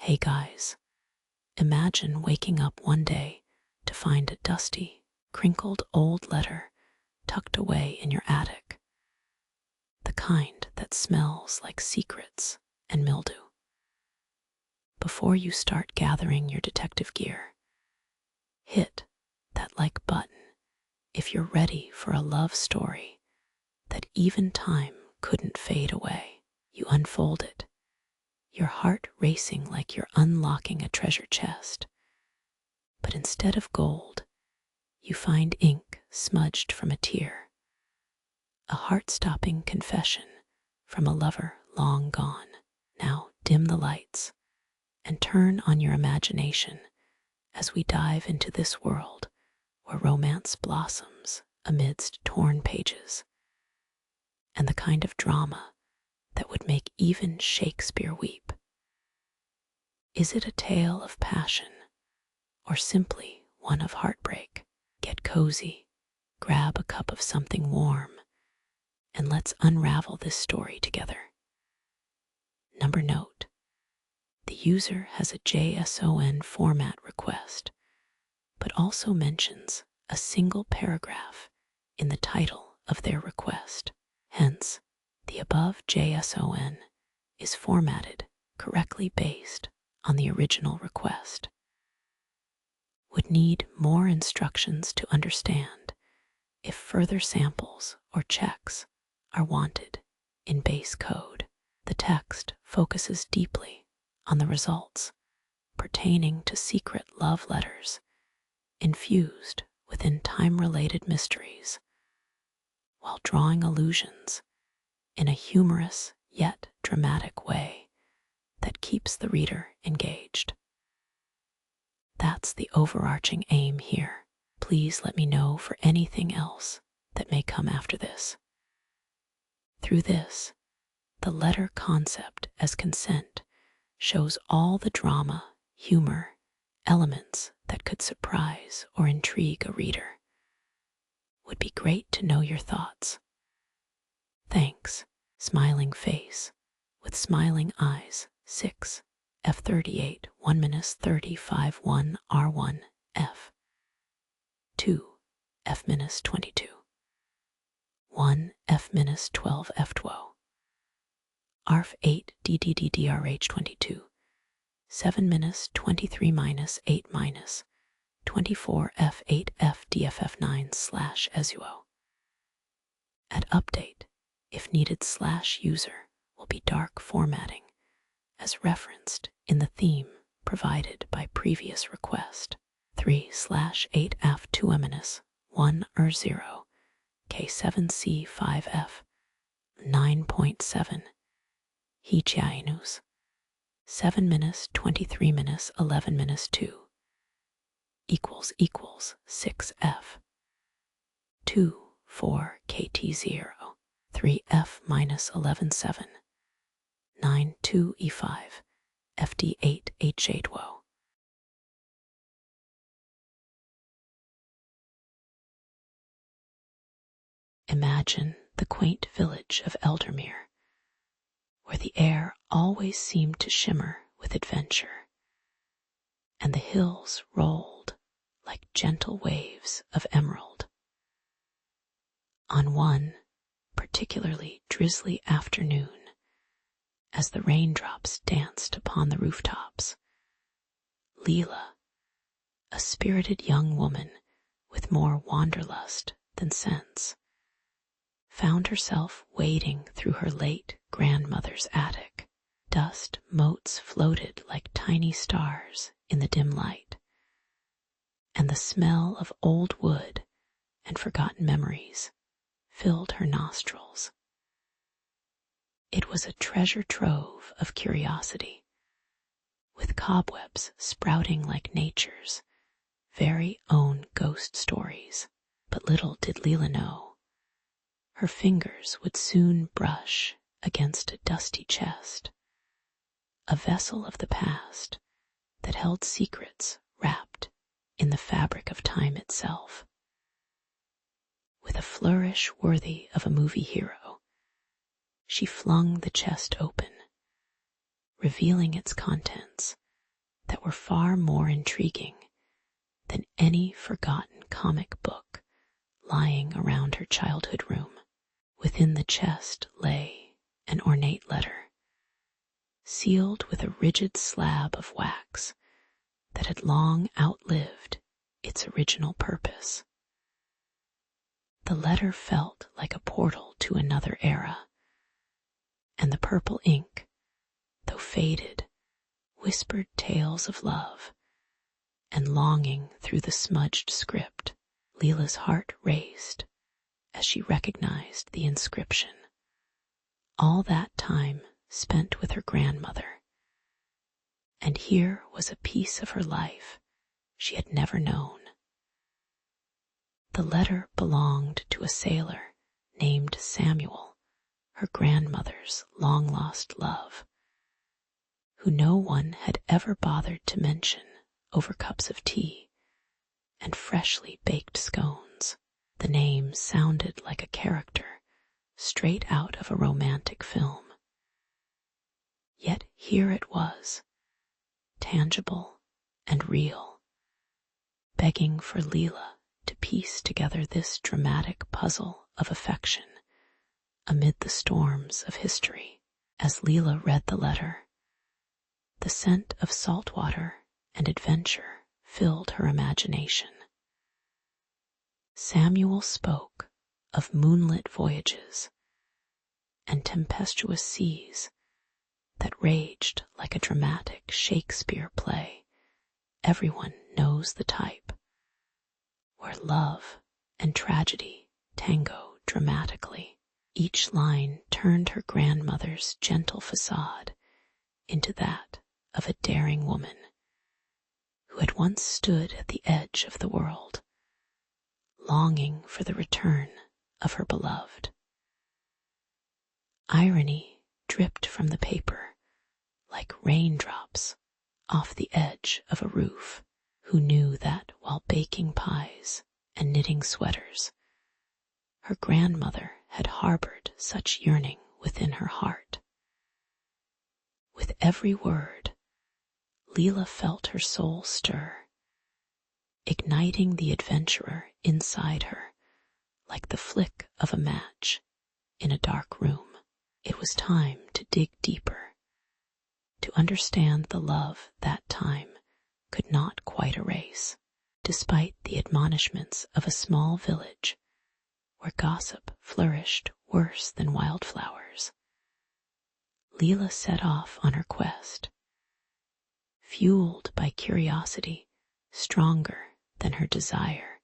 Hey guys, imagine waking up one day to find a dusty, crinkled old letter tucked away in your attic. The kind that smells like secrets and mildew. Before you start gathering your detective gear, hit that like button if you're ready for a love story that even time couldn't fade away. You unfold it, your heart racing like you're unlocking a treasure chest. But instead of gold, you find ink smudged from a tear, a heart-stopping confession from a lover long gone. Now dim the lights and turn on your imagination as we dive into this world where romance blossoms amidst torn pages, and the kind of drama that would make even Shakespeare weep. Is it a tale of passion or simply one of heartbreak? Get cozy, grab a cup of something warm, and let's unravel this story together. Number note: the user has a JSON format request, but also mentions a single paragraph in the title of their request. Hence, the above JSON is formatted correctly based on the original request. Would need more instructions to understand if further samples or checks are wanted in base code. The text focuses deeply on the results pertaining to secret love letters infused within time-related mysteries, while drawing allusions in a humorous yet dramatic way that keeps the reader engaged. That's the overarching aim here. Please let me know for anything else that may come after this. Through this, the letter concept as consent shows all the drama, humor, elements that could surprise or intrigue a reader. Would be great to know your thoughts. Thanks. Smiling face with smiling eyes. 6 F38 1-35 1 R1 F 2 F-22 1 F-12 F12 ARF 8 DDDDRH 22 7-23 8 24 F8 FDFF9 /ESUO. At update, if needed /user will be dark formatting as referenced in the theme provided by previous request. 3/8 F2 1 0 K7C5F 9.7 Hichiainus 7-23 11 2 == 6F 2 4 KT0 3F -11 7 9 2 E5 FD8 H8 WO. Imagine the quaint village of Eldermere, where the air always seemed to shimmer with adventure, and the hills rolled like gentle waves of emerald. On one particularly drizzly afternoon, as the raindrops danced upon the rooftops, Leela, a spirited young woman with more wanderlust than sense, found herself wading through her late grandmother's attic. Dust motes floated like tiny stars in the dim light, and the smell of old wood and forgotten memories filled her nostrils. It was a treasure trove of curiosity, with cobwebs sprouting like nature's very own ghost stories. But little did Leela know, her fingers would soon brush against a dusty chest, a vessel of the past that held secrets wrapped in the fabric of time itself. With a flourish worthy of a movie hero, she flung the chest open, revealing its contents were far more intriguing than any forgotten comic book lying around her childhood room. Within the chest lay an ornate letter, sealed with a rigid slab of wax that had long outlived its original purpose. The letter felt like a portal to another era, and the purple ink, though faded, whispered tales of love and longing through the smudged script. Leela's heart raced as she recognized the inscription. All that time spent with her grandmother, and here was a piece of her life she had never known. The letter belonged to a sailor named Samuel, her grandmother's long-lost love, who no one had ever bothered to mention over cups of tea and freshly baked scones. The name sounded like a character straight out of a romantic film. Yet here it was, tangible and real, begging for Leela to piece together this dramatic puzzle of affection amid the storms of history. As Leela read the letter, the scent of salt water and adventure filled her imagination. Samuel spoke of moonlit voyages and tempestuous seas that raged like a dramatic Shakespeare play. Everyone knows the type, where love and tragedy tango dramatically. Each line turned her grandmother's gentle facade into that of a daring woman who had once stood at the edge of the world, longing for the return of her beloved. Irony dripped from the paper like raindrops off the edge of a roof. Who knew that while baking pies and knitting sweaters, her grandmother had harbored such yearning within her heart? With every word, Leela felt her soul stir, igniting the adventurer inside her like the flick of a match in a dark room. It was time to dig deeper, to understand the love that time could not quite erase, despite the admonishments of a small village where gossip flourished worse than wildflowers. Leela set off on her quest, fueled by curiosity stronger than her desire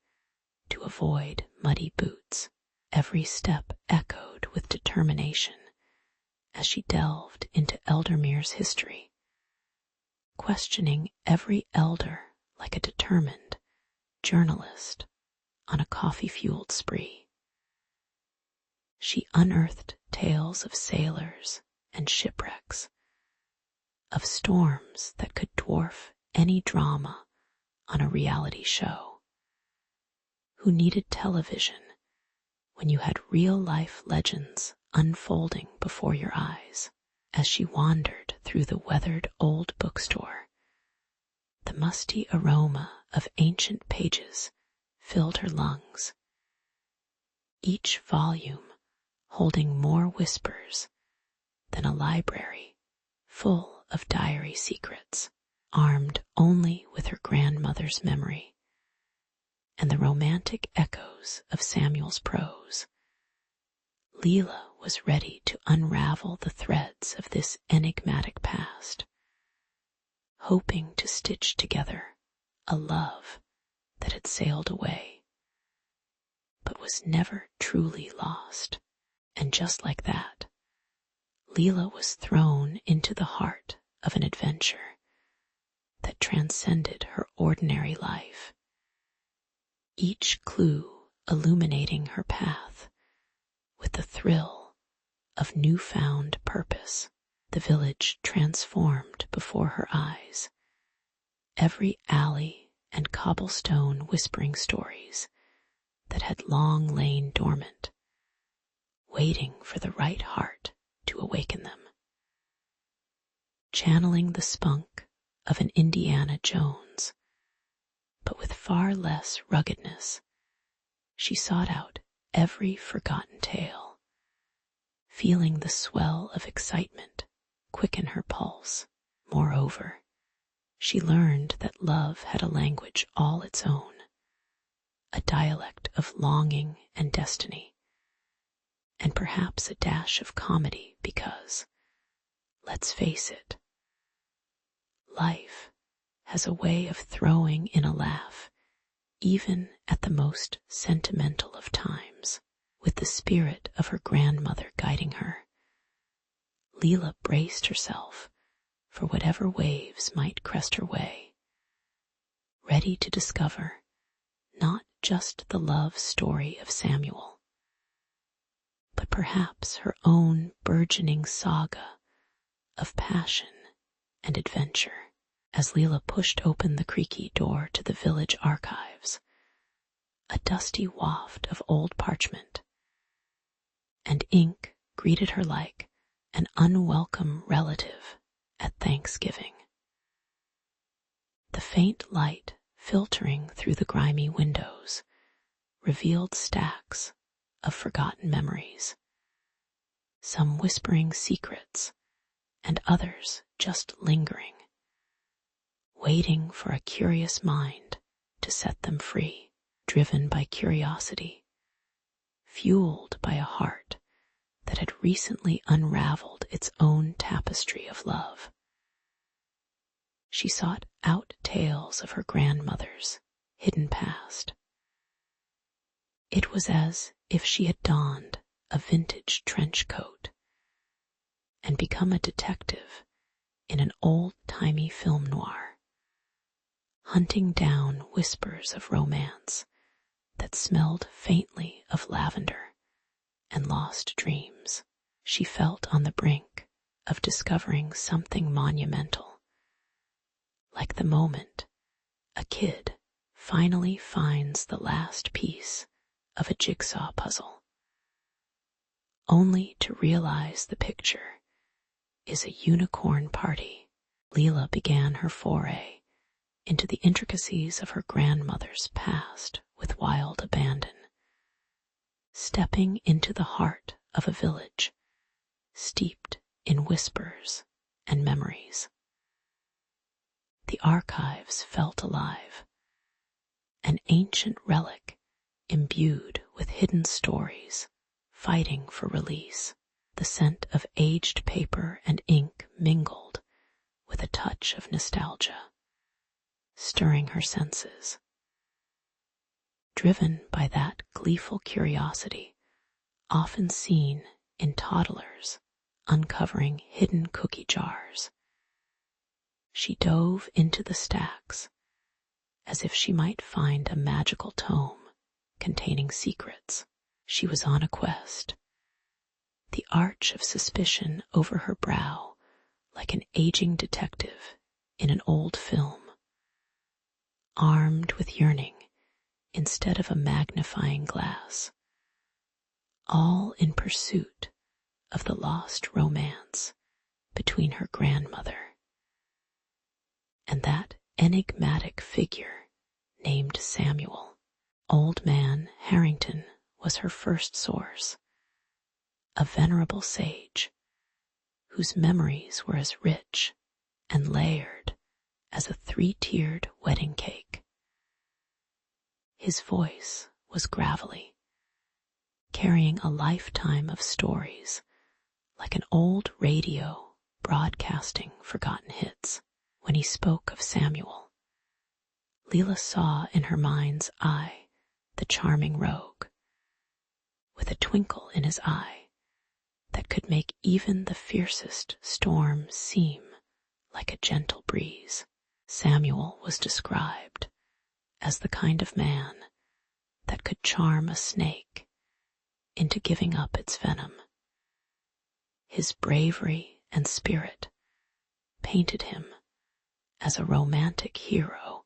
to avoid muddy boots. Every step echoed with determination as she delved into Eldermere's history, questioning every elder like a determined journalist on a coffee-fueled spree. She unearthed tales of sailors and shipwrecks, of storms that could dwarf any drama on a reality show. Who needed television when you had real-life legends unfolding before your eyes? As she wandered through the weathered old bookstore, the musty aroma of ancient pages filled her lungs, each volume holding more whispers than a library full of diary secrets. Armed only with her grandmother's memory and the romantic echoes of Samuel's prose, Leela was ready to unravel the threads of this enigmatic past, hoping to stitch together a love that had sailed away, but was never truly lost. And just like that, Leela was thrown into the heart of an adventure that transcended her ordinary life, each clue illuminating her path with the thrill of newfound purpose. The village transformed before her eyes, every alley and cobblestone whispering stories that had long lain dormant, waiting for the right heart to awaken them. Channeling the spunk of an Indiana Jones, but with far less ruggedness. She sought out every forgotten tale, feeling the swell of excitement quicken her pulse. Moreover, she learned that love had a language all its own, a dialect of longing and destiny, and perhaps a dash of comedy because, let's face it, life has a way of throwing in a laugh even at the most sentimental of times. With the spirit of her grandmother guiding her, Leela braced herself for whatever waves might crest her way, ready to discover not just the love story of Samuel, but perhaps her own burgeoning saga of passion and adventure. As Leela pushed open the creaky door to the village archives, a dusty waft of old parchment and ink greeted her like an unwelcome relative at Thanksgiving. The faint light filtering through the grimy windows revealed stacks of forgotten memories, some whispering secrets and others just lingering, waiting for a curious mind to set them free, driven by curiosity, fueled by a heart that had recently unraveled its own tapestry of love. She sought out tales of her grandmother's hidden past. It was as if she had donned a vintage trench coat and become a detective in an old-timey film noir, hunting down whispers of romance that smelled faintly of lavender and lost dreams. She felt on the brink of discovering something monumental, like the moment a kid finally finds the last piece of a jigsaw puzzle, only to realize the picture is a unicorn party. Leela began her foray into the intricacies of her grandmother's past with wild abandon, stepping into the heart of a village steeped in whispers and memories. The archives felt alive, an ancient relic imbued with hidden stories fighting for release. The scent of aged paper and ink mingled with a touch of nostalgia, stirring her senses. Driven by that gleeful curiosity often seen in toddlers uncovering hidden cookie jars, she dove into the stacks as if she might find a magical tome containing secrets. She was on a quest, the arch of suspicion over her brow like an aging detective in an old film, armed with yearning instead of a magnifying glass, all in pursuit of the lost romance between her grandmother and that enigmatic figure named Samuel. Old Man Harrington was her first source, a venerable sage whose memories were as rich and layered as a three-tiered wedding cake. His voice was gravelly, carrying a lifetime of stories like an old radio broadcasting forgotten hits. When he spoke of Samuel, Leela saw in her mind's eye the charming rogue, with a twinkle in his eye that could make even the fiercest storm seem like a gentle breeze. Samuel was described as the kind of man that could charm a snake into giving up its venom. His bravery and spirit painted him as a romantic hero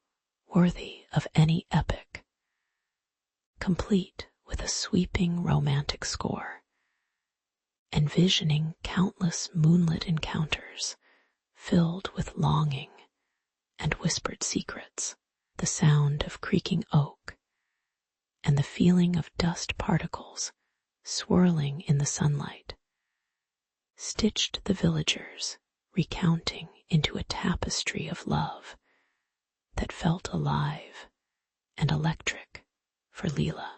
worthy of any epic, complete with a sweeping romantic score, envisioning countless moonlit encounters filled with longing whispered secrets, the sound of creaking oak, and the feeling of dust particles swirling in the sunlight, stitched the villagers, recounting into a tapestry of love that felt alive and electric for Leela.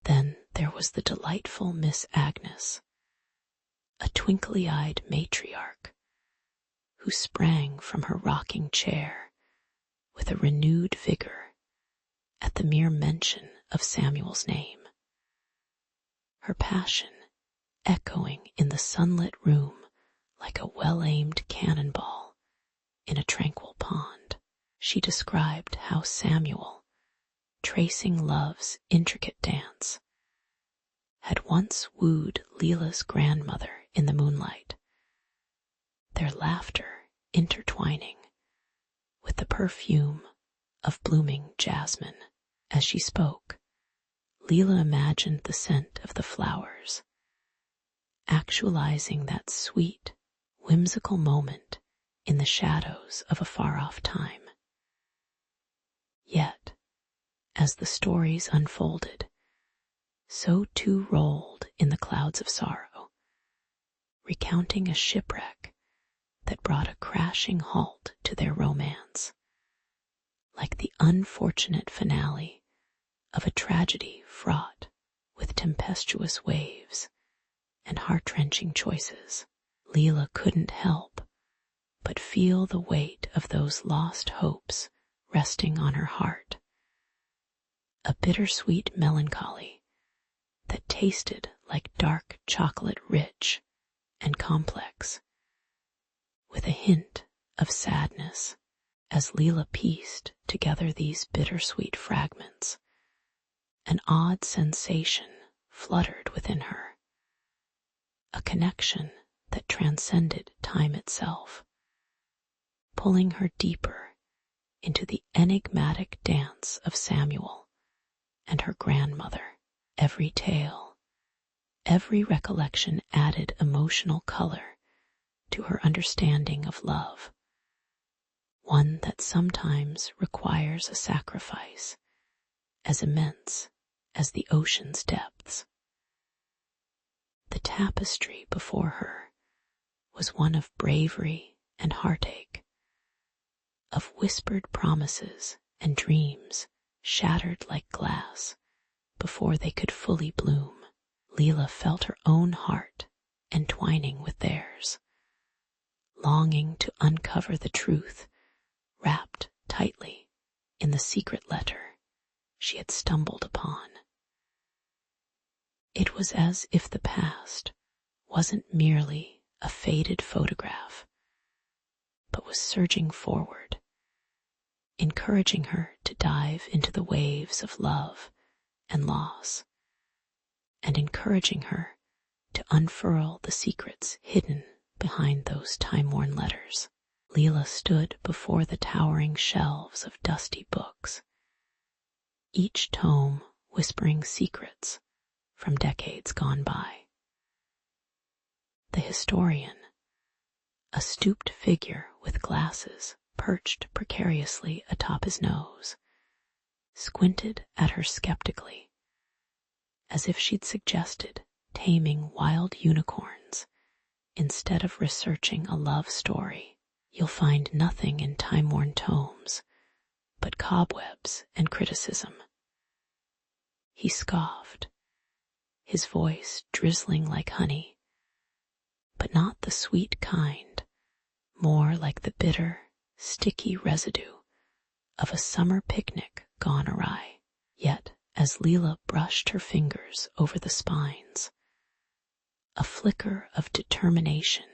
Then there was the delightful Miss Agnes, a twinkly-eyed matriarch who sprang from her rocking chair with a renewed vigor at the mere mention of Samuel's name, her passion echoing in the sunlit room like a well-aimed cannonball in a tranquil pond. She described how Samuel, tracing love's intricate dance, had once wooed Leela's grandmother in the moonlight, their laughter intertwining with the perfume of blooming jasmine. As she spoke, Leela imagined the scent of the flowers, actualizing that sweet, whimsical moment in the shadows of a far-off time. Yet, as the stories unfolded, so too rolled in the clouds of sorrow, recounting a shipwreck that brought a crashing halt to their romance, like the unfortunate finale of a tragedy fraught with tempestuous waves and heart-wrenching choices. Leela couldn't help but feel the weight of those lost hopes resting on her heart, a bittersweet melancholy that tasted like dark chocolate, rich and complex, with a hint of sadness. As Leela pieced together these bittersweet fragments, an odd sensation fluttered within her, a connection that transcended time itself, pulling her deeper into the enigmatic dance of Samuel and her grandmother. Every tale, every recollection added emotional color to her understanding of love, one that sometimes requires a sacrifice as immense as the ocean's depths. The tapestry before her was one of bravery and heartache, of whispered promises and dreams shattered like glass before they could fully bloom. Leela felt her own heart entwining with theirs, longing to uncover the truth wrapped tightly in the secret letter she had stumbled upon. It was as if the past wasn't merely a faded photograph, but was surging forward, encouraging her to dive into the waves of love and loss, and encouraging her to unfurl the secrets hidden behind those time-worn letters. Leela stood before the towering shelves of dusty books, each tome whispering secrets from decades gone by. The historian, a stooped figure with glasses perched precariously atop his nose, squinted at her skeptically, as if she'd suggested taming wild unicorns instead of researching a love story. You'll find nothing in time-worn tomes but cobwebs and criticism, he scoffed, his voice drizzling like honey, but not the sweet kind, more like the bitter, sticky residue of a summer picnic gone awry. Yet, as Leela brushed her fingers over the spines, a flicker of determination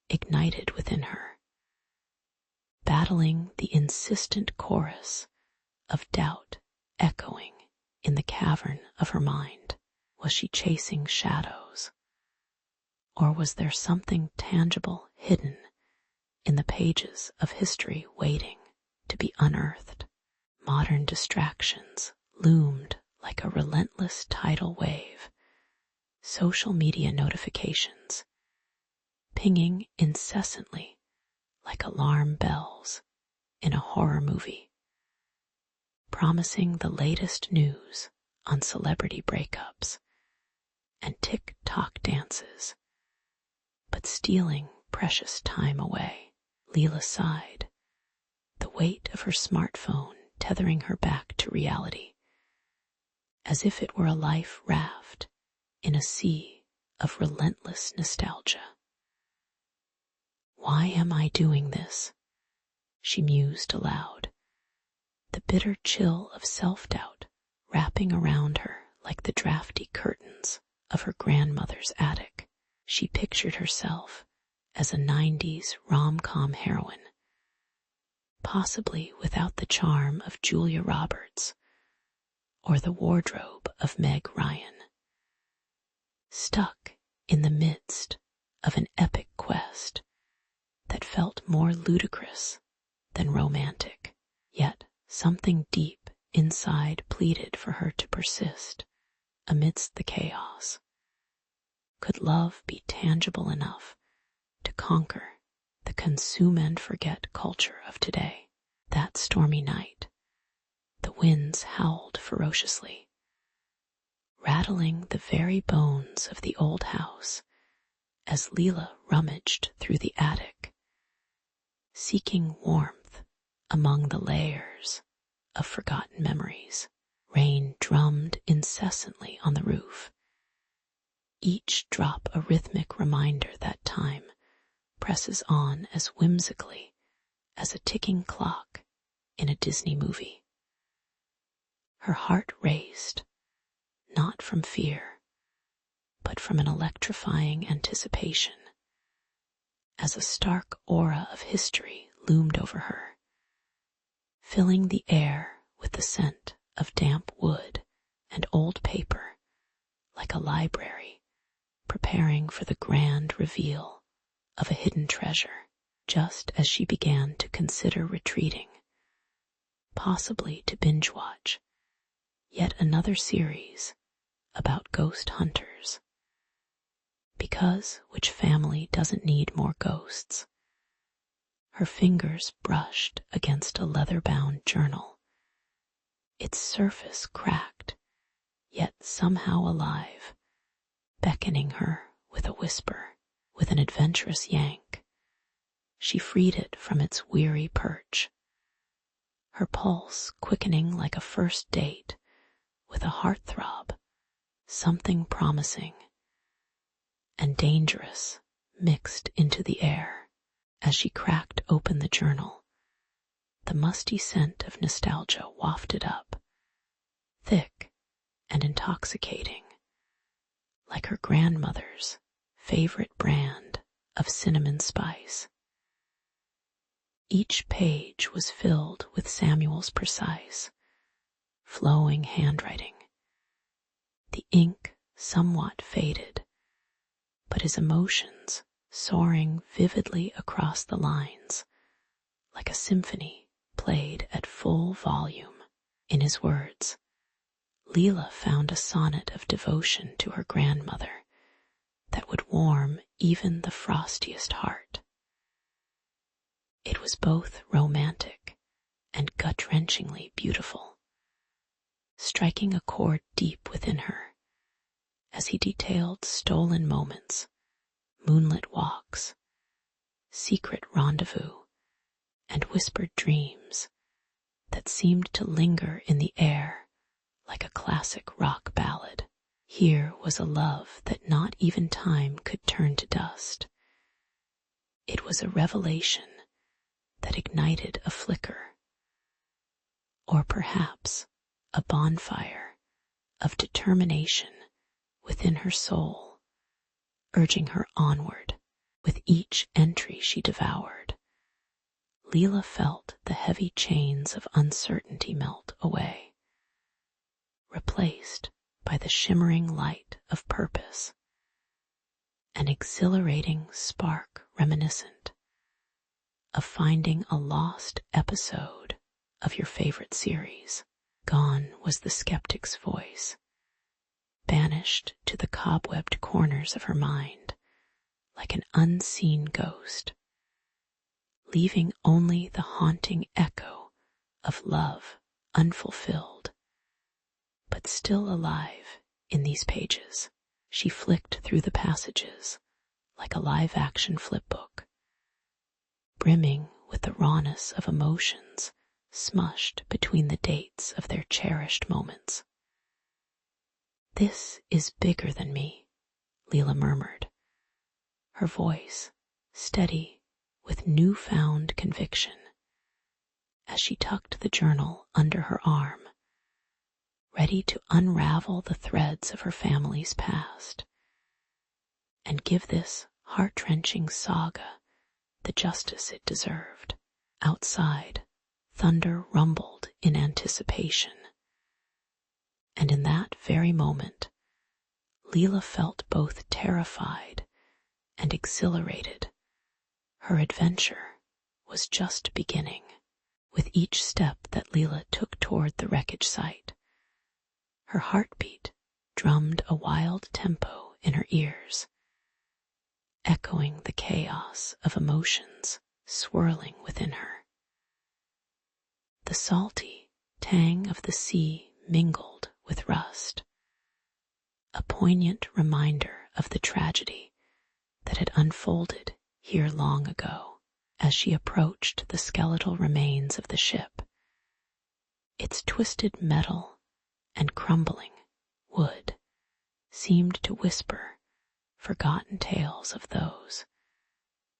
ignited within her, battling the insistent chorus of doubt echoing in the cavern of her mind. Was she chasing shadows? Or was there something tangible hidden in the pages of history waiting to be unearthed? Modern distractions loomed like a relentless tidal wave, social media notifications pinging incessantly like alarm bells in a horror movie, promising the latest news on celebrity breakups and tick-tock dances, but stealing precious time away. Leela sighed, the weight of her smartphone tethering her back to reality, as if it were a life raft in a sea of relentless nostalgia. Why am I doing this? She mused aloud, the bitter chill of self-doubt wrapping around her like the drafty curtains of her grandmother's attic. She pictured herself as a 90s rom-com heroine, possibly without the charm of Julia Roberts or the wardrobe of Meg Ryan, stuck in the midst of an epic quest that felt more ludicrous than romantic. Yet something deep inside pleaded for her to persist amidst the chaos. Could love be tangible enough to conquer the consume and forget culture of today? That stormy night, the winds howled ferociously, rattling the very bones of the old house as Leela rummaged through the attic, seeking warmth among the layers of forgotten memories. Rain drummed incessantly on the roof, each drop a rhythmic reminder that time presses on as whimsically as a ticking clock in a Disney movie. Her heart raced, not from fear, but from an electrifying anticipation, as a stark aura of history loomed over her, filling the air with the scent of damp wood and old paper, like a library preparing for the grand reveal of a hidden treasure. Just as she began to consider retreating, possibly to binge-watch yet another series about ghost hunters, because which family doesn't need more ghosts? Her fingers brushed against a leather-bound journal, its surface cracked, yet somehow alive, beckoning her with a whisper. With an adventurous yank, she freed it from its weary perch, her pulse quickening like a first date with a heartthrob, something promising and dangerous mixed into the air. As she cracked open the journal, the musty scent of nostalgia wafted up, thick and intoxicating, like her grandmother's favorite brand of cinnamon spice. Each page was filled with Samuel's precise, flowing handwriting, the ink somewhat faded, but his emotions soaring vividly across the lines, like a symphony played at full volume. In his words, Leela found a sonnet of devotion to her grandmother that would warm even the frostiest heart. It was both romantic and gut-wrenchingly beautiful, striking a chord deep within her as he detailed stolen moments, moonlit walks, secret rendezvous, and whispered dreams that seemed to linger in the air like a classic rock ballad. Here was a love that not even time could turn to dust. It was a revelation that ignited a flicker, or perhaps a bonfire of determination within her soul, urging her onward. With each entry she devoured, Leela felt the heavy chains of uncertainty melt away, replaced by the shimmering light of purpose, an exhilarating spark reminiscent of finding a lost episode of your favorite series. Gone was the skeptic's voice, banished to the cobwebbed corners of her mind like an unseen ghost. leaving only the haunting echo of love unfulfilled, but still alive in these pages. She flicked through the passages like a live-action flipbook, brimming with the rawness of emotions smushed between the dates of their cherished moments. "This is bigger than me," Leela murmured, her voice steady with newfound conviction, as she tucked the journal under her arm, ready to unravel the threads of her family's past and give this heart-wrenching saga the justice it deserved. Outside, thunder rumbled in anticipation, and in that very moment, Leela felt both terrified and exhilarated. Her adventure was just beginning. With each step that Leela took toward the wreckage site, her heartbeat drummed a wild tempo in her ears, echoing the chaos of emotions swirling within her. The salty tang of the sea mingled with rust, a poignant reminder of the tragedy that had unfolded here long ago. As she approached the skeletal remains of the ship, its twisted metal and crumbling wood seemed to whisper forgotten tales of those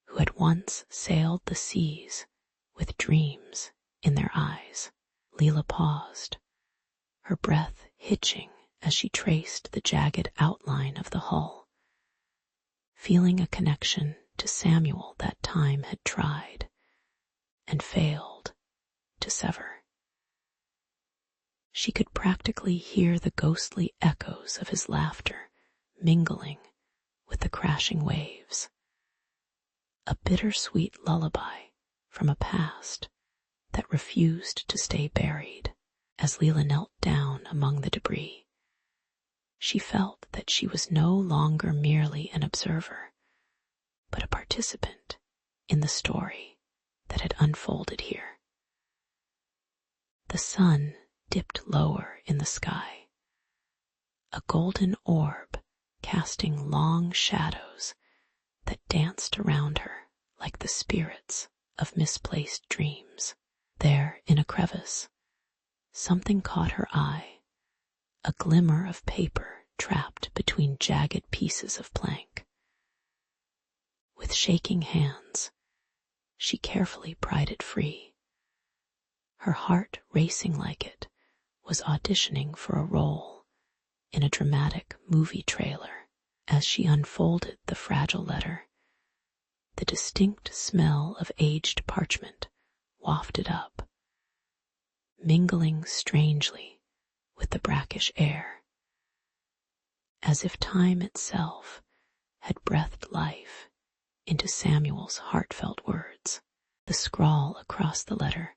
who had once sailed the seas with dreams in their eyes. Leela paused, her breath hitching as she traced the jagged outline of the hull, feeling a connection to Samuel that time had tried and failed to sever. She could practically hear the ghostly echoes of his laughter mingling with the crashing waves, a bittersweet lullaby from a past that refused to stay buried. As Leela knelt down among the debris, she felt that she was no longer merely an observer, but a participant in the story that had unfolded here. The sun dipped lower in the sky, a golden orb casting long shadows that danced around her like the spirits of misplaced dreams. There, in a crevice, something caught her eye, a glimmer of paper trapped between jagged pieces of plank. With shaking hands, she carefully pried it free, her heart racing like it was auditioning for a role in a dramatic movie trailer. As she unfolded the fragile letter, the distinct smell of aged parchment wafted up, mingling strangely with the brackish air, as if time itself had breathed life into Samuel's heartfelt words. The scrawl across the letter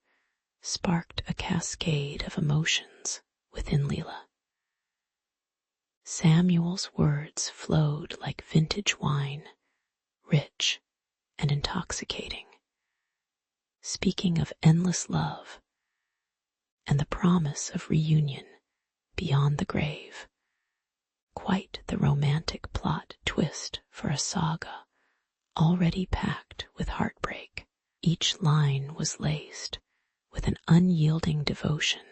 sparked a cascade of emotions within Leela. Samuel's words flowed like vintage wine, rich and intoxicating, speaking of endless love and the promise of reunion beyond the grave. Quite the romantic plot twist for a saga already packed with heartbreak. Each line was laced with an unyielding devotion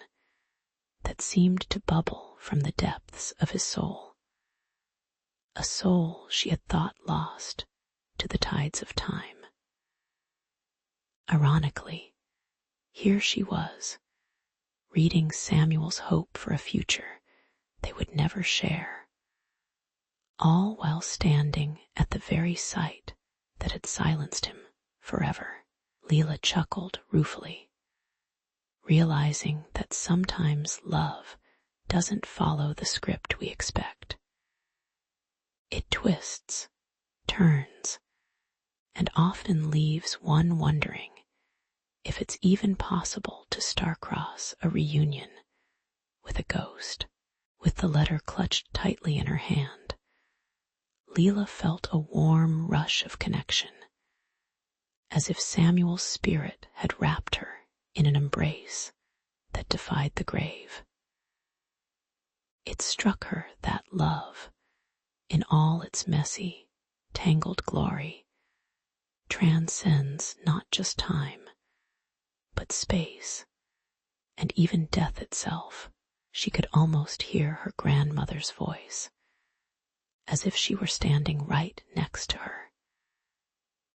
that seemed to bubble from the depths of his soul, a soul she had thought lost to the tides of time. Ironically, here she was, reading Samuel's hope for a future they would never share, all while standing at the very site that had silenced him forever. Leela chuckled ruefully, realizing that sometimes love doesn't follow the script we expect. It twists, turns, and often leaves one wondering if it's even possible to star-cross a reunion with a ghost. With the letter clutched tightly in her hand, Leela felt a warm rush of connection, as if Samuel's spirit had wrapped her in an embrace that defied the grave. It struck her that love, in all its messy, tangled glory, transcends not just time, but space, and even death itself. She could almost hear her grandmother's voice, as if she were standing right next to her,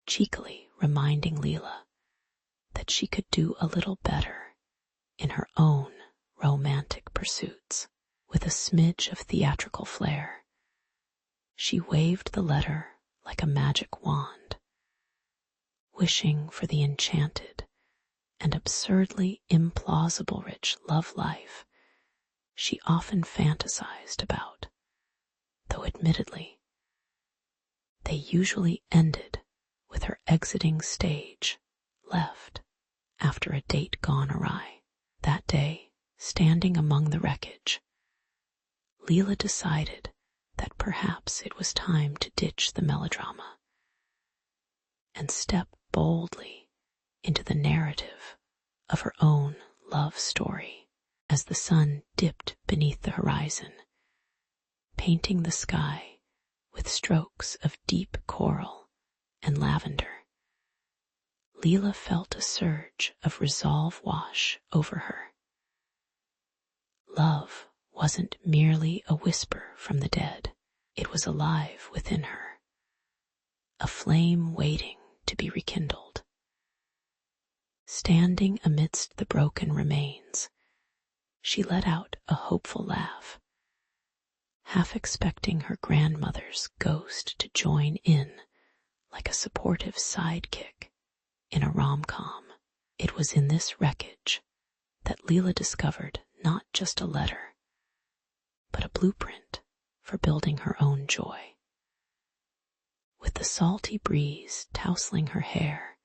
cheekily reminding Leela that she could do a little better in her own romantic pursuits. With a smidge of theatrical flair, she waved the letter like a magic wand, wishing for the enchanted and absurdly implausible rich love life she often fantasized about, though admittedly they usually ended with her exiting stage left after a date gone awry. That day, standing among the wreckage, Leela decided that perhaps it was time to ditch the melodrama and step boldly into the narrative of her own love story. As the sun dipped beneath the horizon, painting the sky with strokes of deep coral and lavender, Leela felt a surge of resolve wash over her. Love wasn't merely a whisper from the dead. It was alive within her, a flame waiting to be rekindled. Standing amidst the broken remains, she let out a hopeful laugh, half expecting her grandmother's ghost to join in like a supportive sidekick in a rom-com. It was in this wreckage that Leela discovered not just a letter, but a blueprint for building her own joy. With the salty breeze tousling her hair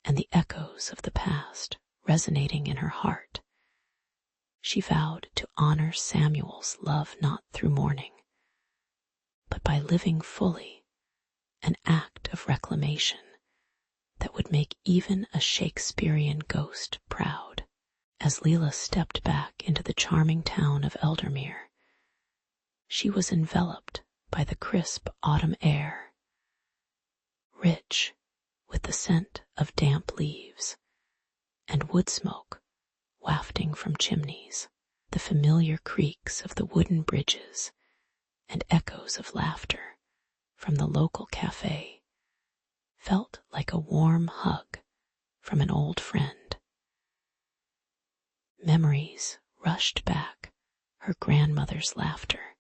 and the echoes of the past resonating in her heart, she vowed to honor Samuel's love not through mourning, but by living fully an act of reclamation that would make even a Shakespearean ghost proud. As Leela stepped back into the charming town of Eldermere, she was enveloped by the crisp autumn air, rich with the scent of damp leaves and wood smoke wafting from chimneys. The familiar creaks of the wooden bridges and echoes of laughter from the local cafe felt like a warm hug from an old friend. Memories rushed back, her grandmother's laughter,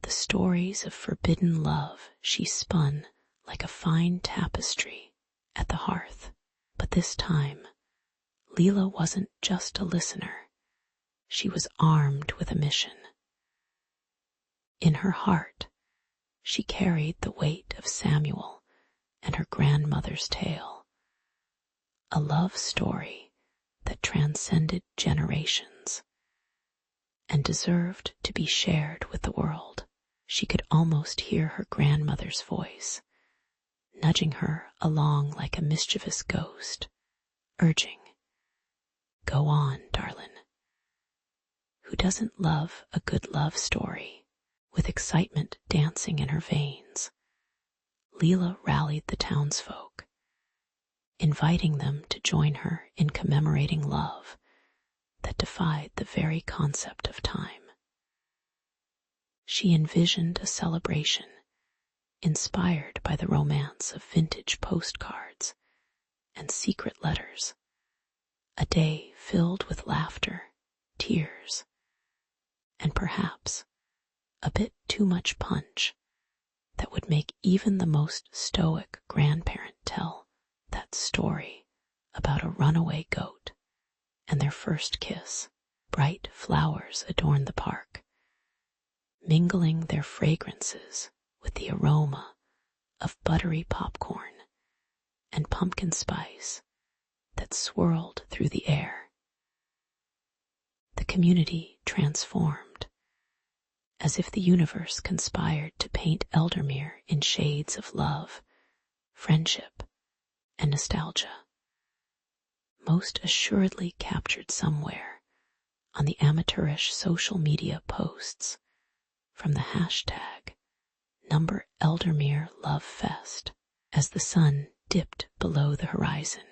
the stories of forbidden love she spun like a fine tapestry at the hearth. But this time, Leela wasn't just a listener. She was armed with a mission. In her heart, she carried the weight of Samuel and her grandmother's tale, a love story that transcended generations and deserved to be shared with the world. She could almost hear her grandmother's voice, nudging her along like a mischievous ghost, urging, "Go on, darlin'. Who doesn't love a good love story?" With excitement dancing in her veins, Leela rallied the townsfolk, inviting them to join her in commemorating love that defied the very concept of time. She envisioned a celebration inspired by the romance of vintage postcards and secret letters, a day filled with laughter, tears, and perhaps a bit too much punch that would make even the most stoic grandparent tell that story about a runaway goat and their first kiss. Bright flowers adorned the park, mingling their fragrances with the aroma of buttery popcorn and pumpkin spice that swirled through the air. The community transformed, as if the universe conspired to paint Eldermere in shades of love, friendship, and nostalgia, most assuredly captured somewhere on the amateurish social media posts from the hashtag #EldermereLoveFest as the sun dipped below the horizon,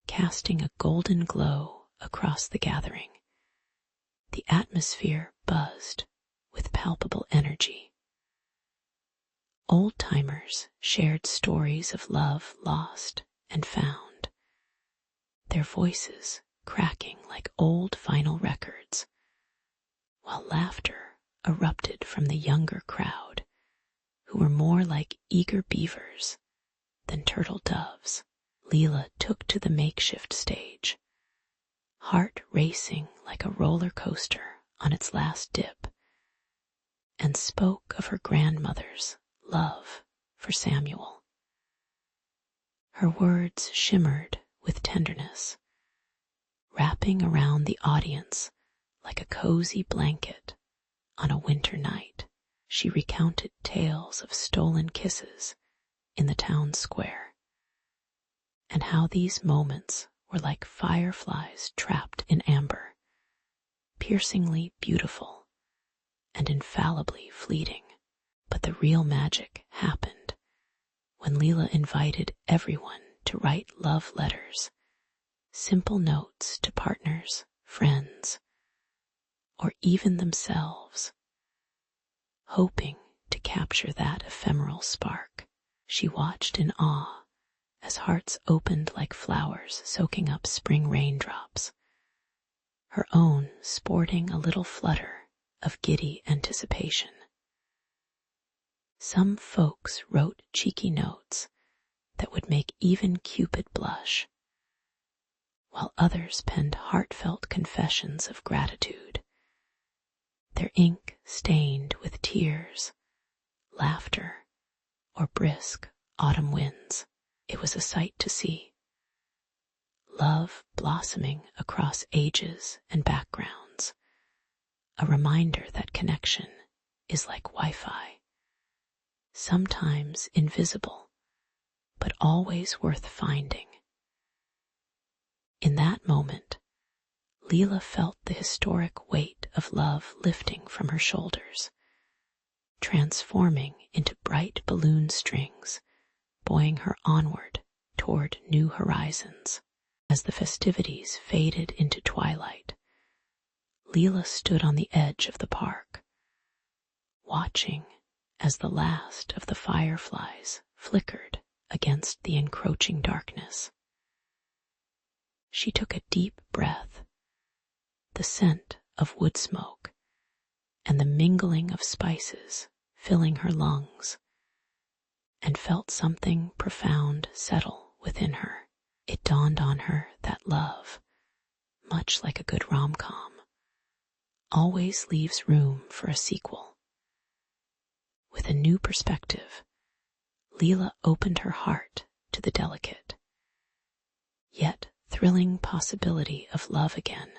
casting a golden glow across the gathering. The atmosphere buzzed with palpable energy. Old-timers shared stories of love lost and found, their voices cracking like old vinyl records, while laughter erupted from the younger crowd, who were more like eager beavers than turtle doves. Leela took to the makeshift stage, heart racing like a roller coaster on its last dip, and spoke of her grandmother's love for Samuel. Her words shimmered with tenderness, wrapping around the audience like a cozy blanket on a winter night. She recounted tales of stolen kisses in the town square, and how these moments were like fireflies trapped in amber, piercingly beautiful and infallibly fleeting. But the real magic happened when Leela invited everyone to write love letters, simple notes to partners, friends, or even themselves, hoping to capture that ephemeral spark. She watched in awe as hearts opened like flowers soaking up spring raindrops, her own sporting a little flutter of giddy anticipation. Some folks wrote cheeky notes that would make even Cupid blush, while others penned heartfelt confessions of gratitude, their ink stained with tears, laughter, or brisk autumn winds. It was a sight to see. Love blossoming across ages and backgrounds, a reminder that connection is like Wi-Fi, sometimes invisible, but always worth finding. In that moment, Leela felt the historic weight of love lifting from her shoulders, transforming into bright balloon strings, buoying her onward toward new horizons. As the festivities faded into twilight, Leela stood on the edge of the park, watching as the last of the fireflies flickered against the encroaching darkness. She took a deep breath, the scent of wood smoke and the mingling of spices filling her lungs, and felt something profound settle within her. It dawned on her that love, much like a good rom-com, always leaves room for a sequel. With a new perspective, Leela opened her heart to the delicate, yet thrilling possibility of love again,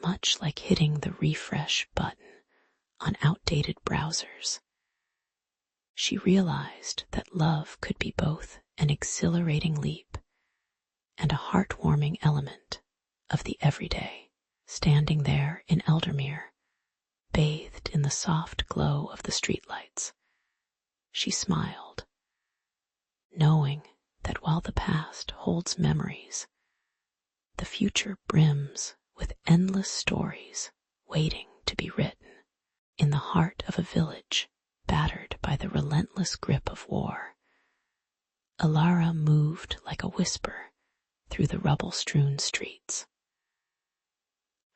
much like hitting the refresh button on outdated browsers. She realized that love could be both an exhilarating leap and a heartwarming element of the everyday. Standing there in Eldermere, bathed in the soft glow of the streetlights, she smiled, knowing that while the past holds memories, the future brims with endless stories waiting to be written. In the heart of a village battered by the relentless grip of war, Alara moved like a whisper through the rubble-strewn streets.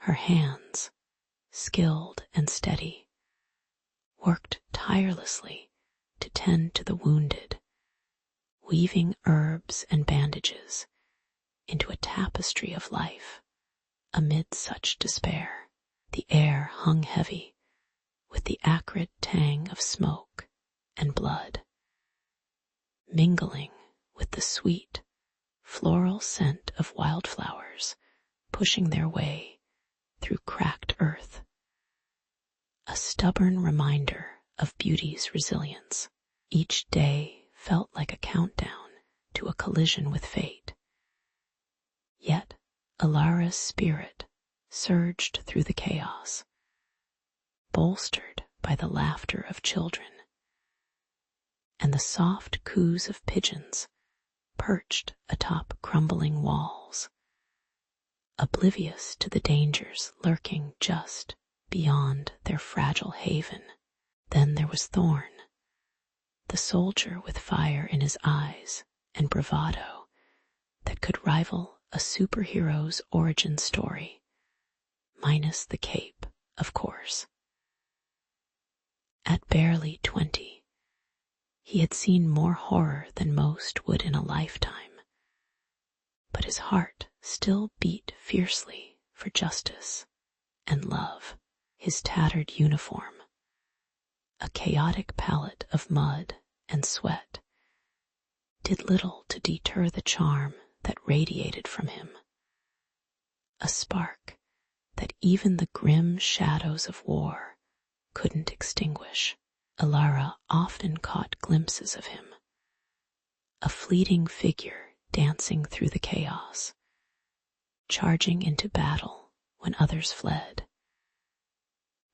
Her hands, skilled and steady, worked tirelessly to tend to the wounded, weaving herbs and bandages into a tapestry of life amid such despair. The air hung heavy with the acrid tang of smoke and blood, mingling with the sweet, floral scent of wildflowers pushing their way through cracked earth, a stubborn reminder of beauty's resilience. Each day felt like a countdown to a collision with fate. Yet Alara's spirit surged through the chaos, bolstered by the laughter of children and the soft coos of pigeons perched atop crumbling walls, oblivious to the dangers lurking just beyond their fragile haven. Then there was Thorn, the soldier with fire in his eyes and bravado that could rival a superhero's origin story, minus the cape, of course. At barely 20, he had seen more horror than most would in a lifetime, but his heart still beat fiercely for justice and love. His tattered uniform, a chaotic palette of mud and sweat, did little to deter the charm that radiated from him, a spark that even the grim shadows of war couldn't extinguish. Alara often caught glimpses of him, a fleeting figure dancing through the chaos, charging into battle when others fled,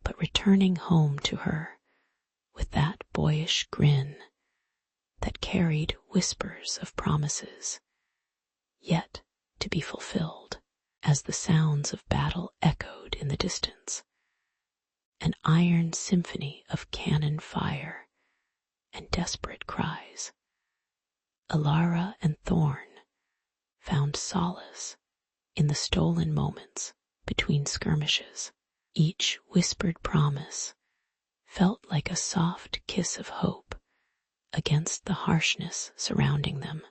but returning home to her with that boyish grin that carried whispers of promises yet to be fulfilled. As the sounds of battle echoed in the distance, an iron symphony of cannon fire and desperate cries, Alara and Thorn found solace in the stolen moments between skirmishes. Each whispered promise felt like a soft kiss of hope against the harshness surrounding them,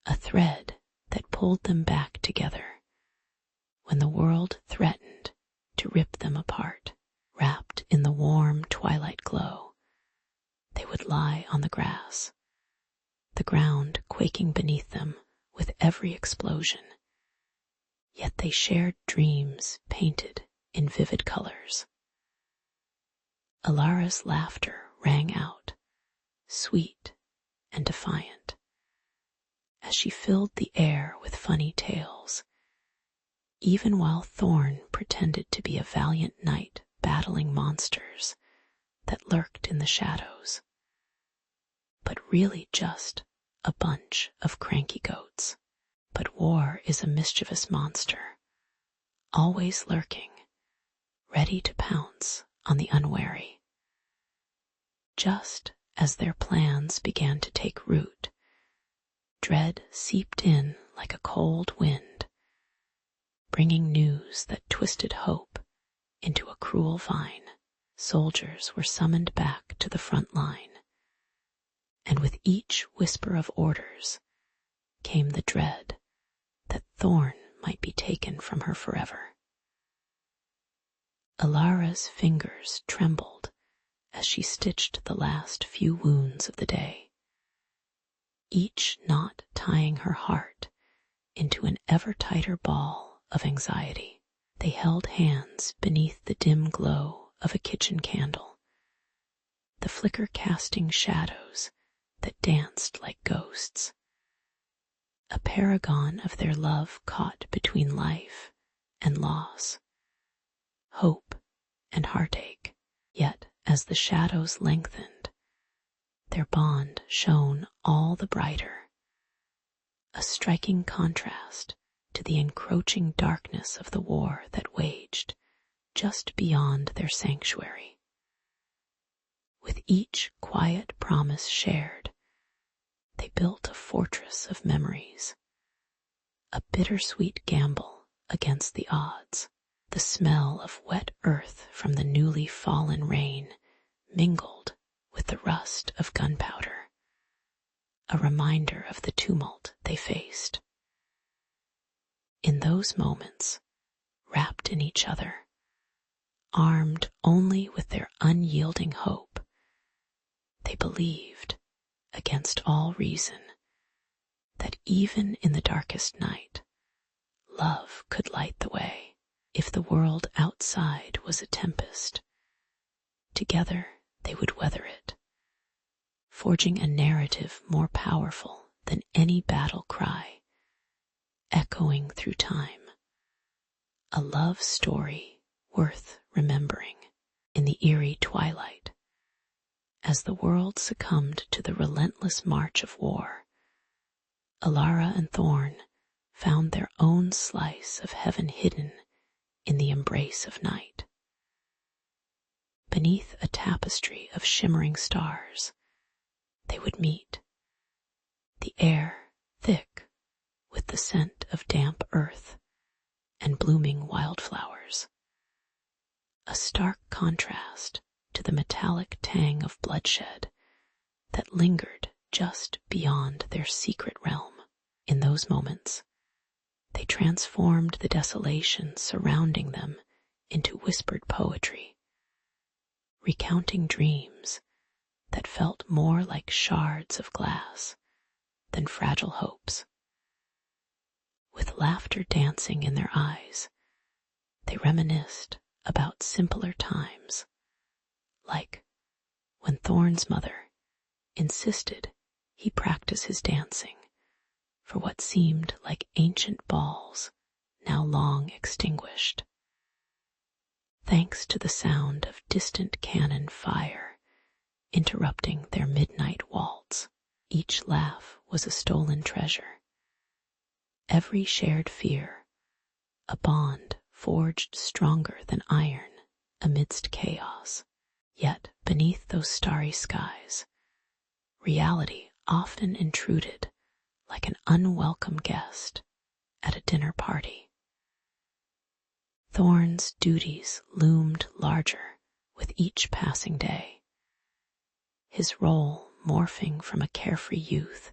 a thread that pulled them back together when the world threatened to rip them apart. Wrapped in the warm twilight glow, they would lie on the grass, the ground quaking beneath them with every explosion. Yet they shared dreams painted in vivid colors. Alara's laughter rang out, sweet and defiant, as she filled the air with funny tales, even while Thorn pretended to be a valiant knight battling monsters that lurked in the shadows, but really just a bunch of cranky goats. But war is a mischievous monster, always lurking, ready to pounce on the unwary. Just as their plans began to take root, dread seeped in like a cold wind, bringing news that twisted hope into a cruel vine. Soldiers were summoned back to the front line, and with each whisper of orders came the dread that Thorn might be taken from her forever. Alara's fingers trembled as she stitched the last few wounds of the day, each knot tying her heart into an ever tighter ball of anxiety. They held hands beneath the dim glow of a kitchen candle, the flicker casting shadows that danced like ghosts, a paragon of their love caught between life and loss, hope and heartache. Yet as the shadows lengthened, their bond shone all the brighter, a striking contrast to the encroaching darkness of the war that waged just beyond their sanctuary. With each quiet promise shared, they built a fortress of memories, a bittersweet gamble against the odds. The smell of wet earth from the newly fallen rain mingled with the rust of gunpowder, a reminder of the tumult they faced. In those moments, wrapped in each other, armed only with their unyielding hope, they believed, against all reason, that even in the darkest night, love could light the way. If the world outside was a tempest, together they would weather it, forging a narrative more powerful than any battle cry, echoing through time. A love story worth remembering. In the eerie twilight, as the world succumbed to the relentless march of war, Alara and Thorn found their own slice of heaven hidden in the embrace of night. Beneath a tapestry of shimmering stars, they would meet, the air thick with the scent of damp earth and blooming wildflowers. A stark contrast to the metallic tang of bloodshed that lingered just beyond their secret realm. In those moments, they transformed the desolation surrounding them into whispered poetry, recounting dreams that felt more like shards of glass than fragile hopes. With laughter dancing in their eyes, they reminisced about simpler times, like when Thorn's mother insisted he practice his dancing for what seemed like ancient balls now long extinguished. Thanks to the sound of distant cannon fire interrupting their midnight waltz, each laugh was a stolen treasure. Every shared fear, a bond forged stronger than iron amidst chaos. Yet beneath those starry skies, reality often intruded like an unwelcome guest at a dinner party. Thorn's duties loomed larger with each passing day, his role morphing from a carefree youth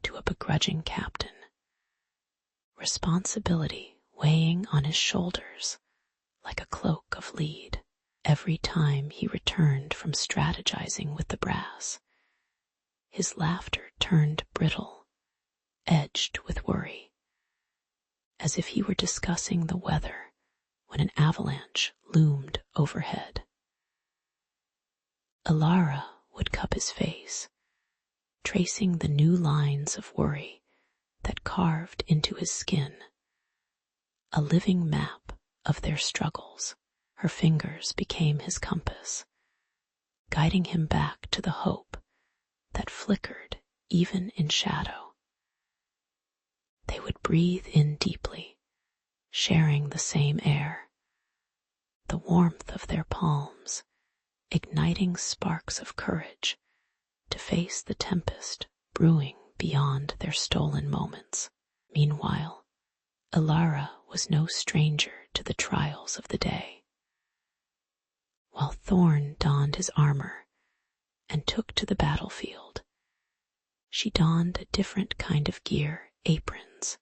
to a begrudging captain, responsibility weighing on his shoulders like a cloak of lead. Every time he returned from strategizing with the brass, his laughter turned brittle, edged with worry, as if he were discussing the weather when an avalanche loomed overhead. Alara would cup his face, tracing the new lines of worry that carved into his skin, a living map of their struggles. Her fingers became his compass, guiding him back to the hope that flickered even in shadow. They would breathe in deeply, sharing the same air, the warmth of their palms igniting sparks of courage to face the tempest brewing beyond their stolen moments. Meanwhile, Alara was no stranger to the trials of the day. While Thorn donned his armor and took to the battlefield, she donned a different kind of gear, aprons,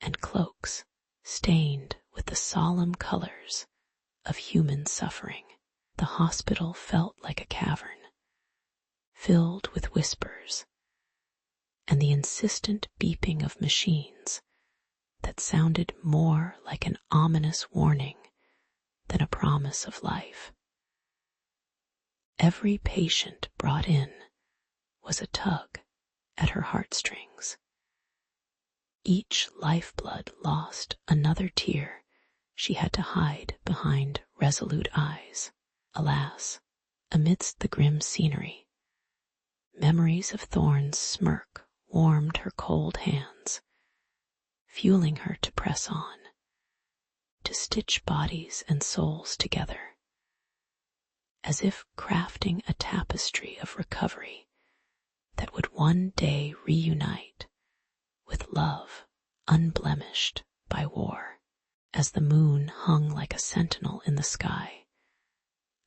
and cloaks stained with the solemn colors of human suffering. The hospital felt like a cavern, filled with whispers and the insistent beeping of machines that sounded more like an ominous warning than a promise of life. Every patient brought in was a tug at her heartstrings. Each lifeblood lost another tear she had to hide behind resolute eyes. Alas, amidst the grim scenery, memories of Thorn's smirk warmed her cold hands, fueling her to press on, to stitch bodies and souls together, as if crafting a tapestry of recovery that would one day reunite with love unblemished by war. As the moon hung like a sentinel in the sky,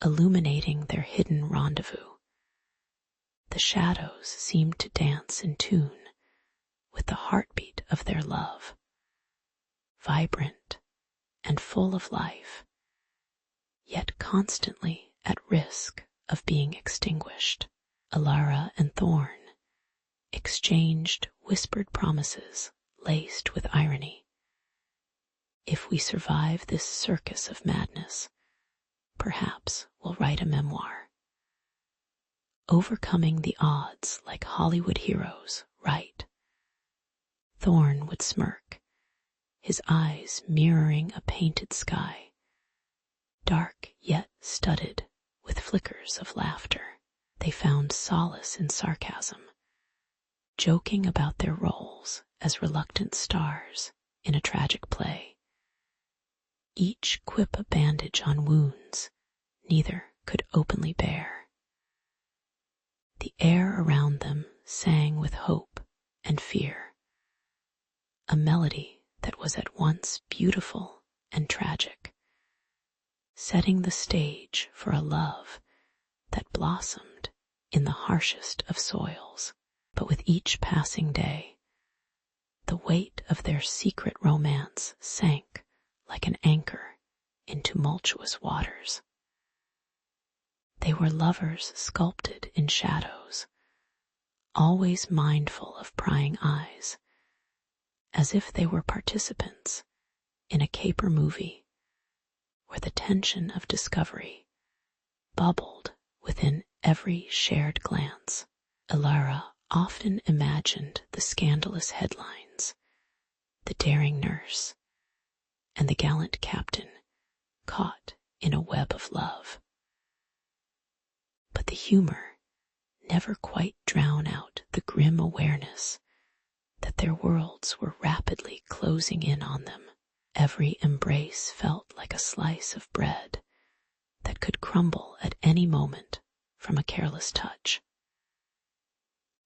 illuminating their hidden rendezvous, the shadows seemed to dance in tune with the heartbeat of their love, vibrant and full of life, yet constantly at risk of being extinguished. Alara and Thorn exchanged whispered promises laced with irony. If we survive this circus of madness, perhaps we'll write a memoir. Overcoming the odds like Hollywood heroes right. Thorn would smirk, his eyes mirroring a painted sky, dark yet studded with flickers of laughter. They found solace in sarcasm, joking about their roles as reluctant stars in a tragic play. Each quip a bandage on wounds neither could openly bear. The air around them sang with hope and fear, a melody that was at once beautiful and tragic, setting the stage for a love that blossomed in the harshest of soils. But with each passing day, the weight of their secret romance sank like an anchor in tumultuous waters. They were lovers sculpted in shadows, always mindful of prying eyes, as if they were participants in a caper movie where the tension of discovery bubbled within every shared glance. Elara often imagined the scandalous headlines, the daring nurse, and the gallant captain caught in a web of love. But the humor never quite drowned out the grim awareness that their worlds were rapidly closing in on them. Every embrace felt like a slice of bread that could crumble at any moment from a careless touch.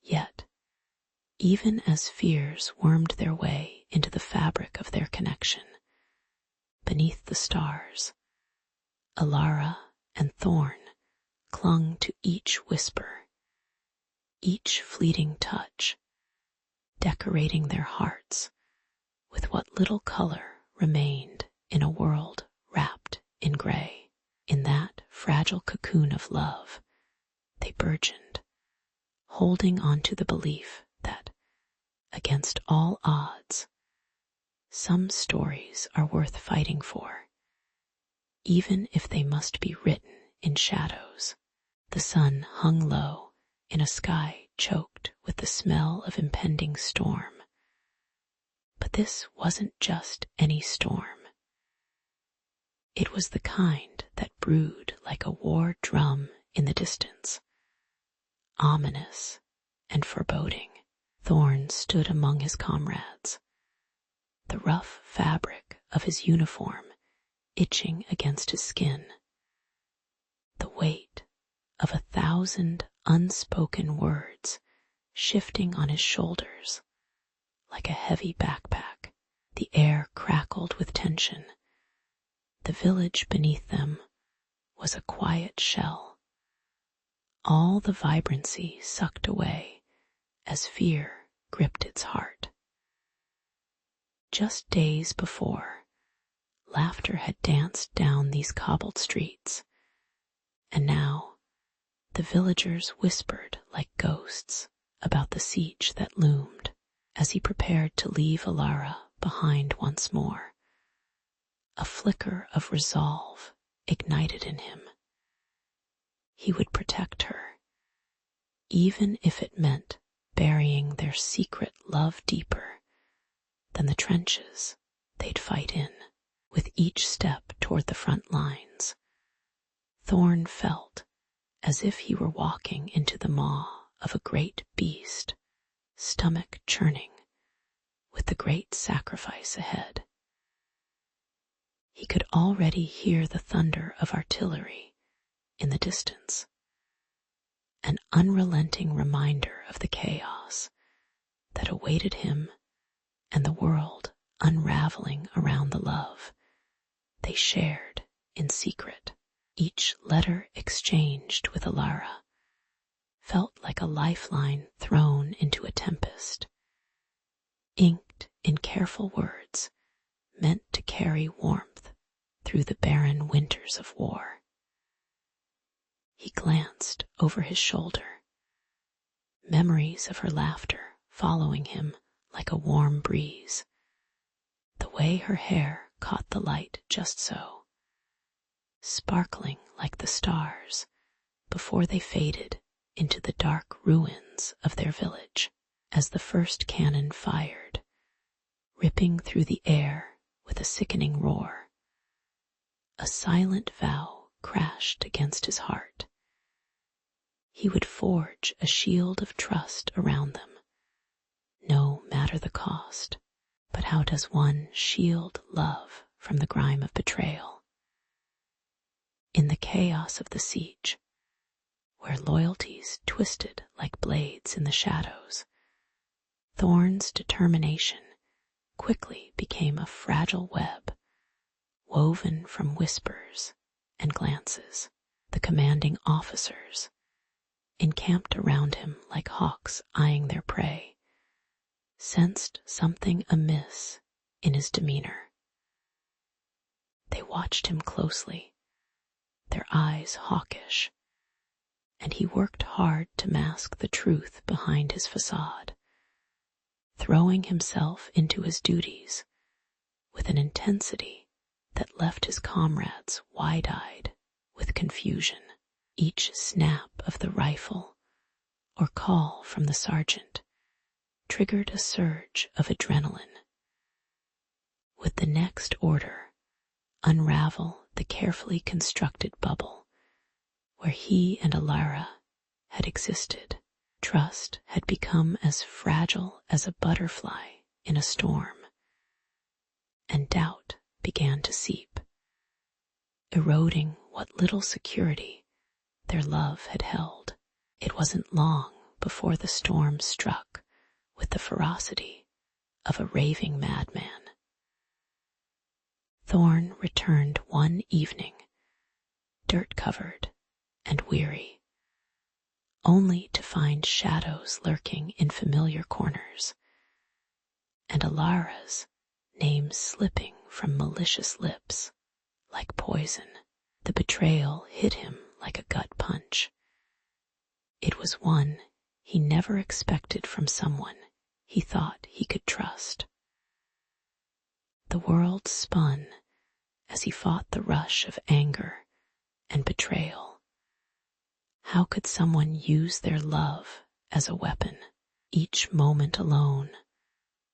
Yet, even as fears wormed their way into the fabric of their connection, beneath the stars, Elara and Thorn clung to each whisper, each fleeting touch, decorating their hearts with what little color remained in a world wrapped in gray. In that fragile cocoon of love, they burgeoned, holding on to the belief that, against all odds, some stories are worth fighting for, even if they must be written in shadows. The sun hung low in a sky choked with the smell of impending storm. But this wasn't just any storm. It was the kind that brewed like a war drum in the distance, ominous and foreboding. Thorn stood among his comrades, the rough fabric of his uniform itching against his skin, the weight of 1,000 unspoken words shifting on his shoulders like a heavy backpack. The air crackled with tension. The village beneath them was a quiet shell, all the vibrancy sucked away as fear gripped its heart. Just days before, laughter had danced down these cobbled streets, and now the villagers whispered like ghosts about the siege that loomed. As he prepared to leave Elara behind once more, a flicker of resolve ignited in him. He would protect her, even if it meant burying their secret love deeper than the trenches they'd fight in. With each step toward the front lines, Thorn felt as if he were walking into the maw of a great beast, stomach churning with the great sacrifice ahead. He could already hear the thunder of artillery in the distance, an unrelenting reminder of the chaos that awaited him and the world unraveling around the love they shared in secret. Each letter exchanged with Elara felt like a lifeline thrown into a tempest, inked in careful words meant to carry warmth through the barren winters of war. He glanced over his shoulder, memories of her laughter following him like a warm breeze, the way her hair caught the light just so, sparkling like the stars before they faded into the dark ruins of their village. as the first cannon fired, ripping through the air with a sickening roar. A silent vow crashed against his heart. He would forge a shield of trust around them, no matter the cost. But how does one shield love from the grime of betrayal? In the chaos of the siege, where loyalties twisted like blades in the shadows, Thorn's determination quickly became a fragile web, woven from whispers and glances. The commanding officers, encamped around him like hawks eyeing their prey, sensed something amiss in his demeanor. They watched him closely, their eyes hawkish, and he worked hard to mask the truth behind his facade, throwing himself into his duties with an intensity that left his comrades wide-eyed with confusion. Each snap of the rifle or call from the sergeant triggered a surge of adrenaline. Would the next order unravel the carefully constructed bubble where he and Alara had existed? Trust had become as fragile as a butterfly in a storm, and doubt began to seep, eroding what little security their love had held. It wasn't long before the storm struck with the ferocity of a raving madman. Thorn returned one evening, dirt-covered and weary, only to find shadows lurking in familiar corners, and Alara's name slipping from malicious lips like poison. The betrayal hit him like a gut punch. It was one he never expected from someone he thought he could trust. The world spun as he fought the rush of anger and betrayal. How could someone use their love as a weapon? Each moment alone,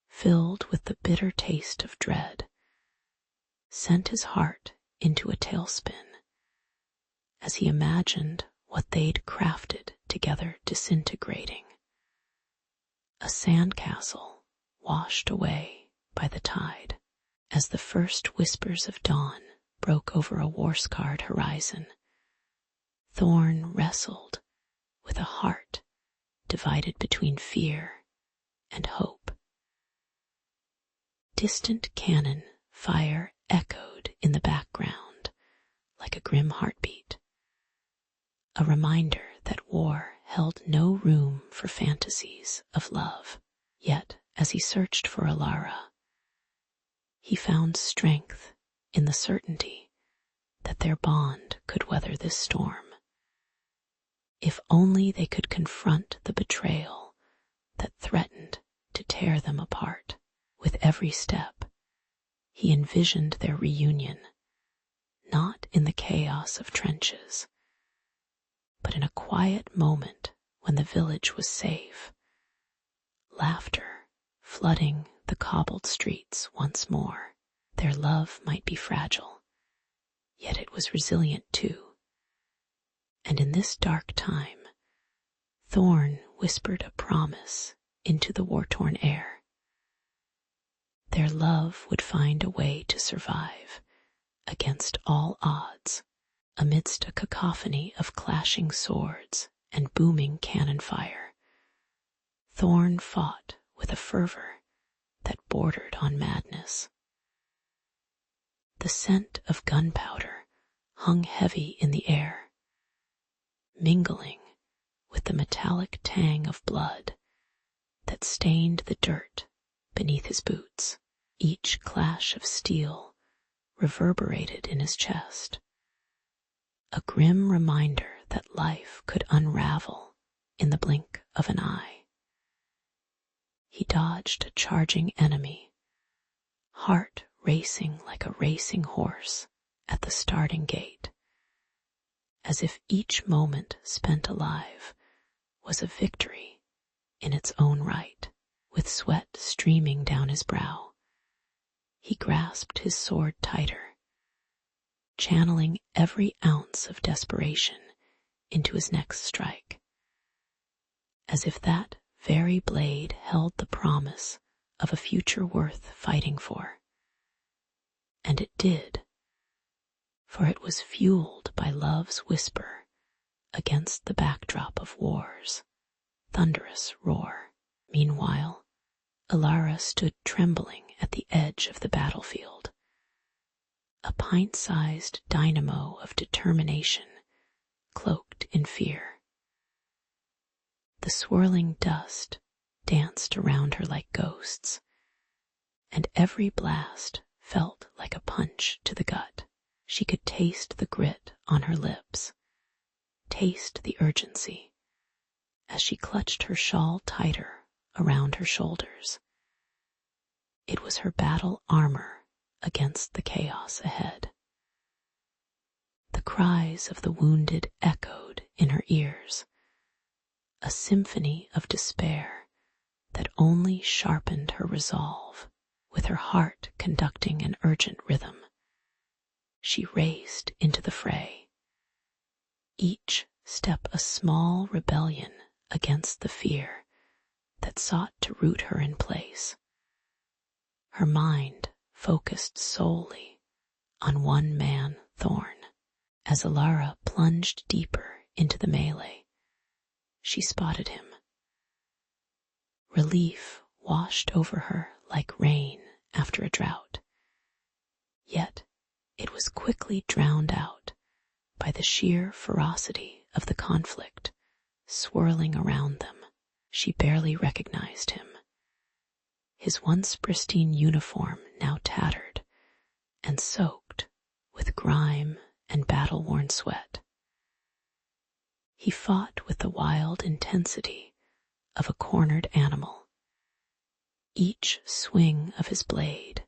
filled with the bitter taste of dread, sent his heart into a tailspin as he imagined what they'd crafted together disintegrating. A sandcastle washed away by the tide. As the first whispers of dawn broke over a war-scarred horizon, Thorn wrestled with a heart divided between fear and hope. Distant cannon fire echoed in the background like a grim heartbeat, a reminder that war held no room for fantasies of love. Yet, as he searched for Alara, he found strength in the certainty that their bond could weather this storm. If only they could confront the betrayal that threatened to tear them apart. With every step, he envisioned their reunion, not in the chaos of trenches, but in a quiet moment when the village was safe, laughter flooding the cobbled streets once more. Their love might be fragile, yet it was resilient too. And in this dark time, Thorn whispered a promise into the war-torn air. Their love would find a way to survive against all odds, amidst a cacophony of clashing swords and booming cannon fire. Thorn fought with a fervor that bordered on madness. The scent of gunpowder hung heavy in the air, mingling with the metallic tang of blood that stained the dirt beneath his boots. Each clash of steel reverberated in his chest, a grim reminder that life could unravel in the blink of an eye. He dodged a charging enemy, heart racing like a racing horse at the starting gate, as if each moment spent alive was a victory in its own right. With sweat streaming down his brow, he grasped his sword tighter, channeling every ounce of desperation into his next strike, as if that very blade held the promise of a future worth fighting for. And it did, for it was fueled by love's whisper against the backdrop of war's thunderous roar. Meanwhile, Alara stood trembling at the edge of the battlefield, a pint-sized dynamo of determination cloaked in fear. The swirling dust danced around her like ghosts, and every blast felt like a punch to the gut. She could taste the grit on her lips, taste the urgency, as she clutched her shawl tighter around her shoulders. It was her battle armor against the chaos ahead. The cries of the wounded echoed in her ears, a symphony of despair that only sharpened her resolve. With her heart conducting an urgent rhythm, she raced into the fray, each step a small rebellion against the fear that sought to root her in place. Her mind focused solely on one man, Thorn. As Alara plunged deeper into the melee, she spotted him. Relief washed over her like rain after a drought. Yet it was quickly drowned out by the sheer ferocity of the conflict swirling around them. She barely recognized him, his once pristine uniform now tattered and soaked with grime and battle-worn sweat. He fought with the wild intensity of a cornered animal, each swing of his blade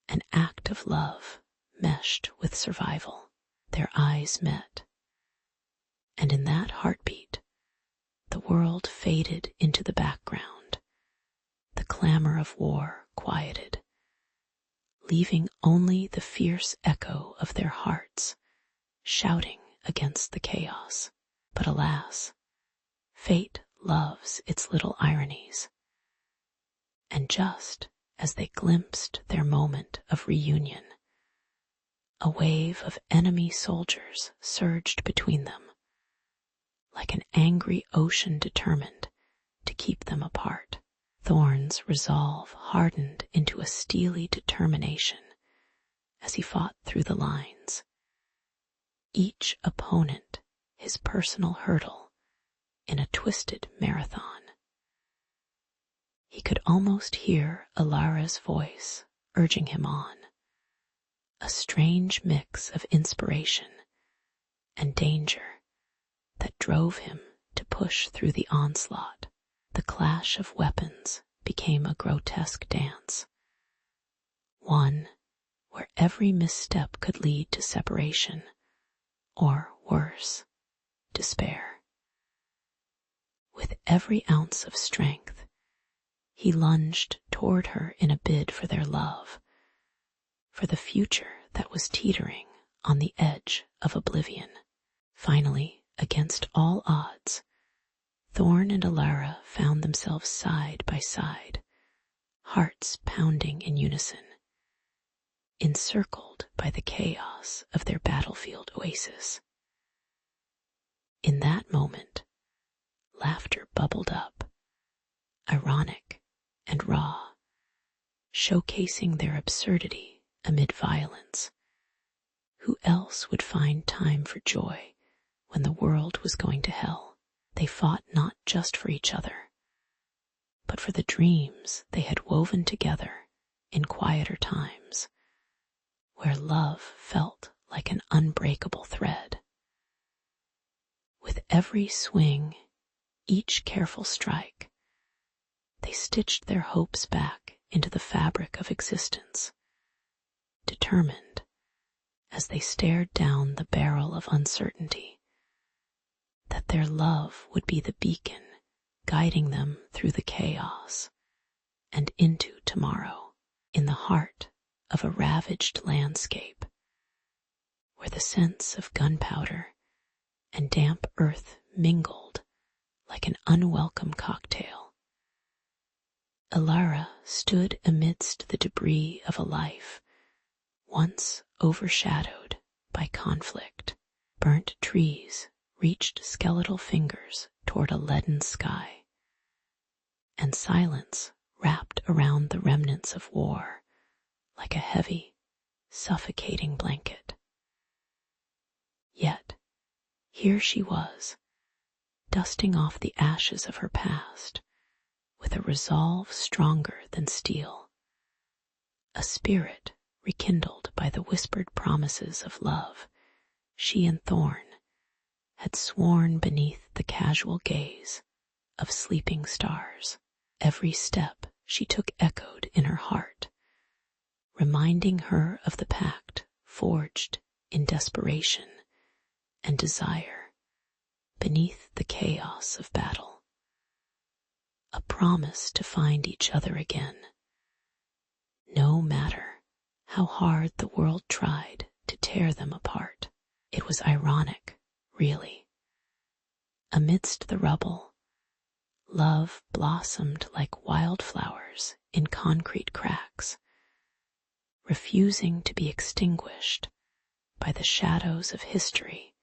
an act of love meshed with survival. Their eyes met, and in that heartbeat, the world faded into the background. The clamor of war quieted, leaving only the fierce echo of their hearts shouting against the chaos. But alas, fate loves its little ironies. And just as they glimpsed their moment of reunion, a wave of enemy soldiers surged between them, like an angry ocean determined to keep them apart. Thorn's resolve hardened into a steely determination as he fought through the lines, each opponent his personal hurdle in a twisted marathon. He could almost hear Alara's voice urging him on, a strange mix of inspiration and danger that drove him to push through the onslaught. The clash of weapons became a grotesque dance, one where every misstep could lead to separation, or worse, despair. With every ounce of strength, he lunged toward her in a bid for their love, for the future that was teetering on the edge of oblivion. Finally, against all odds, Thorn and Alara found themselves side by side, hearts pounding in unison, encircled by the chaos of their battlefield oasis. In that moment, laughter bubbled up, ironic and raw, showcasing their absurdity amid violence. Who else would find time for joy when the world was going to hell? They fought not just for each other, but for the dreams they had woven together in quieter times, where love felt like an unbreakable thread. With every swing, each careful strike, they stitched their hopes back into the fabric of existence, determined, as they stared down the barrel of uncertainty, that their love would be the beacon guiding them through the chaos and into tomorrow, in the heart of a ravaged landscape where the scents of gunpowder and damp earth mingled like an unwelcome cocktail. Alara stood amidst the debris of a life once overshadowed by conflict. Burnt trees reached skeletal fingers toward a leaden sky, and silence wrapped around the remnants of war like a heavy, suffocating blanket. Yet, here she was, dusting off the ashes of her past, with a resolve stronger than steel, a spirit rekindled by the whispered promises of love she and Thorn had sworn beneath the casual gaze of sleeping stars. Every step she took echoed in her heart, reminding her of the pact forged in desperation and desire beneath the chaos of battle. A promise to find each other again, no matter how hard the world tried to tear them apart. It was ironic, really. Amidst the rubble, love blossomed like wildflowers in concrete cracks, refusing to be extinguished by the shadows of history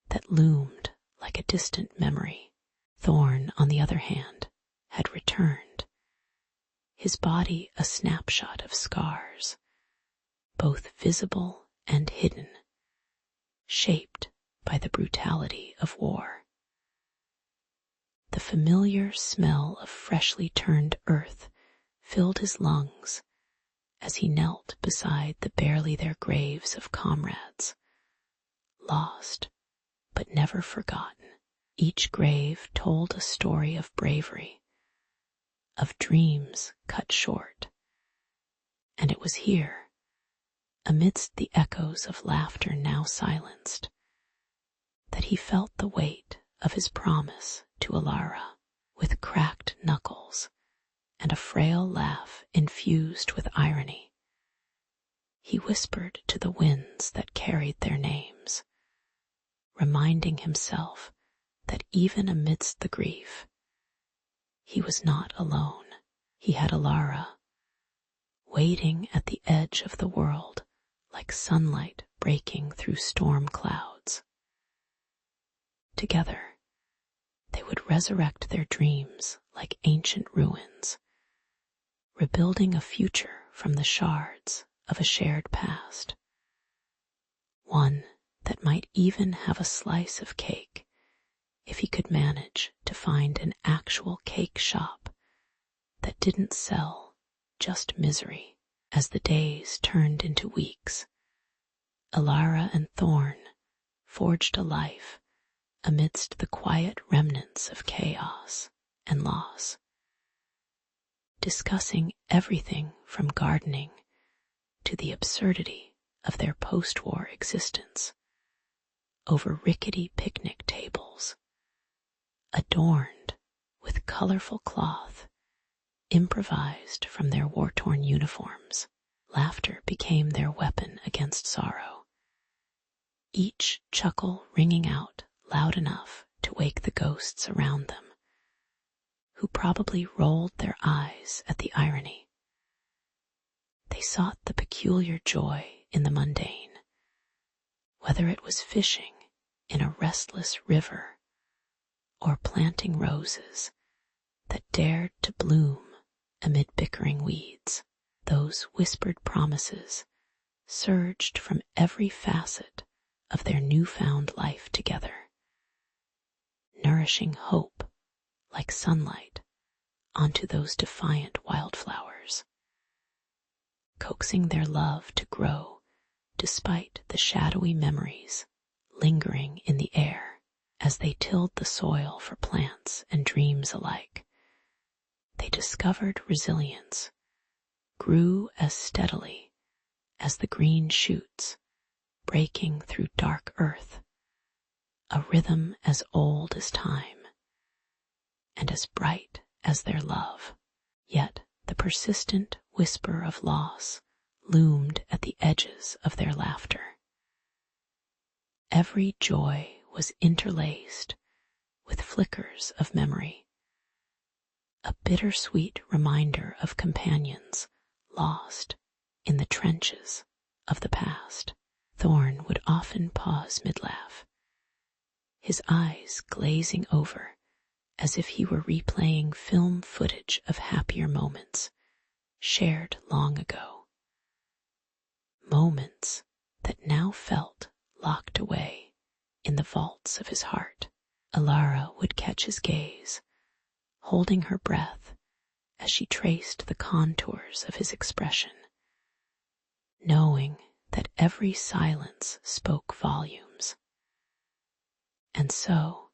that loomed like a distant memory. Thorn, on the other hand, had returned, his body a snapshot of scars, both visible and hidden, shaped by the brutality of war. The familiar smell of freshly turned earth filled his lungs as he knelt beside the barely there graves of comrades, lost but never forgotten. Each grave told a story of bravery, of dreams cut short, and it was here, amidst the echoes of laughter now silenced, that he felt the weight of his promise to Alara. With cracked knuckles and a frail laugh infused with irony, he whispered to the winds that carried their names, reminding himself that even amidst the grief, he was not alone. He had Alara, waiting at the edge of the world like sunlight breaking through storm clouds. Together, they would resurrect their dreams like ancient ruins, rebuilding a future from the shards of a shared past, one that might even have a slice of cake if he could manage to find an actual cake shop that didn't sell just misery. As the days turned into weeks, Alara and Thorn forged a life amidst the quiet remnants of chaos and loss, discussing everything from gardening to the absurdity of their post-war existence over rickety picnic tables, adorned with colorful cloth improvised from their war-torn uniforms. Laughter became their weapon against sorrow, each chuckle ringing out loud enough to wake the ghosts around them, who probably rolled their eyes at the irony. They sought the peculiar joy in the mundane, whether it was fishing in a restless river or planting roses that dared to bloom amid bickering weeds. Those whispered promises surged from every facet of their newfound life together, nourishing hope like sunlight onto those defiant wildflowers, coaxing their love to grow despite the shadowy memories lingering in the air. As they tilled the soil for plants and dreams alike, they discovered resilience grew as steadily as the green shoots breaking through dark earth, a rhythm as old as time, and as bright as their love. Yet the persistent whisper of loss loomed at the edges of their laughter. Every joy was interlaced with flickers of memory, a bittersweet reminder of companions lost in the trenches of the past. Thorn would often pause mid-laugh, his eyes glazing over as if he were replaying film footage of happier moments shared long ago. Moments that now felt locked away in the vaults of his heart. Alara would catch his gaze, holding her breath as she traced the contours of his expression, knowing that every silence spoke volumes. And so,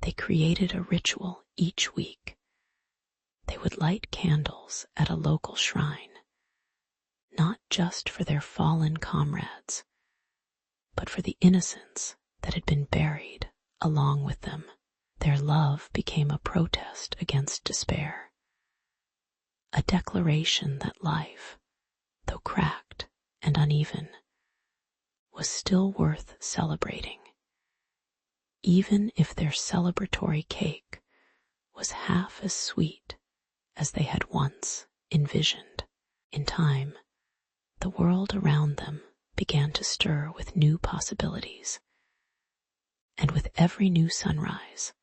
they created a ritual each week. They would light candles at a local shrine, not just for their fallen comrades, but for the innocence that had been buried along with them. Their love became a protest against despair, a declaration that life, though cracked and uneven, was still worth celebrating, even if their celebratory cake was half as sweet as they had once envisioned. In time, the world around them began to stir with new possibilities, and with every new sunrise,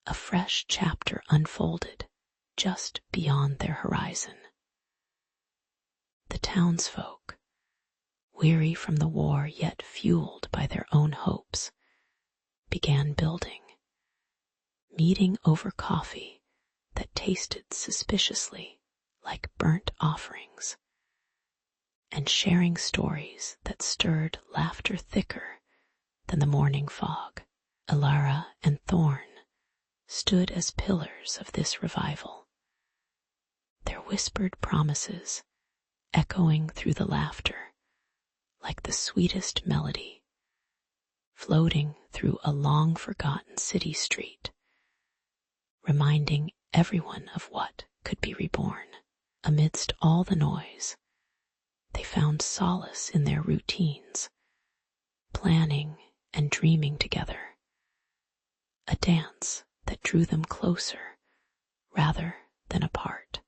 a fresh chapter unfolded just beyond their horizon. The townsfolk, weary from the war yet fueled by their own hopes, began building, meeting over coffee that tasted suspiciously like burnt offerings, and sharing stories that stirred laughter thicker than the morning fog. Alara and Thorn stood as pillars of this revival, their whispered promises echoing through the laughter like the sweetest melody, floating through a long-forgotten city street, reminding everyone of what could be reborn. Amidst all the noise, they found solace in their routines, planning and dreaming together, a dance that drew them closer rather than apart.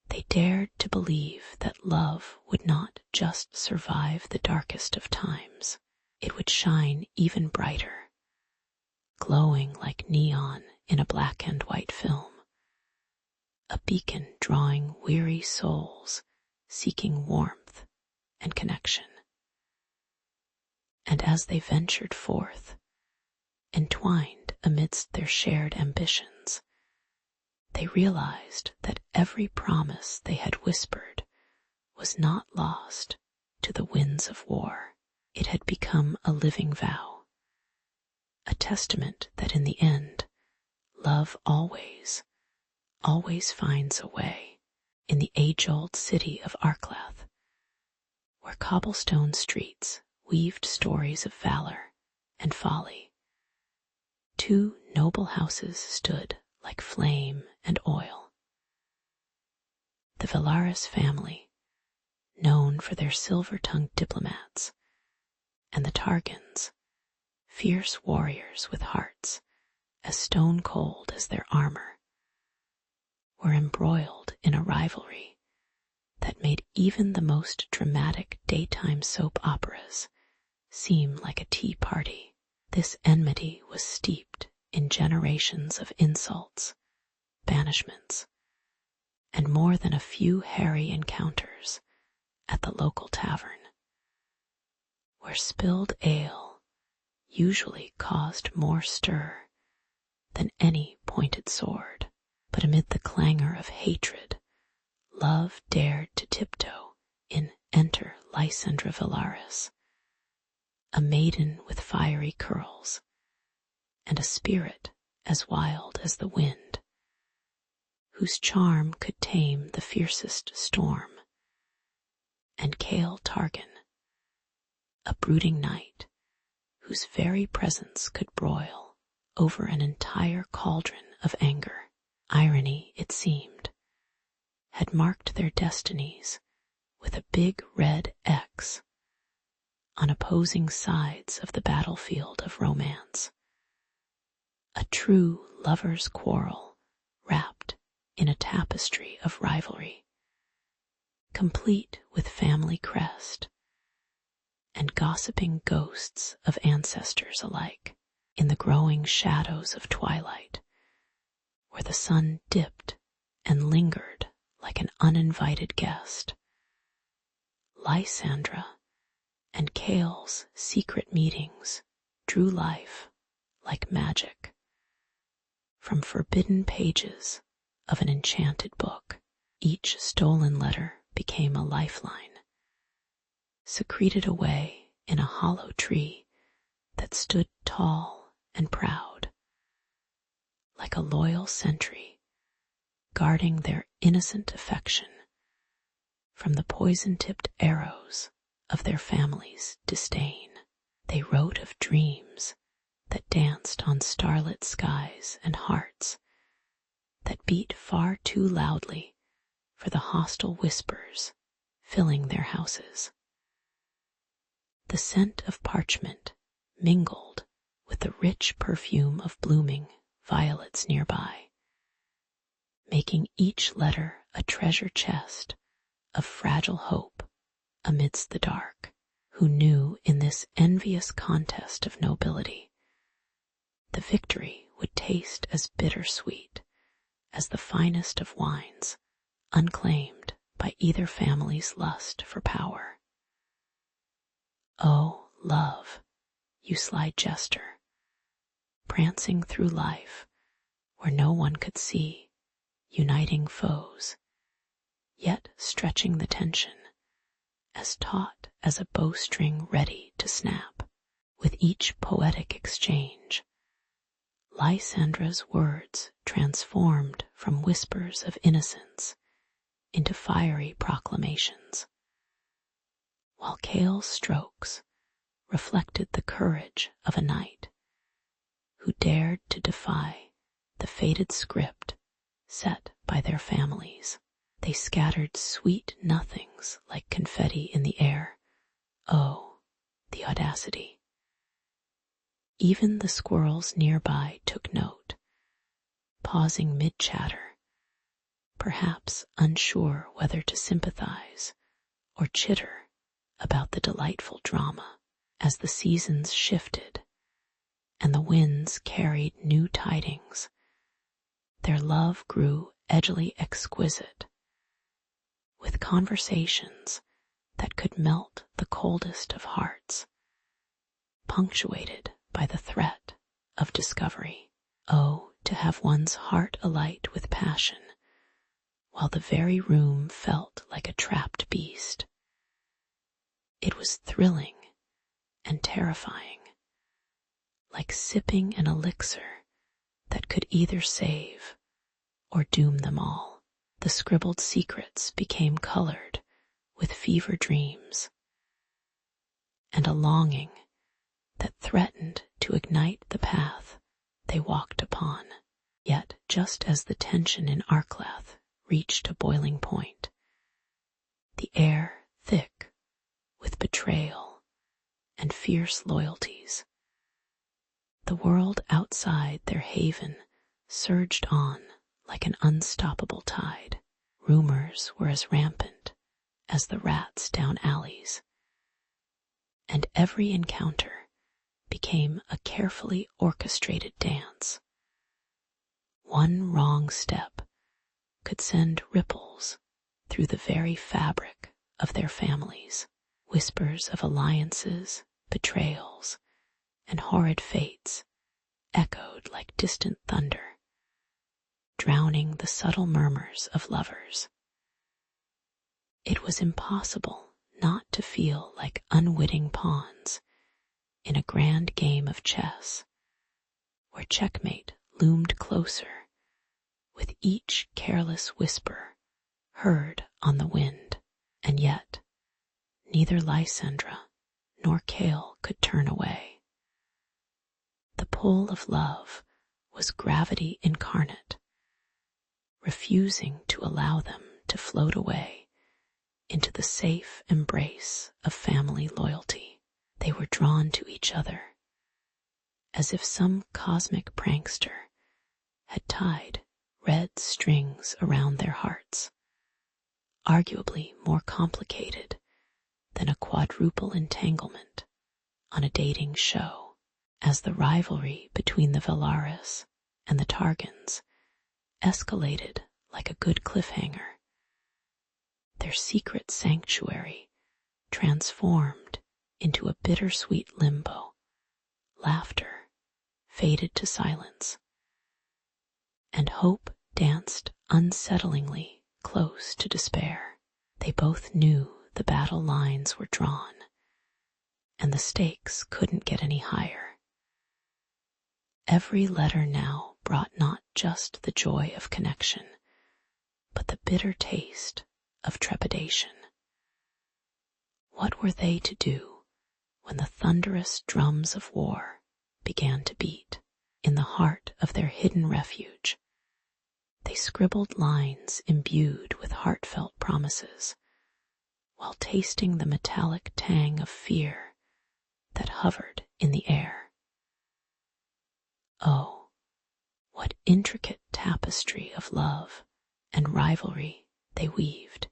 They dared to believe that love would not just survive the darkest of times, it would shine even brighter, glowing like neon in a black and white film, a beacon drawing weary souls seeking warmth and connection. And as they ventured forth, entwined amidst their shared ambitions, they realized that every promise they had whispered was not lost to the winds of war. It had become a living vow, a testament that in the end, love always finds a way. In the age-old city of Arklath, where cobblestone streets weaved stories of valor and folly, two noble houses stood like flame and oil. The Valaris family, known for their silver-tongued diplomats, and the Targans, fierce warriors with hearts as stone-cold as their armor, were embroiled in a rivalry that made even the most dramatic daytime soap operas seem like a tea party. This enmity was steeped in generations of insults, banishments, and more than a few hairy encounters at the local tavern, where spilled ale usually caused more stir than any pointed sword. But amid the clangor of hatred, love dared to tiptoe in Enter Lysandra Valaris, a maiden with fiery curls, and a spirit as wild as the wind, whose charm could tame the fiercest storm, and Kale Targan, a brooding knight whose very presence could broil over an entire cauldron of anger. Irony, it seemed, had marked their destinies with a big red X on opposing sides of the battlefield of romance. A true lover's quarrel wrapped in a tapestry of rivalry, complete with family crest and gossiping ghosts of ancestors alike. In the growing shadows of twilight, where the sun dipped and lingered like an uninvited guest, Lysandra and Kale's secret meetings drew life like magic from forbidden pages of an enchanted book. Each stolen letter became a lifeline, secreted away in a hollow tree that stood tall and proud, like a loyal sentry guarding their innocent affection from the poison-tipped arrows of their family's disdain. They wrote of dreams that danced on starlit skies and hearts that beat far too loudly for the hostile whispers filling their houses. The scent of parchment mingled with the rich perfume of blooming violets nearby, making each letter a treasure chest of fragile hope amidst the dark. Who knew in this envious contest of nobility the victory would taste as bittersweet as the finest of wines, unclaimed by either family's lust for power. Oh, love, you sly jester, prancing through life where no one could see, uniting foes, yet stretching the tension, as taut as a bowstring ready to snap. With each poetic exchange, Lysandra's words transformed from whispers of innocence into fiery proclamations, while Kale's strokes reflected the courage of a knight who dared to defy the fated script set by their families. They scattered sweet nothings like confetti in the air. Oh, the audacity. Even the squirrels nearby took note, pausing mid-chatter, perhaps unsure whether to sympathize or chitter about the delightful drama. As the seasons shifted and the winds carried new tidings, their love grew edgily exquisite, with conversations that could melt the coldest of hearts, punctuated by the threat of discovery. Oh, to have one's heart alight with passion, while the very room felt like a trapped beast. It was thrilling and terrifying, like sipping an elixir that could either save or doom them all. The scribbled secrets became colored with fever dreams, and a longing that threatened to ignite the path they walked upon. Yet, just as the tension in Arklath reached a boiling point, the air thick with betrayal and fierce loyalties, the world outside their haven surged on like an unstoppable tide. Rumors were as rampant as the rats down alleys, and every encounter became a carefully orchestrated dance. One wrong step could send ripples through the very fabric of their families. Whispers of alliances, betrayals, and horrid fates echoed like distant thunder, drowning the subtle murmurs of lovers. It was impossible not to feel like unwitting pawns in a grand game of chess, where checkmate loomed closer with each careless whisper heard on the wind. And yet, neither Lysandra nor Kale could turn away. The pull of love was gravity incarnate, refusing to allow them to float away into the safe embrace of family loyalty. They were drawn to each other, as if some cosmic prankster had tied red strings around their hearts, arguably more complicated than a quadruple entanglement on a dating show. As the rivalry between the Valaris and the Targans escalated like a good cliffhanger, their secret sanctuary transformed into a bittersweet limbo. Laughter faded to silence, and hope danced unsettlingly close to despair. They both knew the battle lines were drawn, and the stakes couldn't get any higher. Every letter now brought not just the joy of connection, but the bitter taste of trepidation. What were they to do when the thunderous drums of war began to beat? In the heart of their hidden refuge, they scribbled lines imbued with heartfelt promises, while tasting the metallic tang of fear that hovered in the air. Oh, what intricate tapestry of love and rivalry they weaved,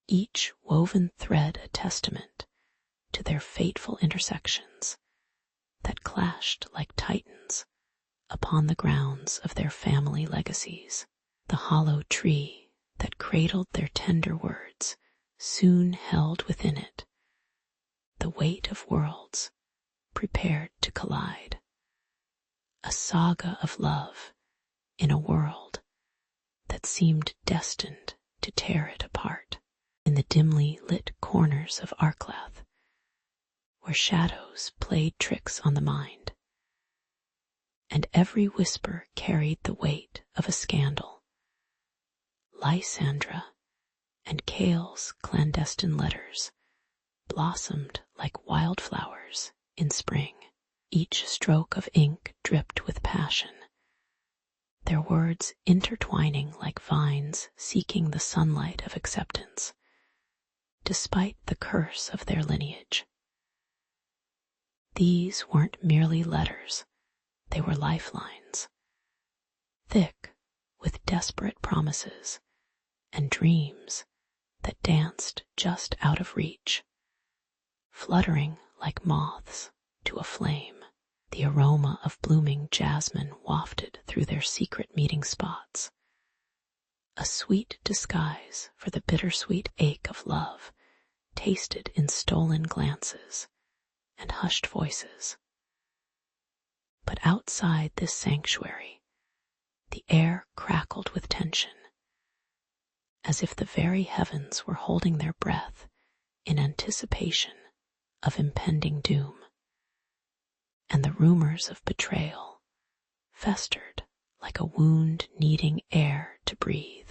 each woven thread a testament to their fateful intersections that clashed like titans upon the grounds of their family legacies. The hollow tree that cradled their tender words soon held within it the weight of worlds prepared to collide. A saga of love in a world that seemed destined to tear it apart. In the dimly lit corners of Arklath, where shadows played tricks on the mind, and every whisper carried the weight of a scandal, Lysandra and Kale's clandestine letters blossomed like wildflowers in spring. Each stroke of ink dripped with passion, their words intertwining like vines seeking the sunlight of acceptance, despite the curse of their lineage. These weren't merely letters, they were lifelines, thick with desperate promises and dreams that danced just out of reach, fluttering like moths to a flame. The aroma of blooming jasmine wafted through their secret meeting spots, a sweet disguise for the bittersweet ache of love tasted in stolen glances and hushed voices. But outside this sanctuary, the air crackled with tension, as if the very heavens were holding their breath in anticipation of impending doom. And the rumors of betrayal festered like a wound needing air to breathe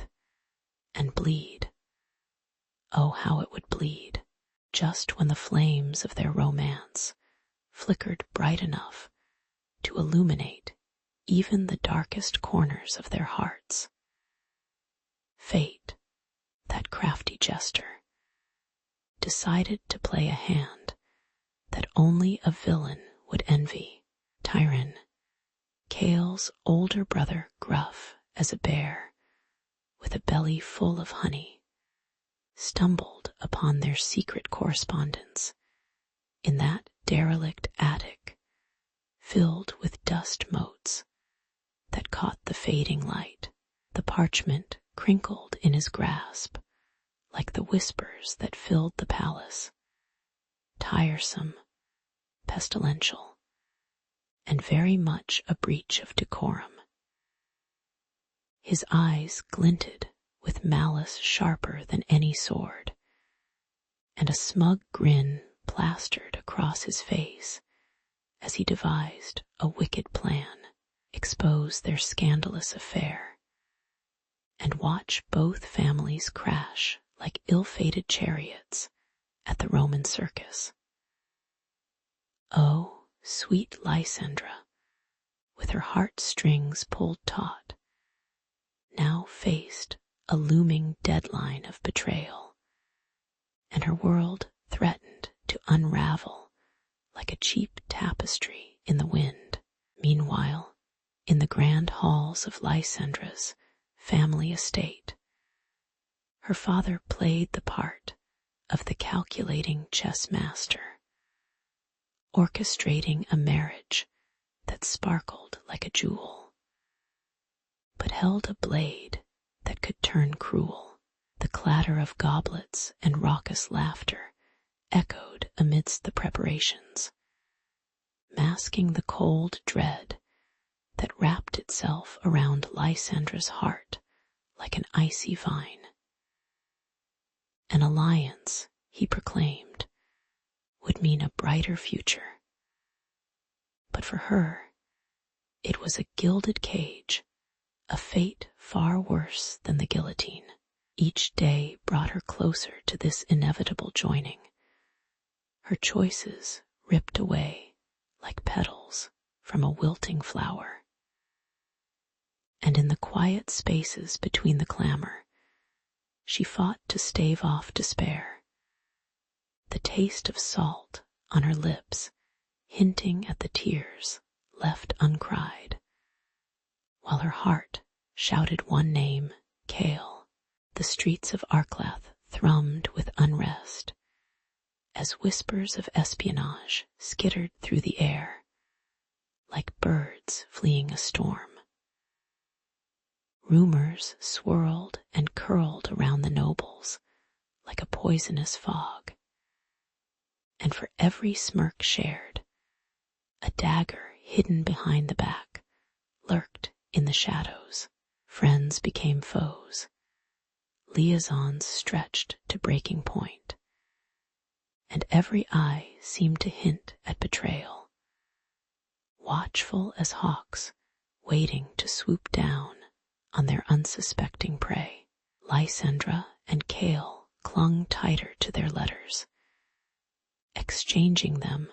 and bleed. Oh, how it would bleed, just when the flames of their romance flickered bright enough to illuminate even the darkest corners of their hearts. Fate, that crafty jester, decided to play a hand that only a villain would envy. Tyron, Kale's older brother, gruff as a bear, with a belly full of honey, stumbled upon their secret correspondence in that derelict attic filled with dust motes that caught the fading light. The parchment crinkled in his grasp like the whispers that filled the palace, tiresome, pestilential, and very much a breach of decorum. His eyes glinted with malice sharper than any sword, and a smug grin plastered across his face as he devised a wicked plan, expose their scandalous affair, and watch both families crash like ill-fated chariots at the Roman circus. Oh, sweet Lysandra, with her heartstrings pulled taut, now faced a looming deadline of betrayal, and her world threatened to unravel like a cheap tapestry in the wind. Meanwhile, in the grand halls of Lysandra's family estate, her father played the part of the calculating chess master, orchestrating a marriage that sparkled like a jewel, but held a blade that could turn cruel. The clatter of goblets and raucous laughter echoed amidst the preparations, masking the cold dread that wrapped itself around Lysandra's heart like an icy vine. An alliance, he proclaimed, would mean a brighter future. But for her, it was a gilded cage, a fate far worse than the guillotine. Each day brought her closer to this inevitable joining, her choices ripped away like petals from a wilting flower. And in the quiet spaces between the clamor, she fought to stave off despair, the taste of salt on her lips hinting at the tears left uncried, while her heart shouted one name, Kale. The streets of Arklath thrummed with unrest as whispers of espionage skittered through the air like birds fleeing a storm. Rumors swirled and curled around the nobles like a poisonous fog, and for every smirk shared, a dagger hidden behind the back lurked in the shadows. Friends became foes, liaisons stretched to breaking point, and every eye seemed to hint at betrayal, watchful as hawks waiting to swoop down on their unsuspecting prey. Lysandra and Kale clung tighter to their letters, exchanging them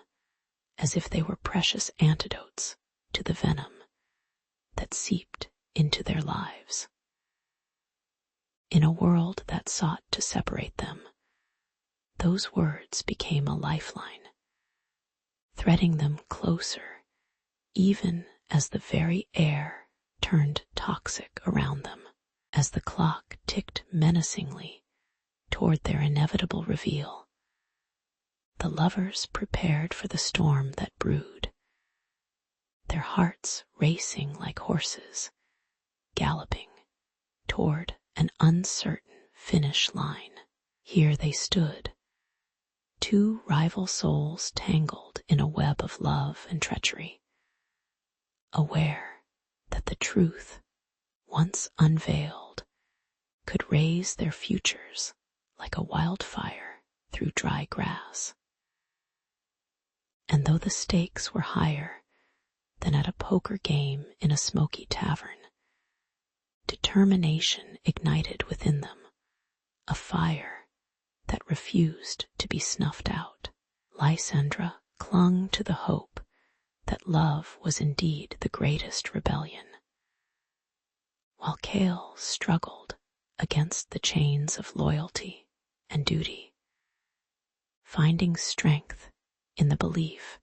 as if they were precious antidotes to the venom that seeped into their lives. In a world that sought to separate them, those words became a lifeline, threading them closer even as the very air turned toxic around them. As the clock ticked menacingly toward their inevitable reveal, the lovers prepared for the storm that brewed, their hearts racing like horses, galloping toward an uncertain finish line. Here they stood, two rival souls tangled in a web of love and treachery, aware that the truth, once unveiled, could raise their futures like a wildfire through dry grass. And though the stakes were higher than at a poker game in a smoky tavern, determination ignited within them, a fire that refused to be snuffed out. Lysandra clung to the hope that love was indeed the greatest rebellion, while Kale struggled against the chains of loyalty and duty, finding strength in the belief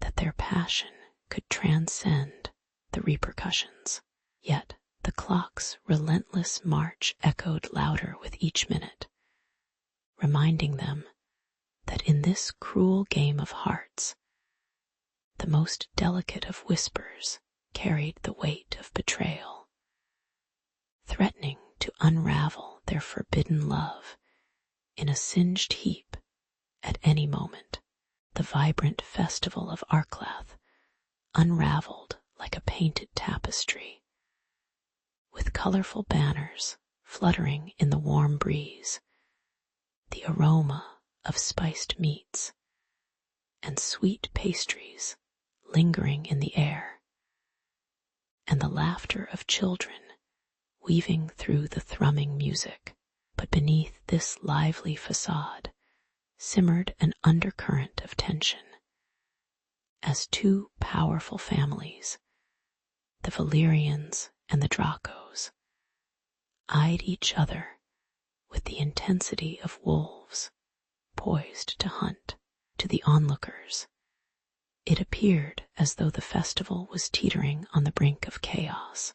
that their passion could transcend the repercussions. Yet the clock's relentless march echoed louder with each minute, reminding them that in this cruel game of hearts, the most delicate of whispers carried the weight of betrayal, threatening to unravel their forbidden love in a singed heap at any moment. The vibrant festival of Arklath unraveled like a painted tapestry, with colorful banners fluttering in the warm breeze, the aroma of spiced meats and sweet pastries lingering in the air, and the laughter of children weaving through the thrumming music. But beneath this lively facade simmered an undercurrent of tension, as two powerful families, the Valyrians and the Dracos, eyed each other with the intensity of wolves poised to hunt. To the onlookers, it appeared as though the festival was teetering on the brink of chaos,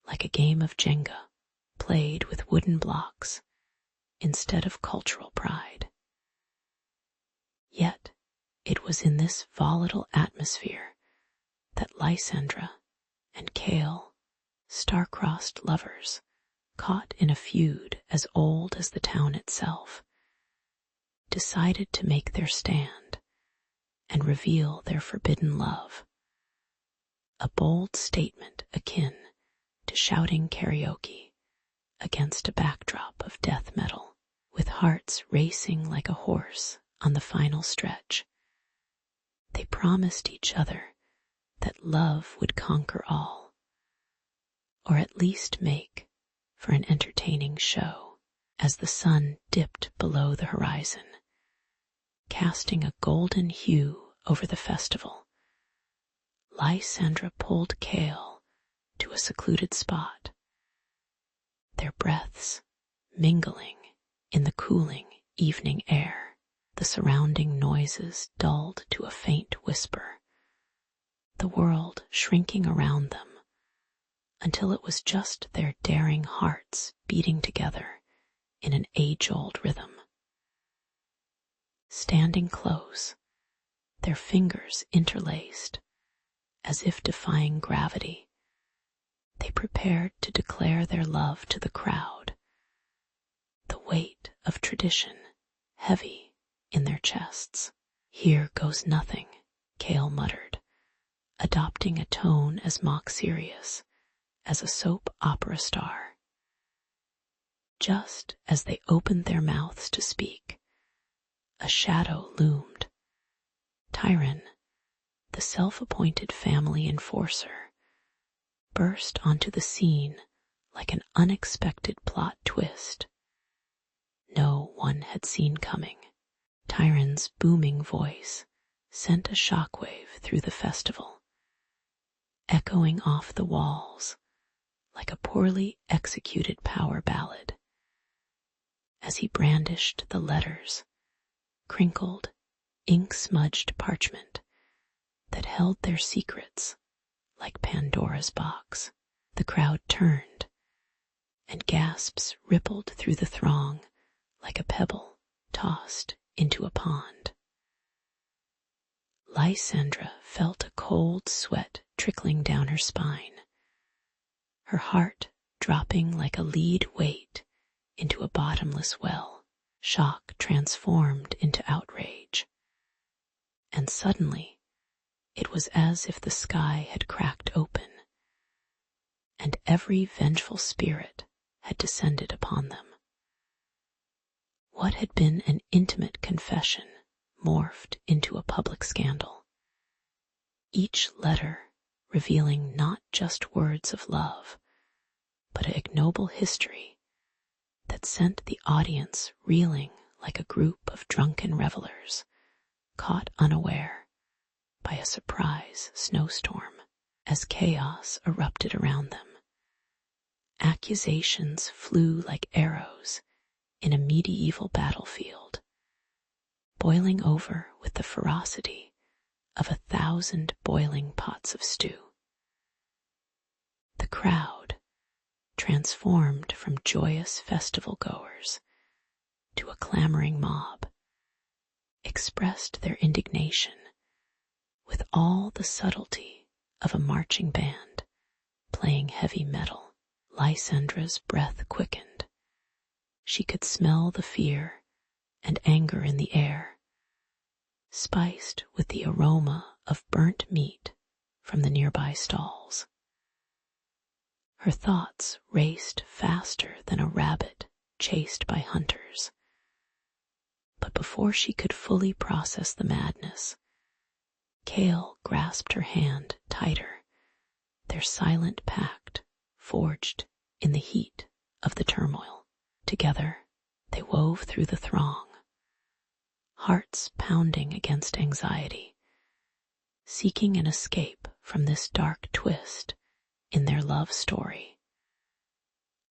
like a game of Jenga played with wooden blocks instead of cultural pride. Yet it was in this volatile atmosphere that Lysandra and Chaol, star-crossed lovers, caught in a feud as old as the town itself, decided to make their stand and reveal their forbidden love. A bold statement akin to shouting karaoke against a backdrop of death metal, with hearts racing like a horse on the final stretch. They promised each other that love would conquer all, or at least make for an entertaining show. As the sun dipped below the horizon, casting a golden hue over the festival, Lysandra pulled Chaol to a secluded spot, their breaths mingling in the cooling evening air, the surrounding noises dulled to a faint whisper, the world shrinking around them until it was just their daring hearts beating together in an age-old rhythm. Standing close, their fingers interlaced, as if defying gravity, they prepared to declare their love to the crowd, the weight of tradition heavy in their chests. "Here goes nothing," Chaol muttered, adopting a tone as mock-serious as a soap opera star. Just as they opened their mouths to speak, a shadow loomed. Tyron, the self-appointed family enforcer, burst onto the scene like an unexpected plot twist no one had seen coming. Tyron's booming voice sent a shockwave through the festival, echoing off the walls like a poorly executed power ballad. As he brandished the letters, crinkled, ink-smudged parchment that held their secrets like Pandora's box, the crowd turned, and gasps rippled through the throng like a pebble tossed into a pond. Lysandra felt a cold sweat trickling down her spine, her heart dropping like a lead weight into a bottomless well. Shock transformed into outrage, and suddenly it was as if the sky had cracked open, and every vengeful spirit had descended upon them. What had been an intimate confession morphed into a public scandal, each letter revealing not just words of love, but an ignoble history that sent the audience reeling like a group of drunken revelers caught unaware by a surprise snowstorm. As chaos erupted around them, accusations flew like arrows in a medieval battlefield, boiling over with the ferocity of 1,000 boiling pots of stew. The crowd, transformed from joyous festival goers to a clamoring mob, expressed their indignation with all the subtlety of a marching band playing heavy metal. Lysandra's breath quickened. She could smell the fear and anger in the air, spiced with the aroma of burnt meat from the nearby stalls. Her thoughts raced faster than a rabbit chased by hunters. But before she could fully process the madness, Chaol grasped her hand tighter, their silent pact forged in the heat of the turmoil. Together, they wove through the throng, hearts pounding against anxiety, seeking an escape from this dark twist in their love story.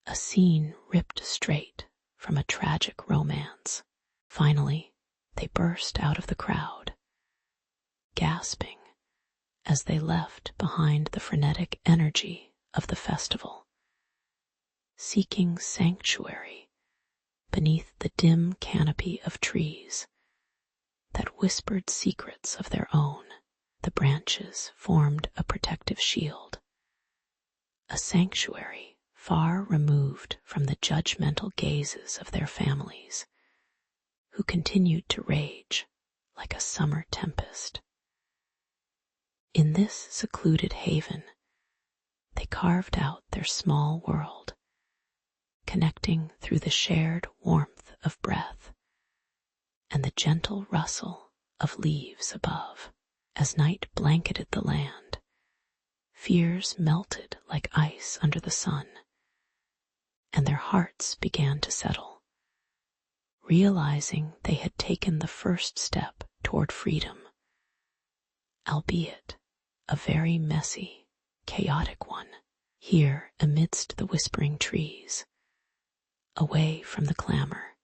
A scene ripped straight from a tragic romance. Finally, they burst out of the crowd, gasping as they left behind the frenetic energy of the festival, seeking sanctuary beneath the dim canopy of trees that whispered secrets of their own. The branches formed a protective shield, a sanctuary far removed from the judgmental gazes of their families, who continued to rage like a summer tempest. In this secluded haven, they carved out their small world, connecting through the shared warmth of breath and the gentle rustle of leaves above. As night blanketed the land, fears melted like ice under the sun, and their hearts began to settle, realizing they had taken the first step toward freedom, albeit a very messy, chaotic one. Here, amidst the whispering trees, away from the clamor,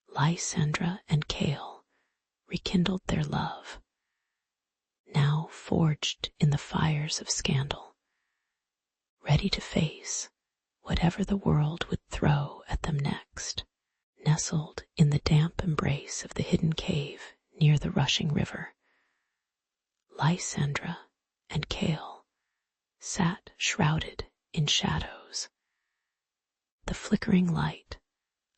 Lysandra and Kale rekindled their love, now forged in the fires of scandal, ready to face whatever the world would throw at them next. Nestled in the damp embrace of the hidden cave near the rushing river, Lysandra and Kale sat shrouded in shadows, the flickering light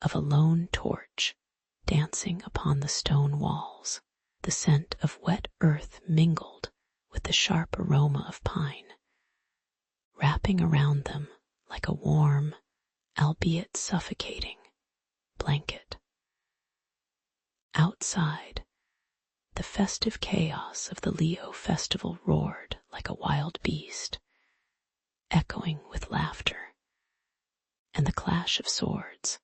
of a lone torch dancing upon the stone walls. The scent of wet earth mingled with the sharp aroma of pine, wrapping around them like a warm, albeit suffocating, blanket. Outside, the festive chaos of the Leo festival roared like a wild beast, echoing with laughter and the clash of swords,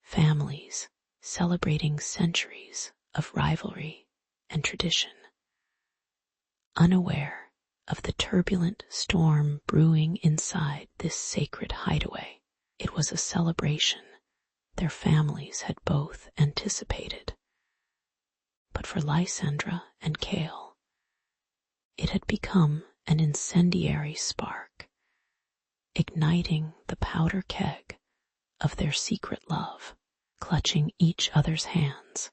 families celebrating centuries of rivalry and tradition, unaware of the turbulent storm brewing inside this sacred hideaway. It was a celebration their families had both anticipated, but for Lysandra and Kale, it had become an incendiary spark, igniting the powder keg of their secret love. Clutching each other's hands,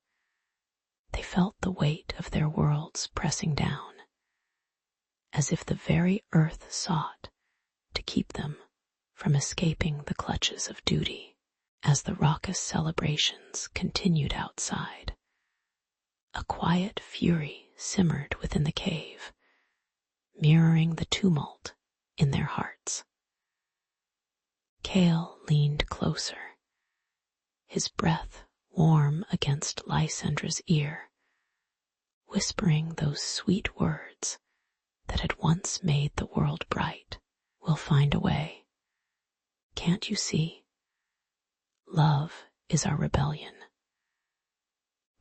they felt the weight of their worlds pressing down, as if the very earth sought to keep them from escaping the clutches of duty. As the raucous celebrations continued outside, a quiet fury simmered within the cave, mirroring the tumult in their hearts. Kale leaned closer, his breath warm against Lysandra's ear, whispering those sweet words that had once made the world bright. We'll find a way. Can't you see? Love is our rebellion.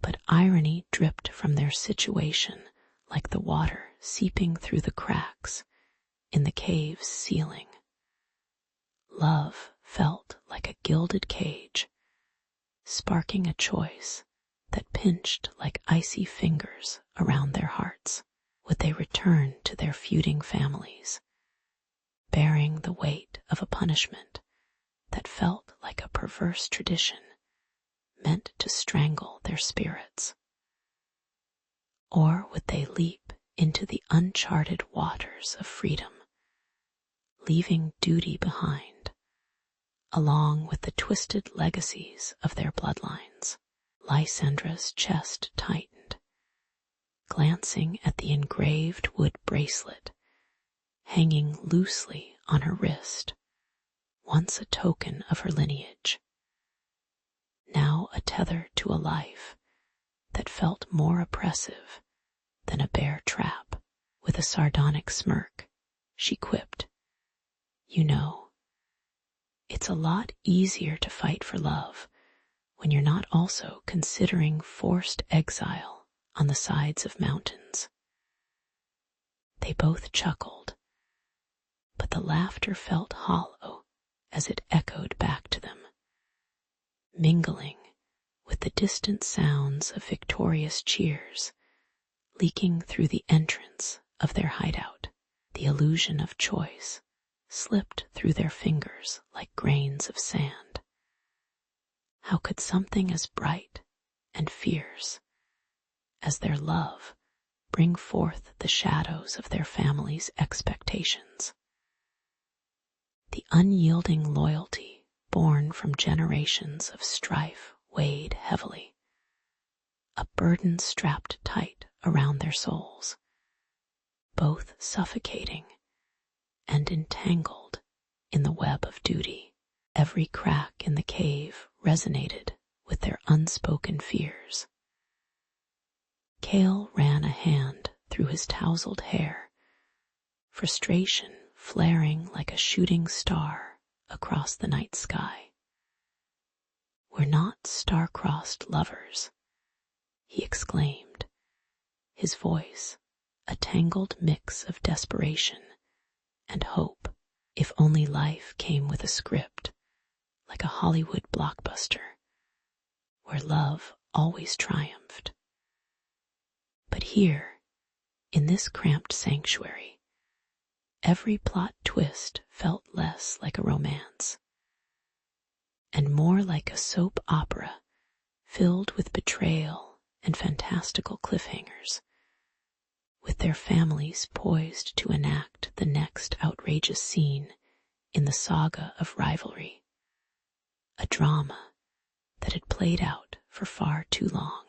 But irony dripped from their situation like the water seeping through the cracks in the cave's ceiling. Love felt like a gilded cage, sparking a choice that pinched like icy fingers around their hearts. Would they return to their feuding families, bearing the weight of a punishment that felt like a perverse tradition meant to strangle their spirits? Or would they leap into the uncharted waters of freedom, leaving duty behind, along with the twisted legacies of their bloodlines? Lysandra's chest tightened, glancing at the engraved wood bracelet hanging loosely on her wrist, once a token of her lineage, now a tether to a life that felt more oppressive than a bear trap. With a sardonic smirk, she quipped, "You know, it's a lot easier to fight for love when you're not also considering forced exile on the sides of mountains." They both chuckled, but the laughter felt hollow as it echoed back to them, mingling with the distant sounds of victorious cheers leaking through the entrance of their hideout. The illusion of choice slipped through their fingers like grains of sand. How could something as bright and fierce as their love bring forth the shadows of their family's expectations? The unyielding loyalty born from generations of strife weighed heavily, a burden strapped tight around their souls, both suffocating and entangled in the web of duty. Every crack in the cave resonated with their unspoken fears. Cale ran a hand through his tousled hair, frustration flaring like a shooting star across the night sky. "We're not star-crossed lovers," he exclaimed, his voice a tangled mix of desperation and hope. If only life came with a script, like a Hollywood blockbuster, where love always triumphed. But here, in this cramped sanctuary, every plot twist felt less like a romance, and more like a soap opera filled with betrayal and fantastical cliffhangers, with their families poised to enact the next outrageous scene in the saga of rivalry, a drama that had played out for far too long.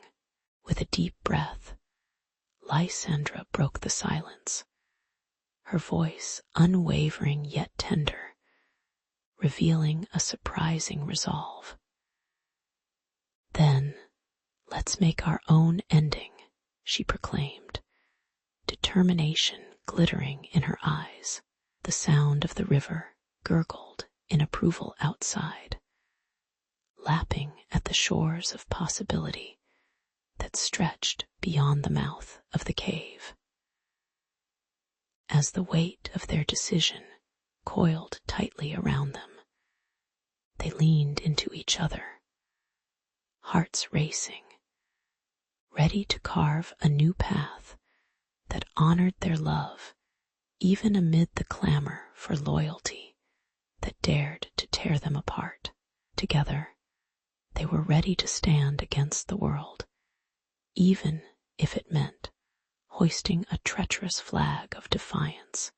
With a deep breath, Lysandra broke the silence, her voice unwavering yet tender, revealing a surprising resolve. "Then let's make our own ending," she proclaimed, determination glittering in her eyes. The sound of the river gurgled in approval outside, lapping at the shores of possibility that stretched beyond the mouth of the cave. As the weight of their decision coiled tightly around them, they leaned into each other, hearts racing, ready to carve a new path that honored their love even amid the clamor for loyalty that dared to tear them apart. Together, they were ready to stand against the world, even if it meant hoisting a treacherous flag of defiance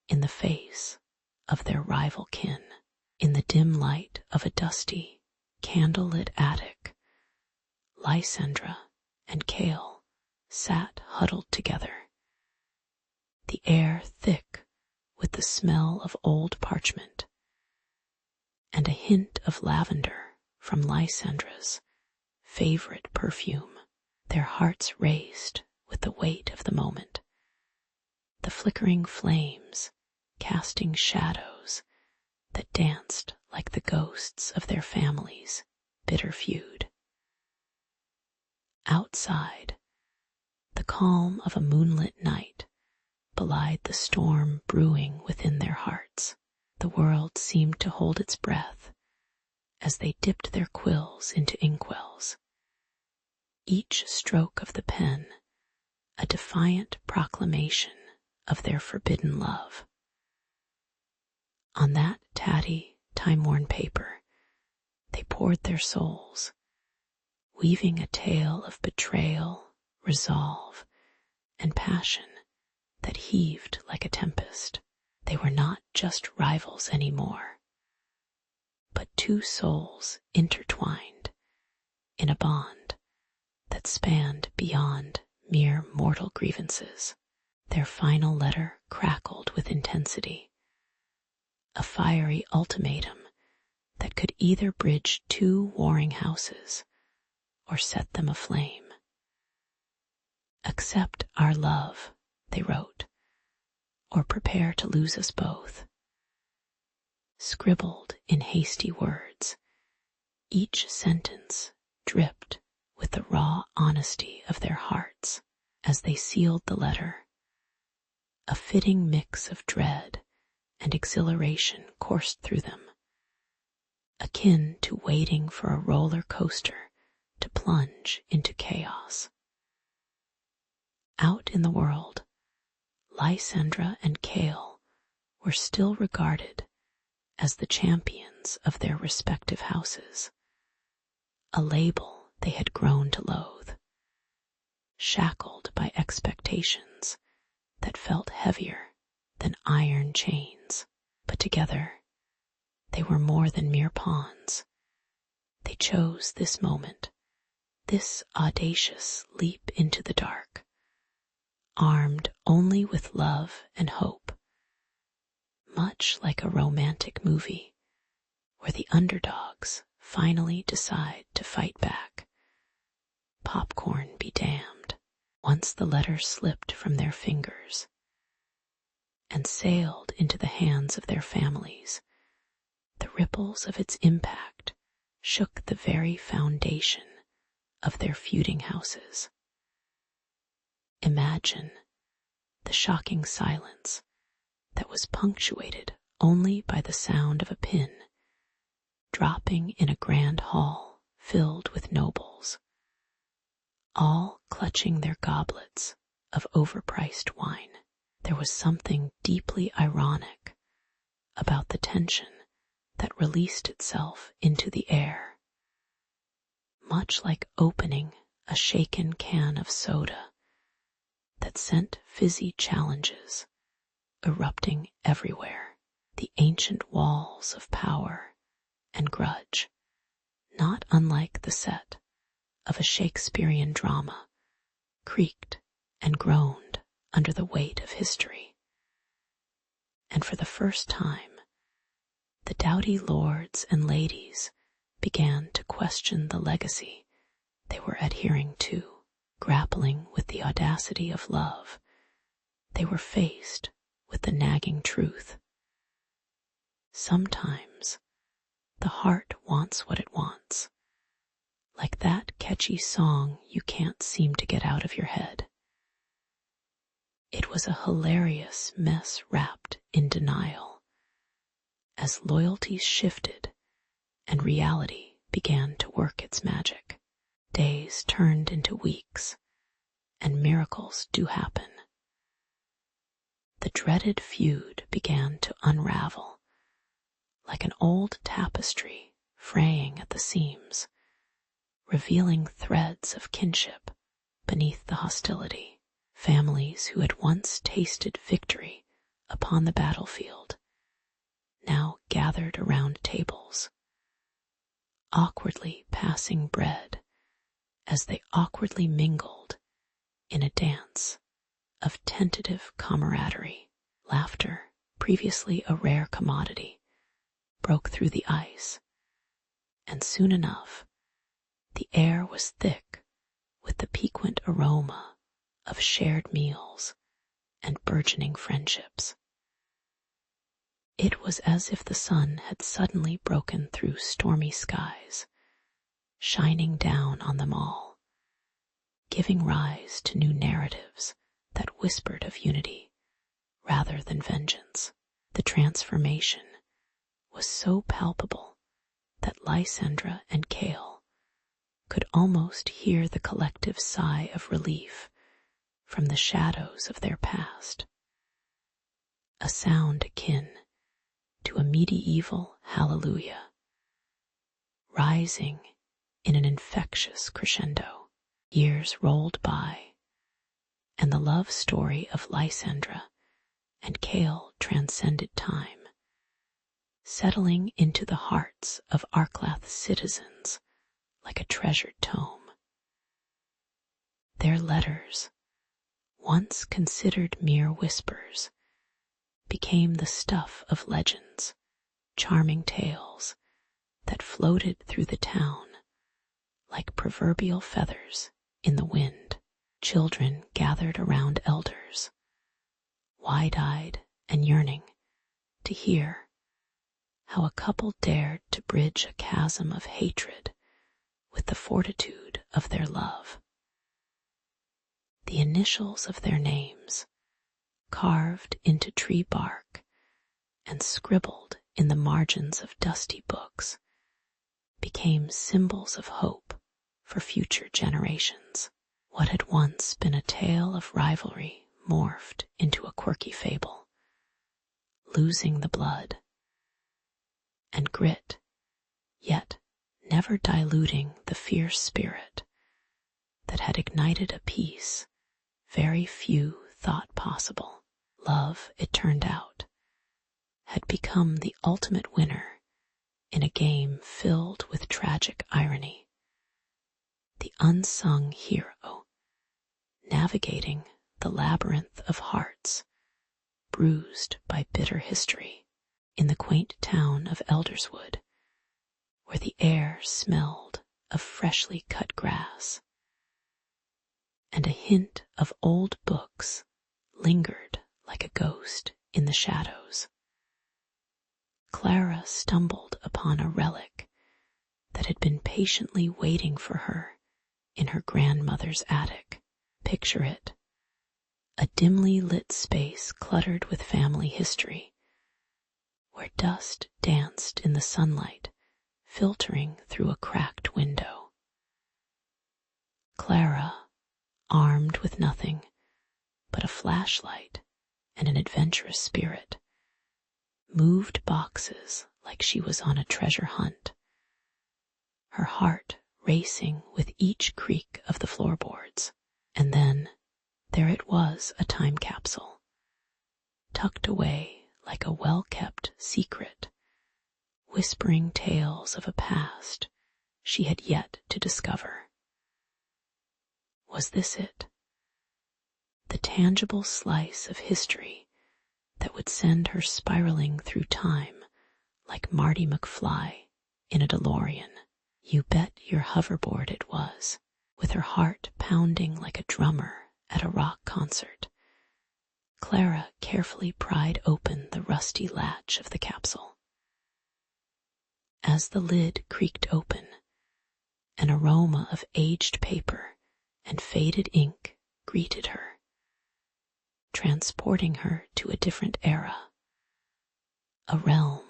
in the face of their rival kin. In the dim light of a dusty, candlelit attic, Lysandra and Cale sat huddled together, the air thick with the smell of old parchment and a hint of lavender from Lysandra's favorite perfume. Their hearts raced with the weight of the moment, the flickering flames casting shadows that danced like the ghosts of their family's bitter feud. Outside, the calm of a moonlit night belied the storm brewing within their hearts. The world seemed to hold its breath as they dipped their quills into inkwells, each stroke of the pen a defiant proclamation of their forbidden love. On that tatty, time-worn paper, they poured their souls, weaving a tale of betrayal, resolve, and passion that heaved like a tempest. They were not just rivals anymore, but two souls intertwined in a bond that spanned beyond mere mortal grievances. Their final letter crackled with intensity, a fiery ultimatum that could either bridge two warring houses or set them aflame. "Accept our love," they wrote, "or prepare to lose us both." Scribbled in hasty words, each sentence dripped with the raw honesty of their hearts. As they sealed the letter, A fitting mix of dread and exhilaration coursed through them, akin to waiting for a roller coaster to plunge into chaos. Out in the world, Lysandra and Cale were still regarded as the champions of their respective houses, a label they had grown to loathe, shackled by expectations that felt heavier than iron chains. But together, they were more than mere pawns. They chose this moment, this audacious leap into the dark, armed only with love and hope, much like a romantic movie where the underdogs finally decide to fight back. Popcorn be damned. Once the letter slipped from their fingers and sailed into the hands of their families, the ripples of its impact shook the very foundation of their feuding houses. Imagine the shocking silence that was punctuated only by the sound of a pin dropping in a grand hall filled with nobles, all clutching their goblets of overpriced wine. There was something deeply ironic about the tension that released itself into the air, much like opening a shaken can of soda that sent fizzy challenges erupting everywhere. The ancient walls of power and grudge, not unlike the set of a Shakespearean drama, creaked and groaned under the weight of history. And for the first time, the doughty lords and ladies began to question the legacy they were adhering to. Grappling with the audacity of love, they were faced with the nagging truth. Sometimes the heart wants what it wants, like that catchy song you can't seem to get out of your head. It was a hilarious mess wrapped in denial, as loyalties shifted and reality began to work its magic. Days turned into weeks, and miracles do happen. The dreaded feud began to unravel, like an old tapestry fraying at the seams, revealing threads of kinship beneath the hostility. Families who had once tasted victory upon the battlefield now gathered around tables, awkwardly passing bread as they awkwardly mingled in a dance of tentative camaraderie. Laughter, previously a rare commodity, broke through the ice, and soon enough the air was thick with the piquant aroma of shared meals and burgeoning friendships. It was as if the sun had suddenly broken through stormy skies, shining down on them all, giving rise to new narratives that whispered of unity rather than vengeance. The transformation was so palpable that Lysandra and Cale could almost hear the collective sigh of relief from the shadows of their past, a sound akin to a medieval hallelujah, rising in an infectious crescendo. Years rolled by, and the love story of Lysandra and Cale transcended time, settling into the hearts of Arklath's citizens like a treasured tome. Their letters, once considered mere whispers, became the stuff of legends, charming tales that floated through the town like proverbial feathers in the wind. Children gathered around elders, wide-eyed and yearning to hear how a couple dared to bridge a chasm of hatred with the fortitude of their love. The initials of their names, carved into tree bark and scribbled in the margins of dusty books, became symbols of hope for future generations. What had once been a tale of rivalry morphed into a quirky fable, losing the blood and grit, yet never diluting the fierce spirit that had ignited a peace very few thought possible. Love, it turned out, had become the ultimate winner in a game filled with tragic irony. The unsung hero, navigating the labyrinth of hearts bruised by bitter history in the quaint town of Elderswood, where the air smelled of freshly cut grass, and a hint of old books lingered like a ghost in the shadows. Clara stumbled upon a relic that had been patiently waiting for her in her grandmother's attic. Picture it, a dimly lit space cluttered with family history, where dust danced in the sunlight filtering through a cracked window. Clara, armed with nothing but a flashlight and an adventurous spirit, moved boxes like she was on a treasure hunt, her heart racing with each creak of the floorboards. And then there it was, a time capsule, tucked away like a well-kept secret, whispering tales of a past she had yet to discover. Was this it? The tangible slice of history that would send her spiraling through time like Marty McFly in a DeLorean? You bet your hoverboard it was, with her heart pounding like a drummer at a rock concert. Clara carefully pried open the rusty latch of the capsule. As the lid creaked open, an aroma of aged paper and faded ink greeted her, transporting her to a different era, a realm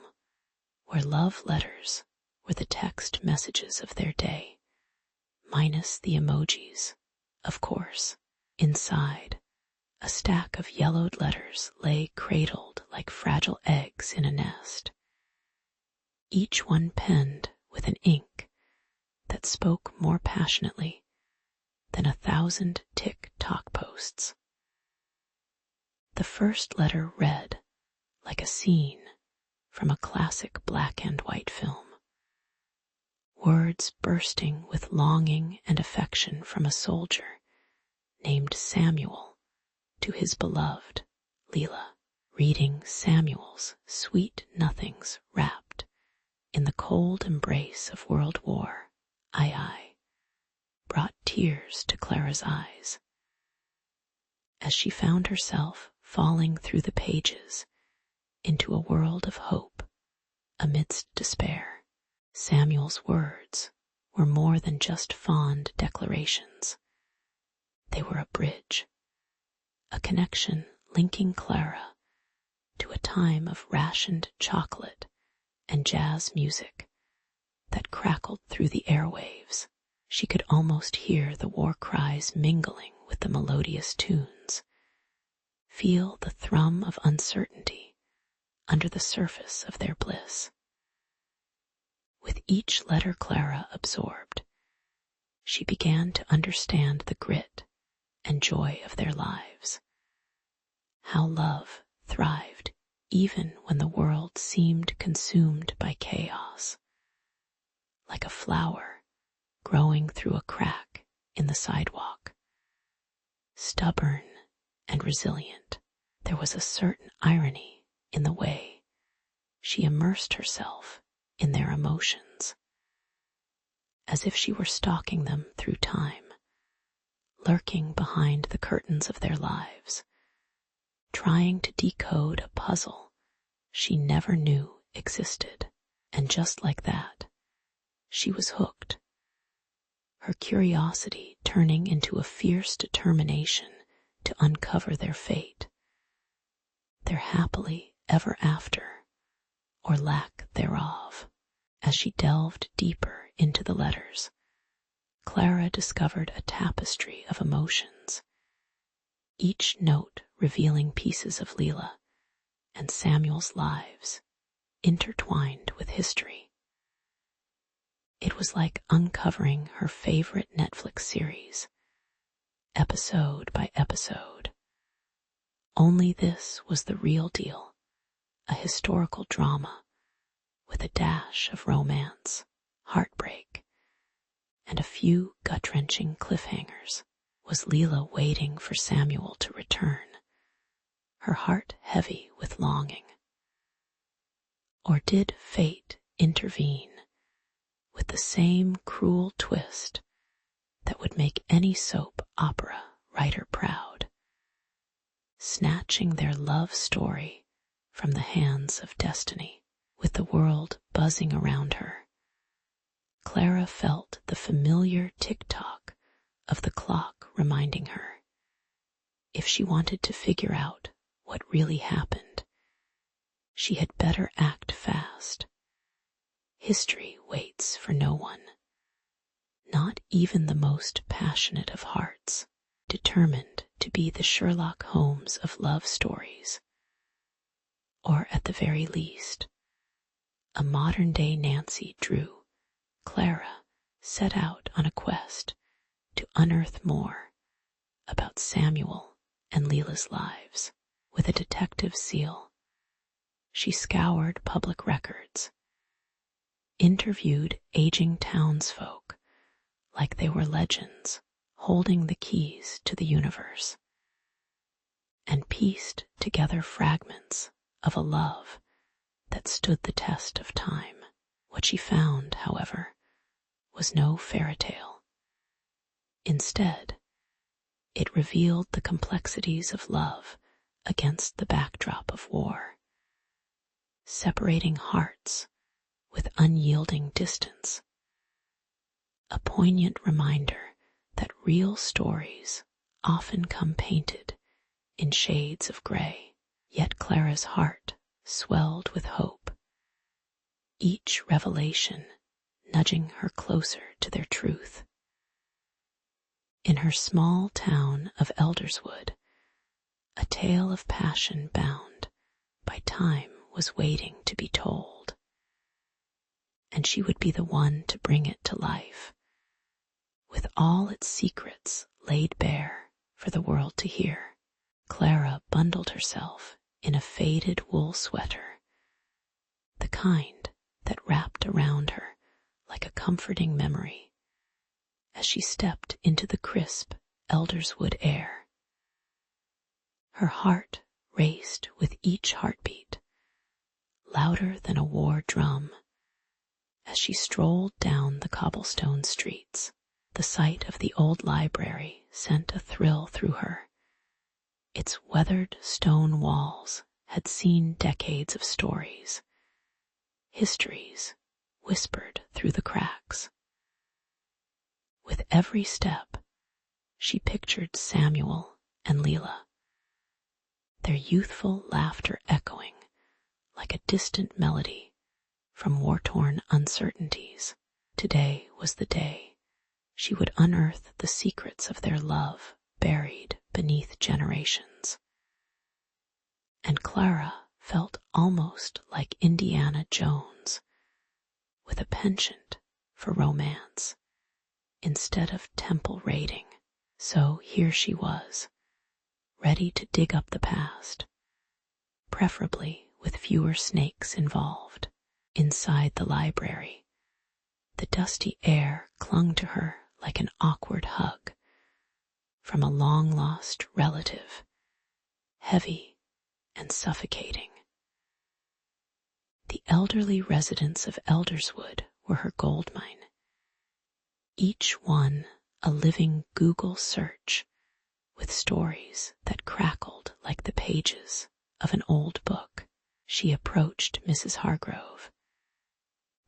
where love letters were the text messages of their day, minus the emojis, of course. Inside, a stack of yellowed letters lay cradled like fragile eggs in a nest, each one penned with an ink that spoke more passionately than 1,000 TikTok posts. The first letter read like a scene from a classic black and white film, words bursting with longing and affection from a soldier named Samuel to his beloved Leela, reading Samuel's sweet nothings wrapped in the cold embrace of World War II, brought tears to Clara's eyes as she found herself falling through the pages into a world of hope amidst despair. Samuel's words were more than just fond declarations. They were a bridge, a connection linking Clara to a time of rationed chocolate and jazz music that crackled through the airwaves. She could almost hear the war cries mingling with the melodious tunes, feel the thrum of uncertainty under the surface of their bliss. With each letter Clara absorbed, she began to understand the grit and joy of their lives, how love thrived even when the world seemed consumed by chaos, like a flower growing through a crack in the sidewalk. Stubborn and resilient, there was a certain irony in the way she immersed herself in their emotions, as if she were stalking them through time, lurking behind the curtains of their lives, trying to decode a puzzle she never knew existed. And just like that, she was hooked, her curiosity turning into a fierce determination to uncover their fate. their happily ever after, or lack thereof. As she delved deeper into the letters, Clara discovered a tapestry of emotions, each note revealing pieces of Leela and Samuel's lives intertwined with history. It was like uncovering her favorite Netflix series, episode by episode. Only this was the real deal, a historical drama with a dash of romance, heartbreak, and a few gut-wrenching cliffhangers. Was Leela waiting for Samuel to return, her heart heavy with longing? Or did fate intervene with the same cruel twist that would make any soap opera writer proud, snatching their love story from the hands of destiny? With the world buzzing around her, Clara felt the familiar tick-tock of the clock reminding her, if she wanted to figure out what really happened, she had better act fast. History waits for no one, not even the most passionate of hearts, determined to be the Sherlock Holmes of love stories, or at the very least, a modern-day Nancy Drew. Clara set out on a quest to unearth more about Samuel and Leela's lives. With a detective's zeal, she scoured public records, interviewed aging townsfolk like they were legends holding the keys to the universe, and pieced together fragments of a love that stood the test of time. What she found, however, was no fairy tale. Instead, it revealed the complexities of love against the backdrop of war, separating hearts with unyielding distance, a poignant reminder that real stories often come painted in shades of gray. Yet Clara's heart swelled with hope, each revelation nudging her closer to their truth. In her small town of Elderswood, a tale of passion bound by time was waiting to be told, and she would be the one to bring it to life, with all its secrets laid bare for the world to hear. Clara bundled herself in a faded wool sweater, the kind that wrapped around her like a comforting memory, as she stepped into the crisp Elderswood air. Her heart raced with each heartbeat, louder than a war drum, as she strolled down the cobblestone streets. The sight of the old library sent a thrill through her. Its weathered stone walls had seen decades of stories, histories whispered through the cracks. With every step, she pictured Samuel and Leela, their youthful laughter echoing like a distant melody from war-torn uncertainties. Today was the day she would unearth the secrets of their love buried beneath generations. And Clara felt almost like Indiana Jones, with a penchant for romance instead of temple raiding. So here she was, ready to dig up the past, preferably with fewer snakes involved. Inside the library, the dusty air clung to her like an awkward hug from a long-lost relative, heavy and suffocating. The elderly residents of Elderswood were her gold mine, each one a living Google search with stories that crackled like the pages of an old book. She approached Mrs. Hargrove,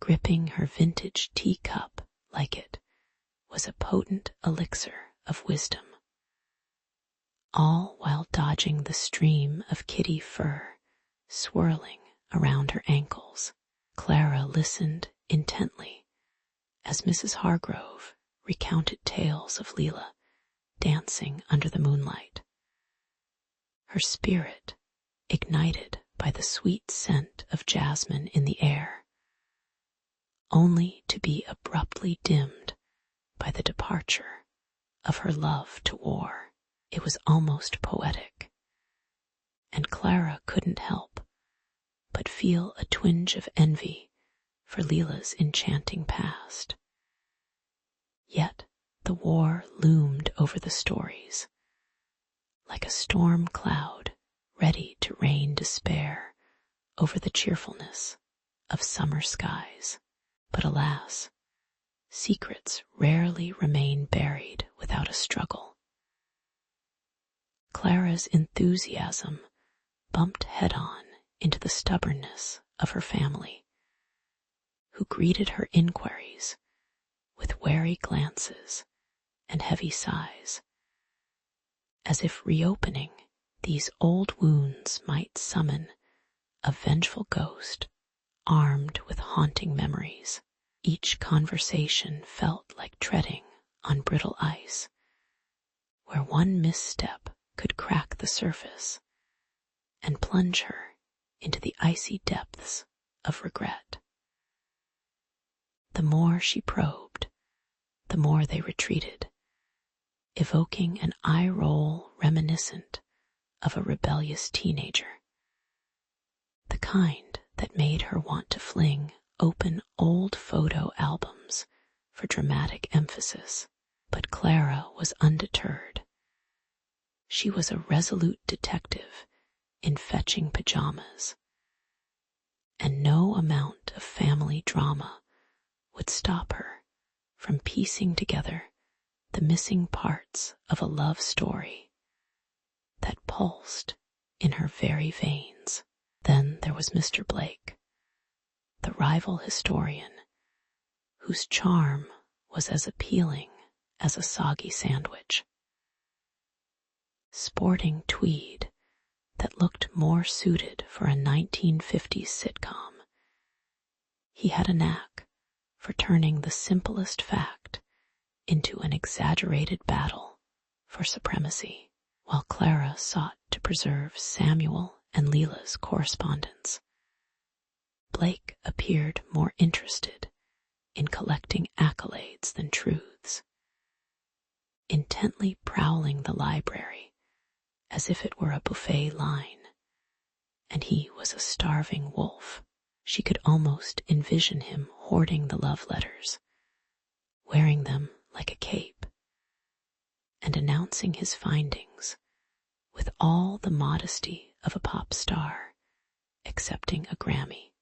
gripping her vintage teacup like it was a potent elixir of wisdom. all while dodging the stream of kitty fur swirling around her ankles. Clara listened intently as Mrs. Hargrove recounted tales of Leela dancing under the moonlight. Her spirit ignited by the sweet scent of jasmine in the air, only to be abruptly dimmed by the departure of her love to war. It was almost poetic, and Clara couldn't help but feel a twinge of envy for Leela's enchanting past. Yet the war loomed over the stories, like a storm cloud ready to rain despair over the cheerfulness of summer skies. But alas, secrets rarely remain buried without a struggle. Clara's enthusiasm bumped head-on into the stubbornness of her family, who greeted her inquiries with wary glances and heavy sighs, as if reopening these old wounds might summon a vengeful ghost armed with haunting memories. Each conversation felt like treading on brittle ice, where one misstep could crack the surface and plunge her into the icy depths of regret. The more she probed, the more they retreated, evoking an eye roll reminiscent of a rebellious teenager, the kind that made her want to fling open old photo albums for dramatic emphasis. But Clara was undeterred. She was a resolute detective in fetching pajamas, and no amount of family drama would stop her from piecing together the missing parts of a love story that pulsed in her very veins. Then there was Mr. Blake, the rival historian, whose charm was as appealing as a soggy sandwich. Sporting tweed that looked more suited for a 1950s sitcom, he had a knack for turning the simplest fact into an exaggerated battle for supremacy. While Clara sought to preserve Samuel and Leela's correspondence, Blake appeared more interested in collecting accolades than truths, intently prowling the library as if it were a buffet line, and he was a starving wolf. She could almost envision him hoarding the love letters, wearing them like a cape, and announcing his findings with all the modesty of a pop star accepting a Grammy.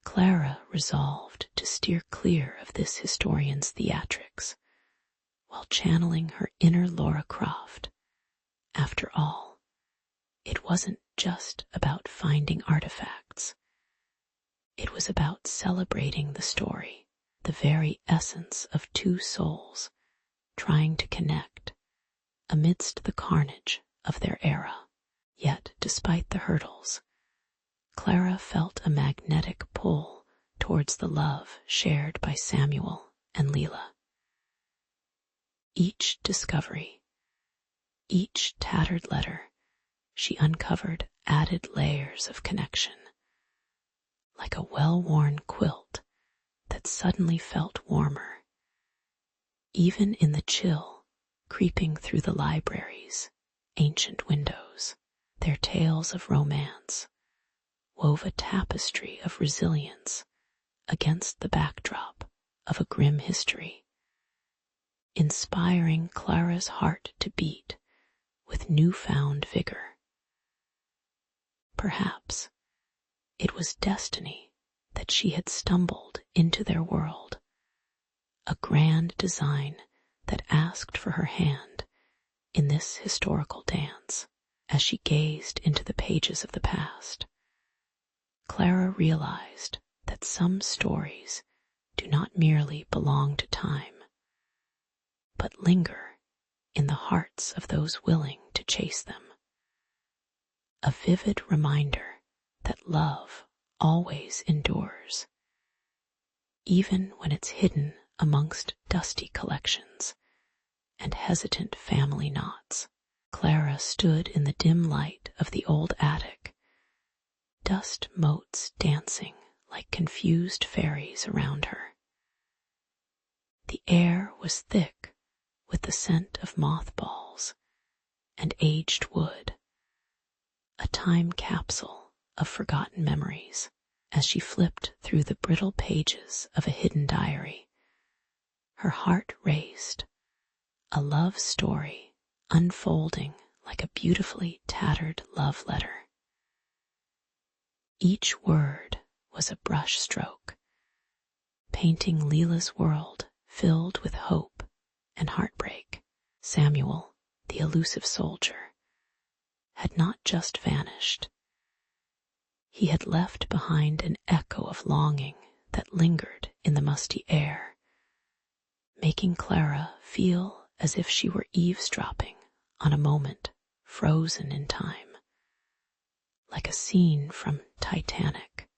Clara resolved to steer clear of this historian's theatrics while channeling her inner Laura Croft. After all, it wasn't just about finding artifacts. It was about celebrating the story, the very essence of two souls trying to connect amidst the carnage of their era. Yet, despite the hurdles, Clara felt a magnetic pull towards the love shared by Samuel and Leela. Each discovery, each tattered letter she uncovered added layers of connection, like a well-worn quilt that suddenly felt warmer, even in the chill creeping through the library's ancient windows. Their tales of romance wove a tapestry of resilience against the backdrop of a grim history, inspiring Clara's heart to beat with newfound vigor. Perhaps it was destiny that she had stumbled into their world, a grand design that asked for her hand in this historical dance. As she gazed into the pages of the past, Clara realized that some stories do not merely belong to time, but linger in the hearts of those willing to chase them. A vivid reminder that love always endures, even when it's hidden amongst dusty collections and hesitant family knots. Clara stood in the dim light of the old attic, dust motes dancing like confused fairies around her. The air was thick with the scent of mothballs and aged wood, a time capsule of forgotten memories. As she flipped through the brittle pages of a hidden diary, her heart raced, a love story unfolding like a beautifully tattered love letter. Each word was a brush stroke, painting Leela's world filled with hope and heartbreak. Samuel, the elusive soldier, had not just vanished. He had left behind an echo of longing that lingered in the musty air, making Clara feel as if she were eavesdropping on a moment frozen in time, like a scene from Titanic,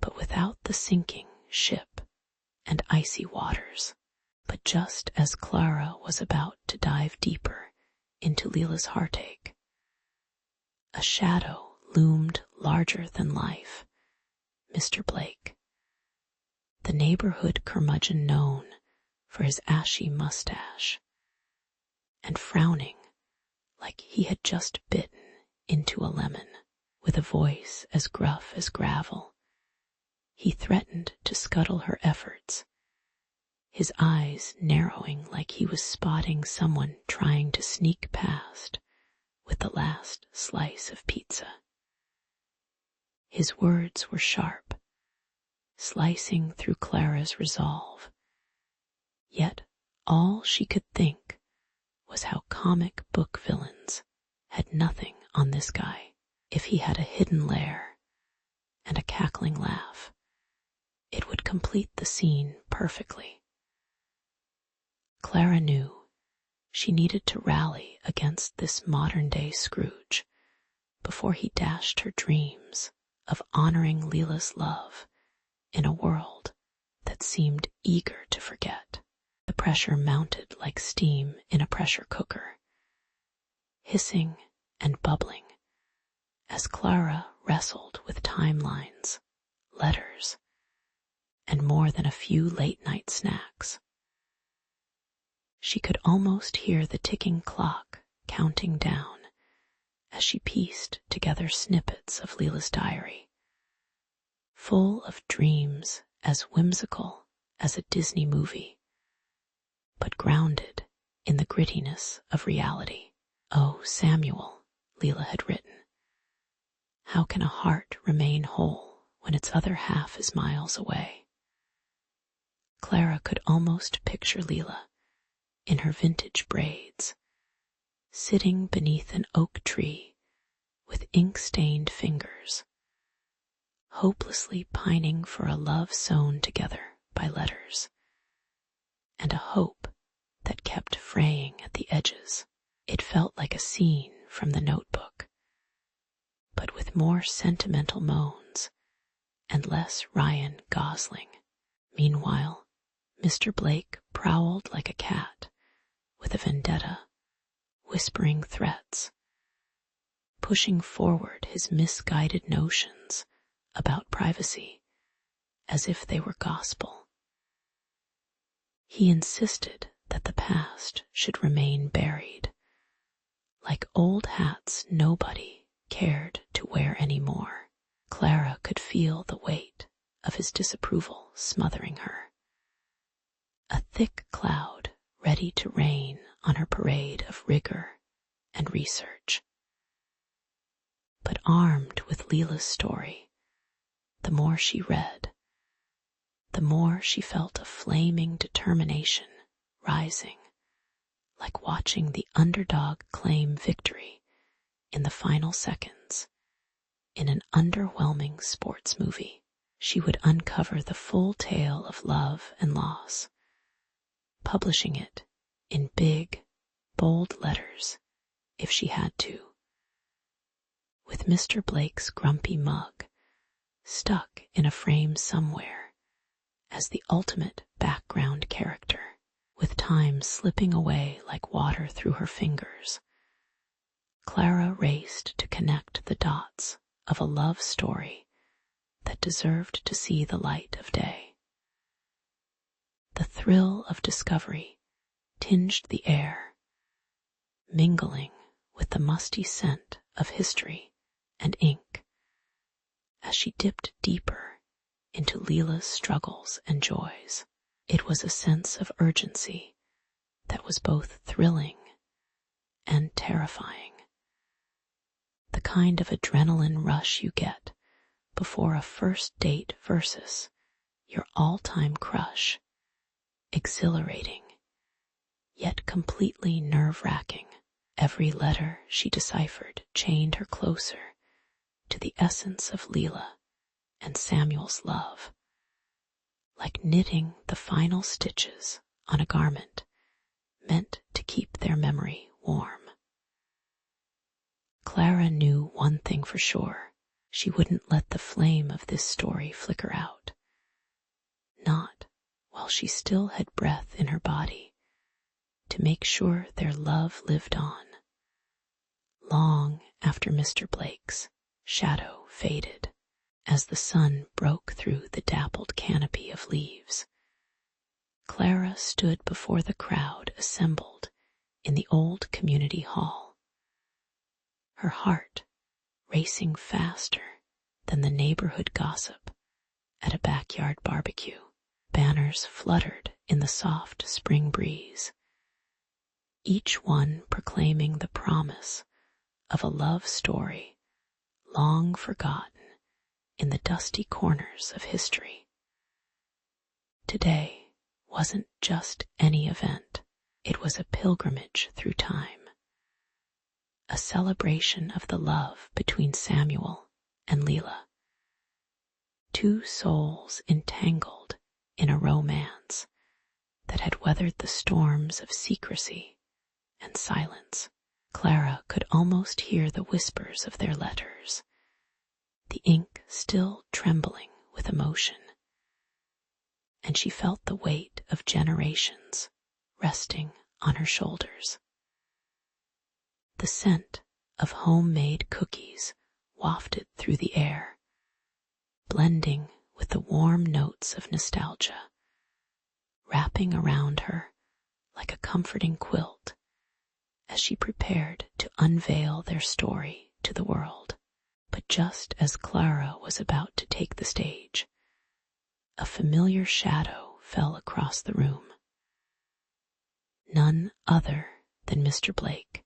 but without the sinking ship and icy waters. But just as Clara was about to dive deeper into Leela's heartache, a shadow loomed larger than life. Mr. Blake, the neighborhood curmudgeon known for his ashy mustache, and frowning like he had just bitten into a lemon. With a voice as gruff as gravel, he threatened to scuttle her efforts, his eyes narrowing like he was spotting someone trying to sneak past with the last slice of pizza. His words were sharp, slicing through Clara's resolve, yet all she could think was how comic book villains had nothing on this guy. If he had a hidden lair and a cackling laugh, it would complete the scene perfectly. Clara knew she needed to rally against this modern-day Scrooge before he dashed her dreams of honoring Leela's love in a world that seemed eager to forget. The pressure mounted like steam in a pressure cooker, hissing and bubbling as Clara wrestled with timelines, letters, and more than a few late-night snacks. She could almost hear the ticking clock counting down as she pieced together snippets of Leela's diary, full of dreams as whimsical as a Disney movie, but grounded in the grittiness of reality. "Oh, Samuel," Leela had written, "how can a heart remain whole when its other half is miles away?" Clara could almost picture Leela in her vintage braids, sitting beneath an oak tree with ink-stained fingers, hopelessly pining for a love sewn together by letters, and a hope that kept fraying at the edges. It felt like a scene from The Notebook, but with more sentimental moans and less Ryan Gosling. Meanwhile, Mr. Blake prowled like a cat with a vendetta, whispering threats, pushing forward his misguided notions about privacy as if they were gospel. He insisted that the past should remain buried, like old hats nobody cared to wear anymore. Clara could feel the weight of his disapproval smothering her, a thick cloud ready to rain on her parade of rigor and research. But armed with Leela's story, the more she read, the more she felt a flaming determination rising, like watching the underdog claim victory in the final seconds in an underwhelming sports movie. She would uncover the full tale of love and loss, publishing it in big, bold letters if she had to, with Mr. Blake's grumpy mug stuck in a frame somewhere as the ultimate background character, with time slipping away like water through her fingers. Clara raced to connect the dots of a love story that deserved to see the light of day. The thrill of discovery tinged the air, mingling with the musty scent of history and ink as she dipped deeper into Leela's struggles and joys. It was a sense of urgency that was both thrilling and terrifying. The kind of adrenaline rush you get before a first date versus your all-time crush, exhilarating, yet completely nerve-wracking. Every letter she deciphered chained her closer to the essence of Leela and Samuel's love, like knitting the final stitches on a garment meant to keep their memory warm. Clara knew one thing for sure: she wouldn't let the flame of this story flicker out. Not while she still had breath in her body to make sure their love lived on, long after Mr. Blake's shadow faded. As the sun broke through the dappled canopy of leaves, Clara stood before the crowd assembled in the old community hall, her heart racing faster than the neighborhood gossip at a backyard barbecue. Banners fluttered in the soft spring breeze, each one proclaiming the promise of a love story long forgotten in the dusty corners of history. Today wasn't just any event, it was a pilgrimage through time, a celebration of the love between Samuel and Leela, two souls entangled in a romance that had weathered the storms of secrecy and silence. Clara could almost hear the whispers of their letters, the ink still trembling with emotion, and she felt the weight of generations resting on her shoulders. The scent of homemade cookies wafted through the air, blending with the warm notes of nostalgia, wrapping around her like a comforting quilt as she prepared to unveil their story to the world. But just as Clara was about to take the stage, a familiar shadow fell across the room. None other than Mr. Blake,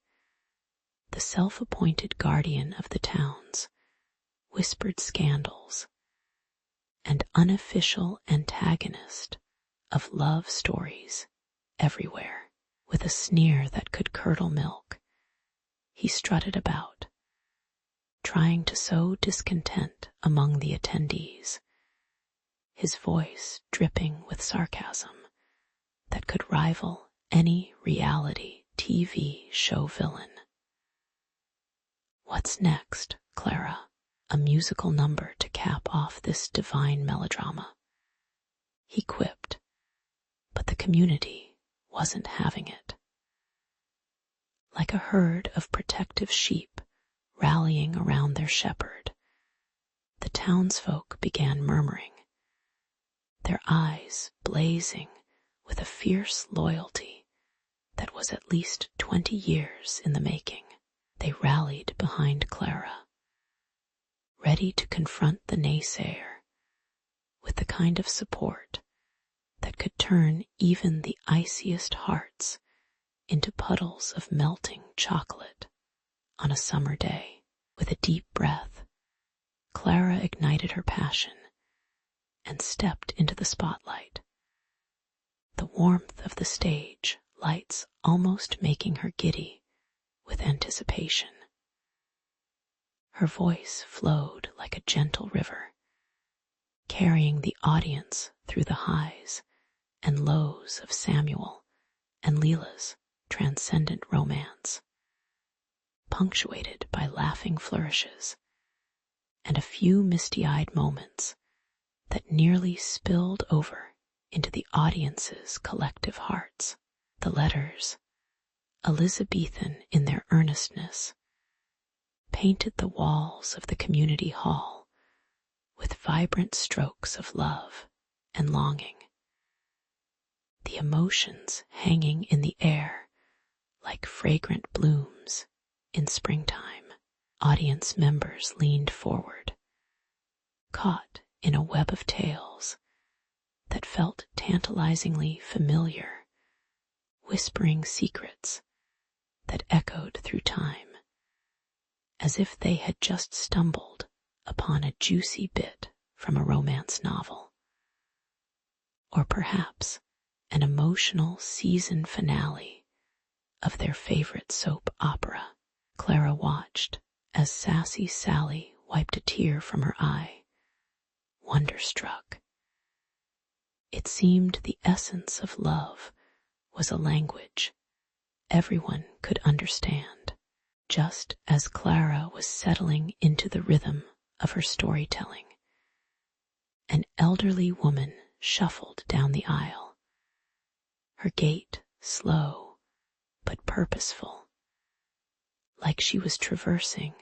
the self-appointed guardian of the town's whispered scandals and unofficial antagonist of love stories everywhere. With a sneer that could curdle milk, he strutted about, trying to sow discontent among the attendees, his voice dripping with sarcasm that could rival any reality TV show villain. What's next, Clara? A musical number to cap off this divine melodrama, he quipped, but the community wasn't having it. Like a herd of protective sheep rallying around their shepherd, the townsfolk began murmuring, their eyes blazing with a fierce loyalty that was at least 20 years in the making. They rallied behind Clara, ready to confront the naysayer with the kind of support that could turn even the iciest hearts into puddles of melting chocolate on a summer day. With a deep breath, Clara ignited her passion and stepped into the spotlight, the warmth of the stage lights almost making her giddy with anticipation. Her voice flowed like a gentle river, carrying the audience through the highs and lows of Samuel and Leela's transcendent romance, punctuated by laughing flourishes and a few misty-eyed moments that nearly spilled over into the audience's collective hearts. The letters, Elizabethan in their earnestness, painted the walls of the community hall with vibrant strokes of love and longing, the emotions hanging in the air like fragrant blooms in springtime. Audience members leaned forward, caught in a web of tales that felt tantalizingly familiar, whispering secrets that echoed through time, as if they had just stumbled upon a juicy bit from a romance novel, or perhaps an emotional season finale of their favorite soap opera. Clara watched as sassy Sally wiped a tear from her eye, wonderstruck. It seemed the essence of love was a language everyone could understand. Just as Clara was settling into the rhythm of her storytelling, an elderly woman shuffled down the aisle, her gait slow but purposeful, like she was traversing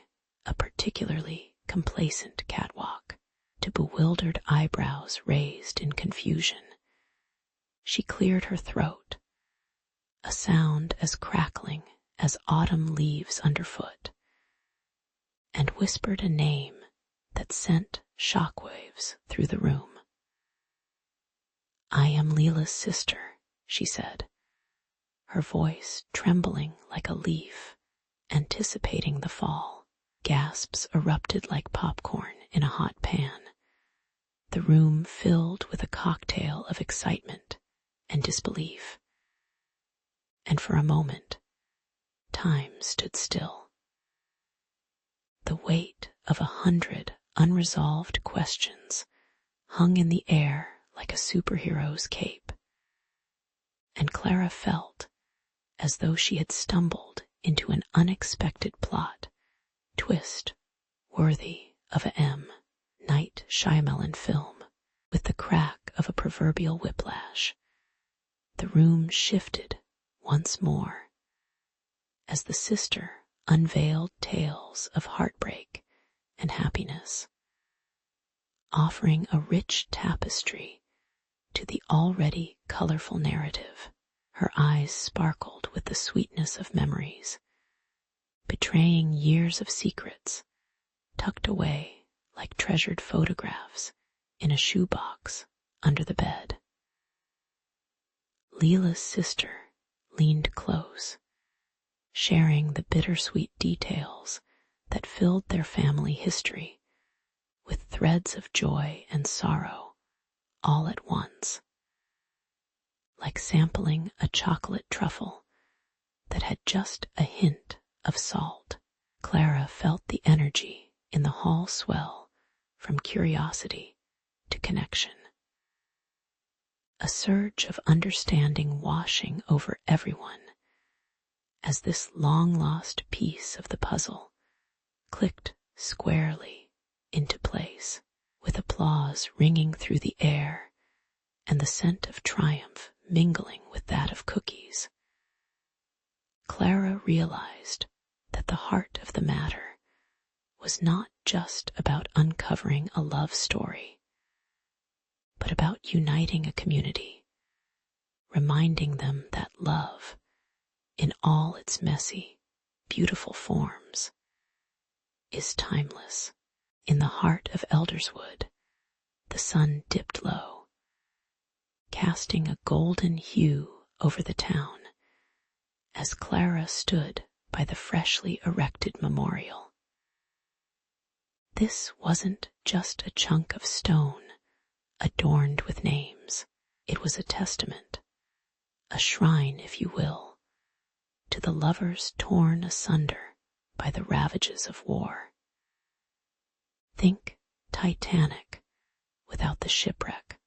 a particularly complacent catwalk. To bewildered eyebrows raised in confusion, she cleared her throat, a sound as crackling as autumn leaves underfoot, and whispered a name that sent shockwaves through the room. "I am Leela's sister," she said, her voice trembling like a leaf, anticipating the fall. Gasps erupted like popcorn in a hot pan, the room filled with a cocktail of excitement and disbelief. And for a moment, time stood still. The weight of 100 unresolved questions hung in the air like a superhero's cape, and Clara felt as though she had stumbled into an unexpected plot twist worthy of a M. Night Shyamalan film. With the crack of a proverbial whiplash, the room shifted once more as the sister unveiled tales of heartbreak and happiness, offering a rich tapestry to the already colorful narrative. Her eyes sparkled with the sweetness of memories, betraying years of secrets tucked away like treasured photographs in a shoebox under the bed. Leela's sister leaned close, sharing the bittersweet details that filled their family history with threads of joy and sorrow all at once. Like sampling a chocolate truffle that had just a hint of salt, Clara felt the energy in the hall swell from curiosity to connection. A surge of understanding washing over everyone as this long-lost piece of the puzzle clicked squarely into place, with applause ringing through the air and the scent of triumph mingling with that of cookies. Clara realized that the heart of the matter was not just about uncovering a love story, but about uniting a community, reminding them that love, in all its messy, beautiful forms, is timeless. In the heart of Elderswood, the sun dipped low, casting a golden hue over the town as Clara stood by the freshly erected memorial. This wasn't just a chunk of stone adorned with names. It was a testament, a shrine, if you will, to the lovers torn asunder by the ravages of war. Think Titanic without the shipwreck.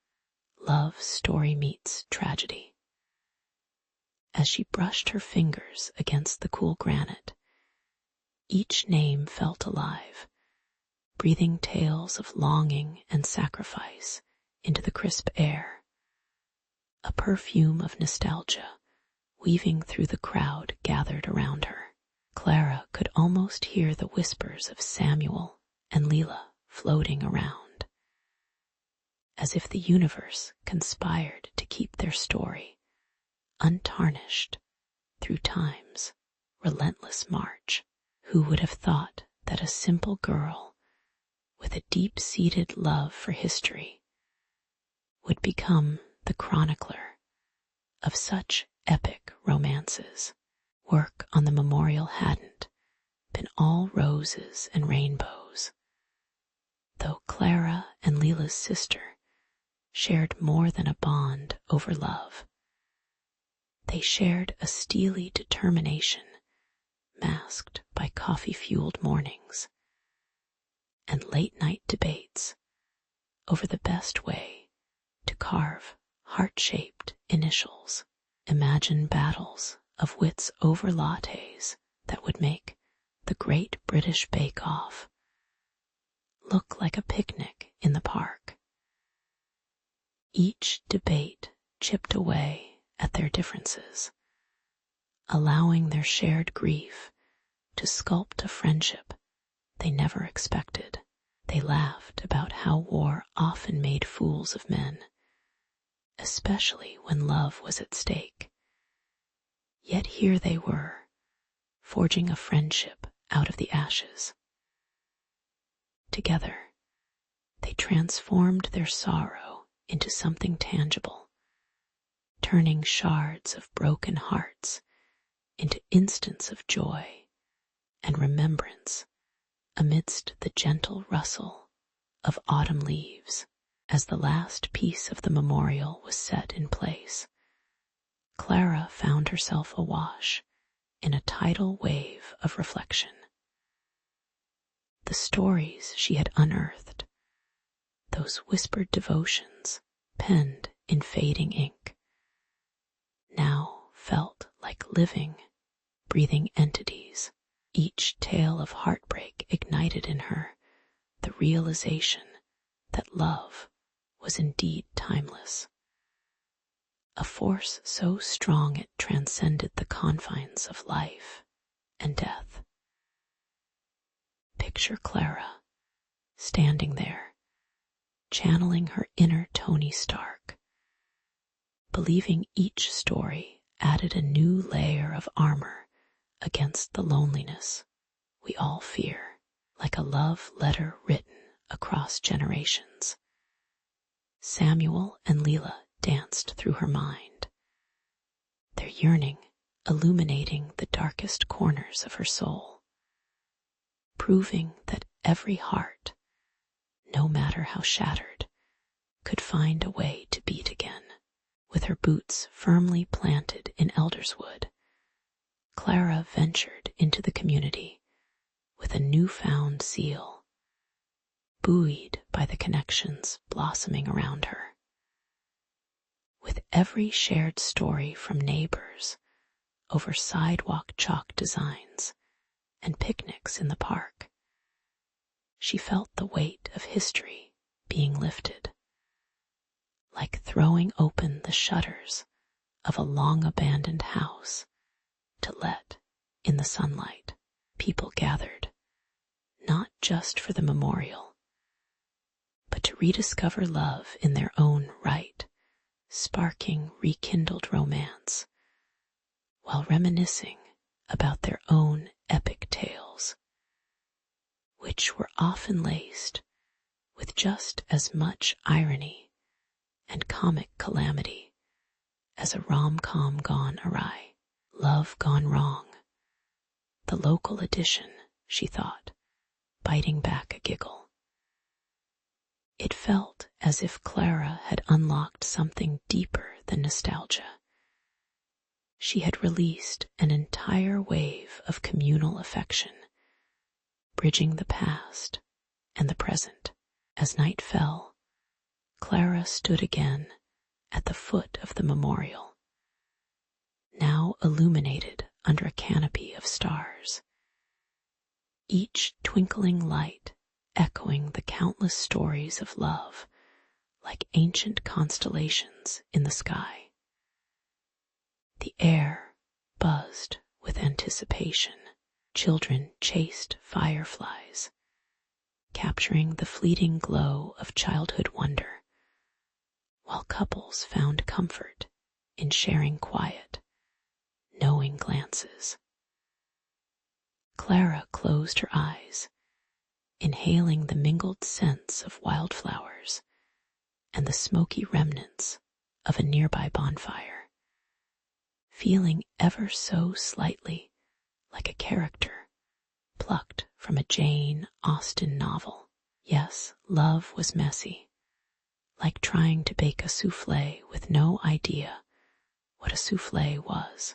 Love story meets tragedy. As she brushed her fingers against the cool granite, each name felt alive, breathing tales of longing and sacrifice into the crisp air. A perfume of nostalgia weaving through the crowd gathered around her. Clara could almost hear the whispers of Samuel and Leela floating around, as if the universe conspired to keep their story untarnished through time's relentless march. Who would have thought that a simple girl with a deep-seated love for history would become the chronicler of such epic romances? Work on the memorial hadn't been all roses and rainbows, though Clara and Leela's sister shared more than a bond over love. They shared a steely determination masked by coffee-fueled mornings and late-night debates over the best way to carve heart-shaped initials. Imagine battles of wits over lattes that would make the Great British Bake Off look like a picnic in the park. Each debate chipped away at their differences, allowing their shared grief to sculpt a friendship they never expected. They laughed about how war often made fools of men, especially when love was at stake. Yet here they were, forging a friendship out of the ashes. Together, they transformed their sorrow into something tangible, turning shards of broken hearts into instants of joy and remembrance amidst the gentle rustle of autumn leaves. As the last piece of the memorial was set in place, Clara found herself awash in a tidal wave of reflection. The stories she had unearthed, those whispered devotions penned in fading ink, now felt like living, breathing entities. Each tale of heartbreak ignited in her the realization that love was indeed timeless, a force so strong it transcended the confines of life and death. Picture Clara standing there, channeling her inner Tony Stark, believing each story added a new layer of armor against the loneliness we all fear, like a love letter written across generations. Samuel and Leela danced through her mind, their yearning illuminating the darkest corners of her soul, proving that every heart, no matter how shattered, could find a way to beat again. With her boots firmly planted in elderswood, Clara ventured into the community with a newfound zeal, buoyed by the connections blossoming around her. With every shared story from neighbors over sidewalk chalk designs and picnics in the park, she felt the weight of history being lifted, like throwing open the shutters of a long-abandoned house to let in the sunlight. People gathered, not just for the memorial, but to rediscover love in their own right, sparking rekindled romance, while reminiscing about their own epic tales, which were often laced with just as much irony and comic calamity as a rom-com gone awry. Love Gone Wrong, the local edition, she thought, biting back a giggle. It felt as if Clara had unlocked something deeper than nostalgia. She had released an entire wave of communal affection, bridging the past and the present. As night fell, Clara stood again at the foot of the memorial, now illuminated under a canopy of stars, each twinkling light echoing the countless stories of love like ancient constellations in the sky. The air buzzed with anticipation. Children chased fireflies, capturing the fleeting glow of childhood wonder, while couples found comfort in sharing quiet, knowing glances. Clara closed her eyes, inhaling the mingled scents of wildflowers and the smoky remnants of a nearby bonfire, feeling ever so slightly like a character plucked from a Jane Austen novel. Yes, love was messy, like trying to bake a souffle with no idea what a souffle was.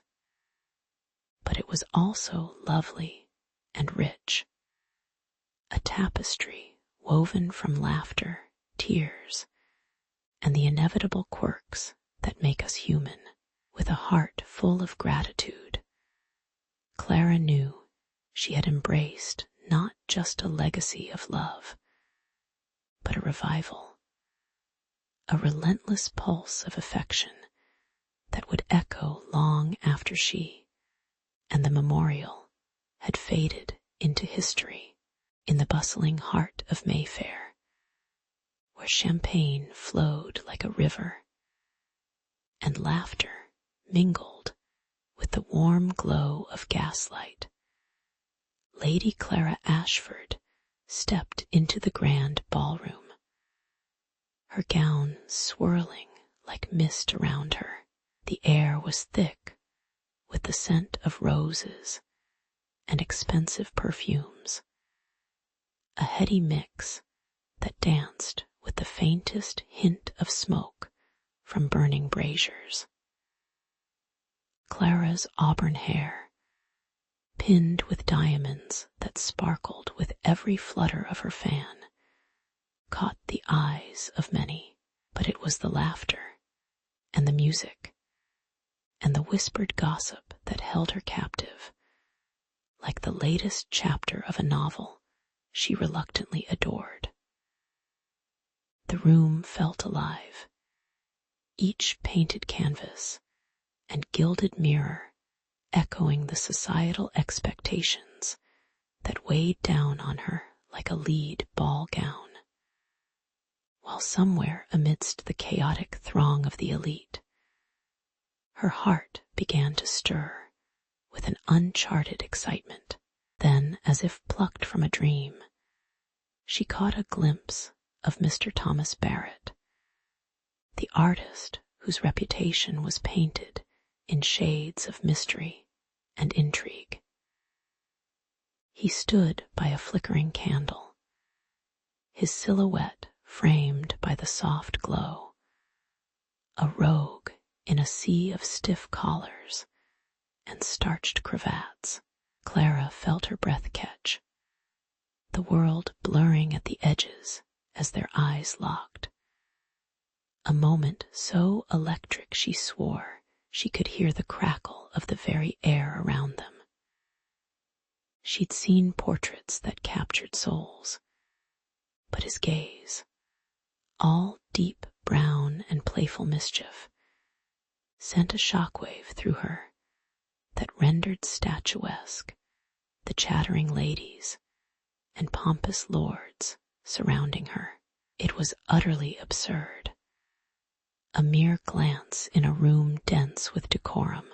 But it was also lovely and rich, a tapestry woven from laughter, tears, and the inevitable quirks that make us human. With a heart full of gratitude, Clara knew she had embraced not just a legacy of love, but a revival, a relentless pulse of affection that would echo long after she and the memorial had faded into history. In the bustling heart of Mayfair, where champagne flowed like a river and laughter mingled with the warm glow of gaslight, Lady Clara Ashford stepped into the grand ballroom, her gown swirling like mist around her. The air was thick with the scent of roses and expensive perfumes, a heady mix that danced with the faintest hint of smoke from burning braziers. Clara's auburn hair, pinned with diamonds that sparkled with every flutter of her fan, caught the eyes of many, but it was the laughter and the music and the whispered gossip that held her captive, like the latest chapter of a novel she reluctantly adored. The room felt alive, each painted canvas and gilded mirror echoing the societal expectations that weighed down on her like a lead ball gown. While somewhere amidst the chaotic throng of the elite, her heart began to stir with an uncharted excitement. Then, as if plucked from a dream, she caught a glimpse of Mr. Thomas Barrett, the artist whose reputation was painted in shades of mystery and intrigue. He stood by a flickering candle, his silhouette framed by the soft glow, a rogue in a sea of stiff collars and starched cravats. Clara felt her breath catch, the world blurring at the edges as their eyes locked. A moment so electric she swore she could hear the crackle of the very air around them. She'd seen portraits that captured souls, but his gaze, all deep brown and playful mischief, sent a shockwave through her that rendered statuesque the chattering ladies and pompous lords surrounding her. It was utterly absurd, a mere glance in a room dense with decorum.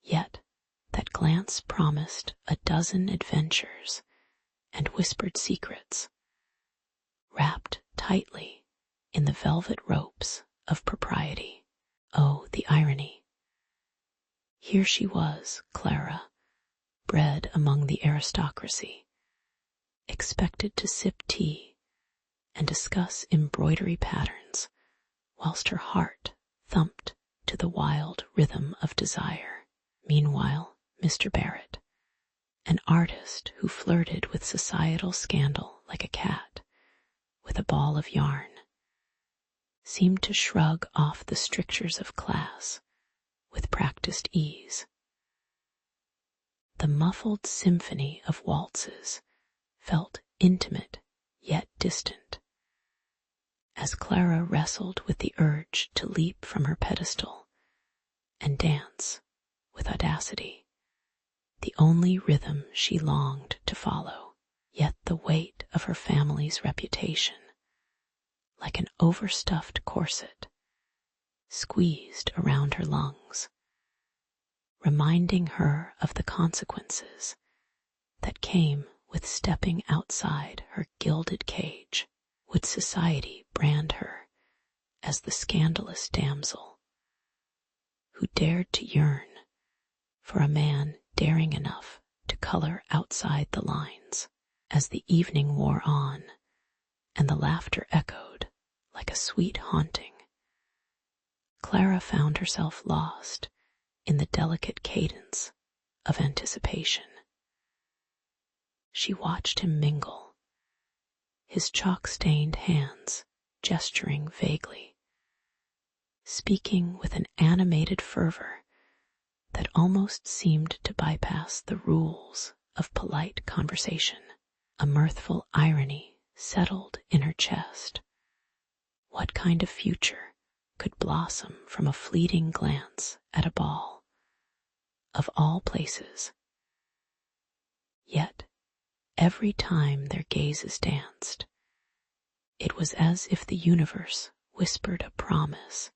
Yet that glance promised a dozen adventures and whispered secrets, wrapped tightly in the velvet ropes of propriety. Oh, the irony! Here she was, Clara, bred among the aristocracy, expected to sip tea and discuss embroidery patterns, whilst her heart thumped to the wild rhythm of desire. Meanwhile, Mr. Barrett, an artist who flirted with societal scandal like a cat with a ball of yarn, seemed to shrug off the strictures of class with practiced ease. The muffled symphony of waltzes felt intimate yet distant, as Clara wrestled with the urge to leap from her pedestal and dance with audacity, the only rhythm she longed to follow. Yet the weight of her family's reputation, like an overstuffed corset, squeezed around her lungs, reminding her of the consequences that came with stepping outside her gilded cage. Would society brand her as the scandalous damsel who dared to yearn for a man daring enough to color outside the lines? As the evening wore on and the laughter echoed like a sweet haunting, Clara found herself lost in the delicate cadence of anticipation. She watched him mingle, his chalk-stained hands gesturing vaguely, speaking with an animated fervor that almost seemed to bypass the rules of polite conversation. A mirthful irony settled in her chest. What kind of future could blossom from a fleeting glance at a ball, of all places? Yet, every time their gazes danced, it was as if the universe whispered a promise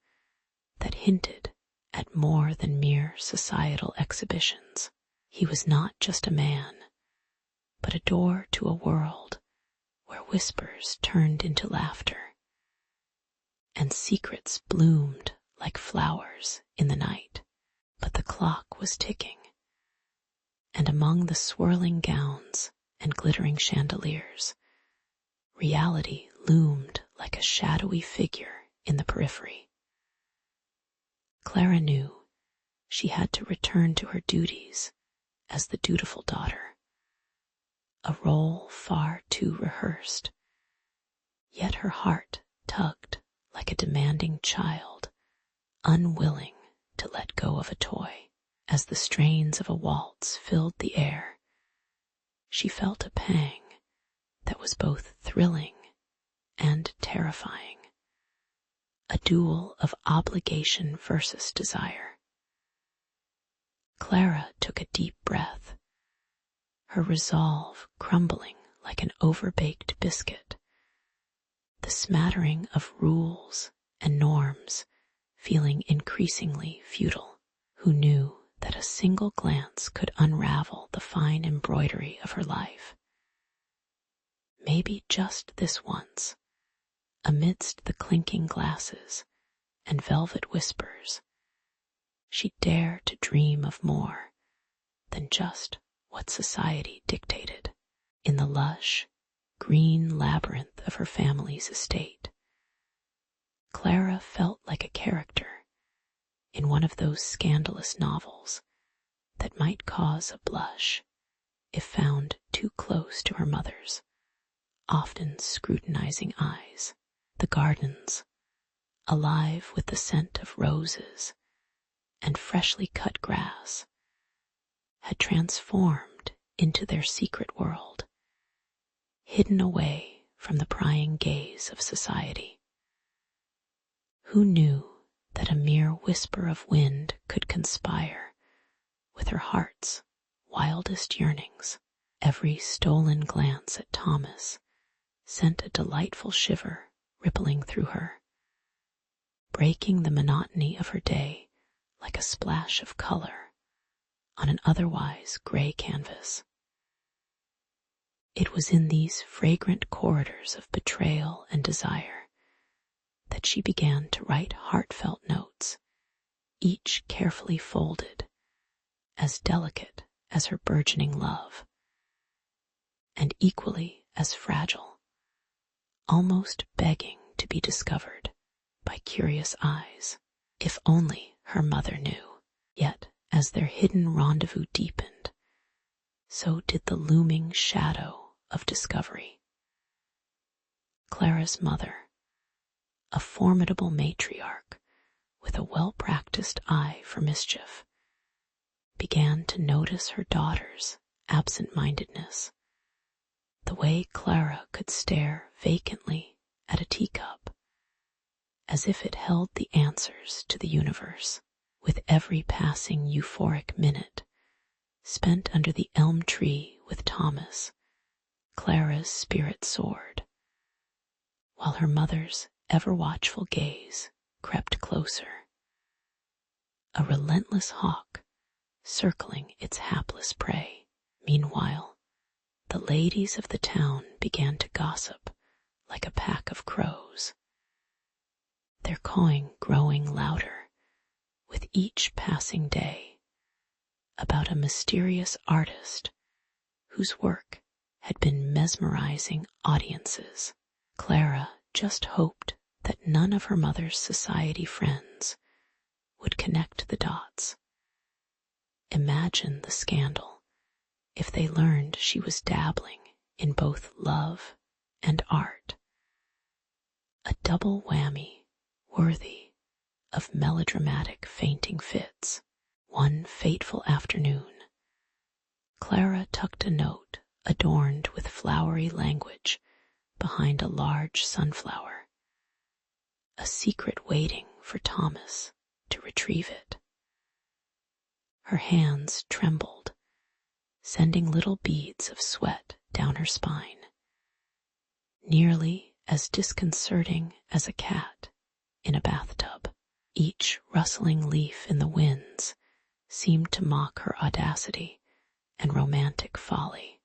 that hinted at more than mere societal exhibitions. He was not just a man, but a door to a world where whispers turned into laughter and secrets bloomed like flowers in the night. But the clock was ticking, and among the swirling gowns and glittering chandeliers, reality loomed like a shadowy figure in the periphery. Clara knew she had to return to her duties as the dutiful daughter, a role far too rehearsed, yet her heart tugged like a demanding child, unwilling to let go of a toy. As the strains of a waltz filled the air, she felt a pang that was both thrilling and terrifying, a duel of obligation versus desire. Clara took a deep breath, her resolve crumbling like an overbaked biscuit, the smattering of rules and norms feeling increasingly futile. Who knew that a single glance could unravel the fine embroidery of her life? Maybe just this once, amidst the clinking glasses and velvet whispers, she'd dare to dream of more than just what society dictated. In the lush, green labyrinth of her family's estate, Clara felt like a character in one of those scandalous novels that might cause a blush if found too close to her mother's often scrutinizing eyes. The gardens, alive with the scent of roses and freshly cut grass, had transformed into their secret world, hidden away from the prying gaze of society. Who knew that a mere whisper of wind could conspire with her heart's wildest yearnings? Every stolen glance at Thomas sent a delightful shiver rippling through her, breaking the monotony of her day like a splash of color on an otherwise gray canvas. It was in these fragrant corridors of betrayal and desire that she began to write heartfelt notes, each carefully folded, as delicate as her burgeoning love, and equally as fragile, almost begging to be discovered by curious eyes. If only her mother knew. Yet, as their hidden rendezvous deepened, so did the looming shadow of discovery. Clara's mother, a formidable matriarch with a well-practiced eye for mischief, began to notice her daughter's absent-mindedness, the way Clara could stare vacantly at a teacup, as if it held the answers to the universe. With every passing euphoric minute spent under the elm tree with Thomas, Clara's spirit soared, while her mother's ever-watchful gaze crept closer. A relentless hawk circling its hapless prey. Meanwhile, the ladies of the town began to gossip like a pack of crows, their cawing growing louder with each passing day, about a mysterious artist whose work had been mesmerizing audiences. Clara just hoped that none of her mother's society friends would connect the dots. Imagine the scandal if they learned she was dabbling in both love and art. A double whammy worthy of melodramatic fainting fits. One fateful afternoon, Clara tucked a note adorned with flowery language behind a large sunflower, a secret waiting for Thomas to retrieve it. Her hands trembled, sending little beads of sweat down her spine, nearly as disconcerting as a cat in a bathtub. Each rustling leaf in the winds seemed to mock her audacity and romantic folly.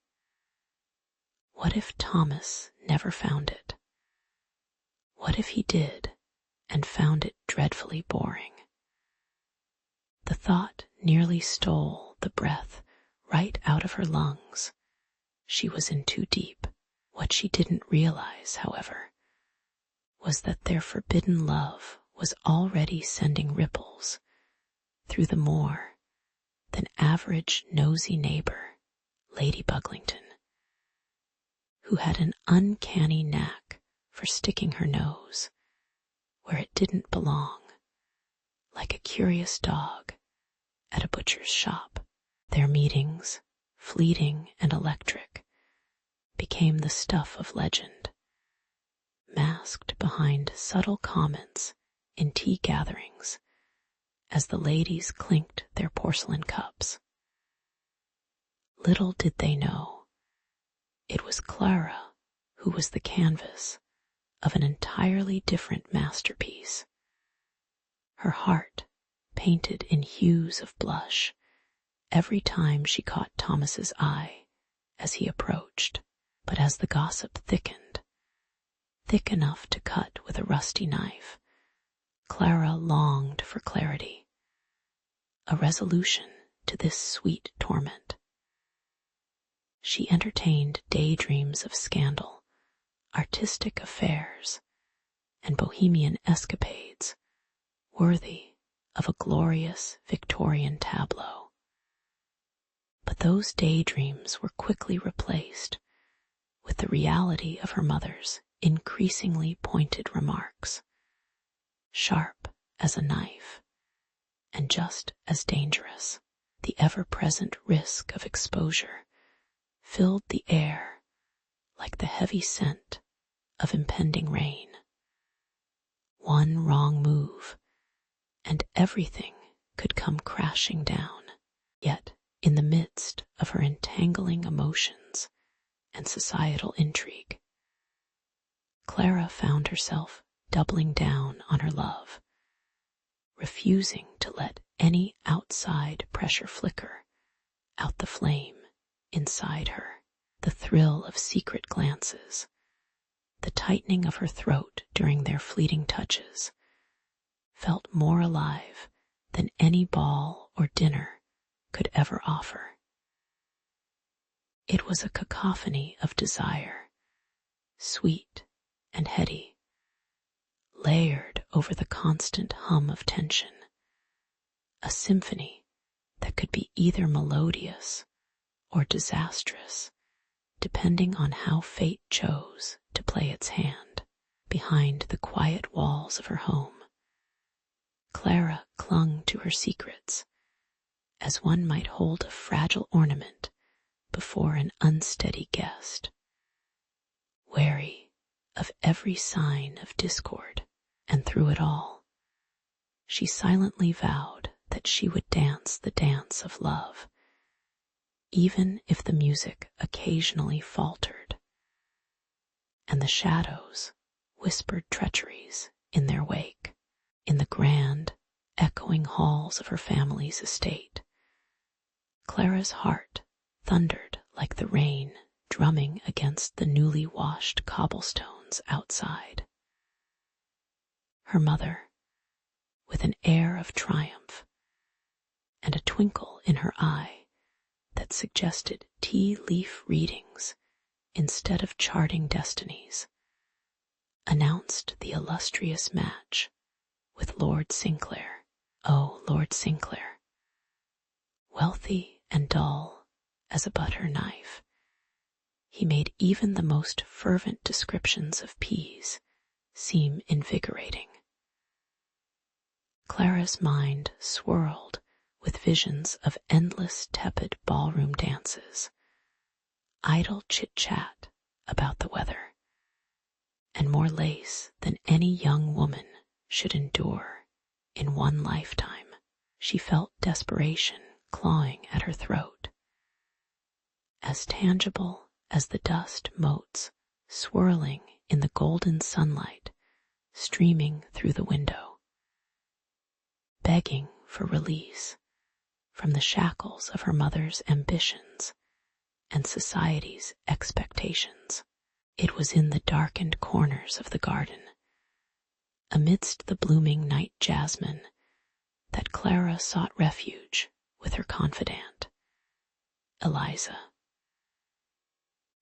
What if Thomas never found it? What if he did and found it dreadfully boring? The thought nearly stole the breath right out of her lungs. She was in too deep. What she didn't realize, however, was that their forbidden love was already sending ripples through the more than average nosy neighbor, Lady Buglington, who had an uncanny knack for sticking her nose where it didn't belong, like a curious dog at a butcher's shop. Their meetings, fleeting and electric, became the stuff of legend, masked behind subtle comments in tea gatherings as the ladies clinked their porcelain cups. Little did they know, it was Clara who was the canvas of an entirely different masterpiece. Her heart painted in hues of blush every time she caught Thomas's eye as he approached. But as the gossip thickened, thick enough to cut with a rusty knife, Clara longed for clarity, a resolution to this sweet torment. She entertained daydreams of scandal, artistic affairs, and bohemian escapades worthy of a glorious Victorian tableau. But those daydreams were quickly replaced with the reality of her mother's increasingly pointed remarks, sharp as a knife and just as dangerous. The ever-present risk of exposure filled the air like the heavy scent of impending rain. One wrong move, and everything could come crashing down. Yet, in the midst of her entangling emotions and societal intrigue, Clara found herself doubling down on her love, refusing to let any outside pressure flicker out the flame inside her. The thrill of secret glances, the tightening of her throat during their fleeting touches, felt more alive than any ball or dinner could ever offer. It was a cacophony of desire, sweet and heady, layered over the constant hum of tension, a symphony that could be either melodious or disastrous, depending on how fate chose to play its hand. Behind the quiet walls of her home, Clara clung to her secrets as one might hold a fragile ornament before an unsteady guest, wary of every sign of discord, and through it all, she silently vowed that she would dance the dance of love, even if the music occasionally faltered, and the shadows whispered treacheries in their wake. In the grand, echoing halls of her family's estate, Clara's heart thundered like the rain drumming against the newly washed cobblestones outside. Her mother, with an air of triumph and a twinkle in her eye that suggested tea-leaf readings instead of charting destinies, announced the illustrious match with Lord Sinclair. Oh, Lord Sinclair, wealthy and dull as a butter knife, he made even the most fervent descriptions of peas seem invigorating. Clara's mind swirled with visions of endless tepid ballroom dances, idle chit-chat about the weather, and more lace than any young woman should endure in one lifetime. She felt desperation clawing at her throat, as tangible as the dust motes swirling in the golden sunlight streaming through the window, begging for release from the shackles of her mother's ambitions and society's expectations. It was in the darkened corners of the garden, amidst the blooming night jasmine, that Clara sought refuge with her confidant, Eliza.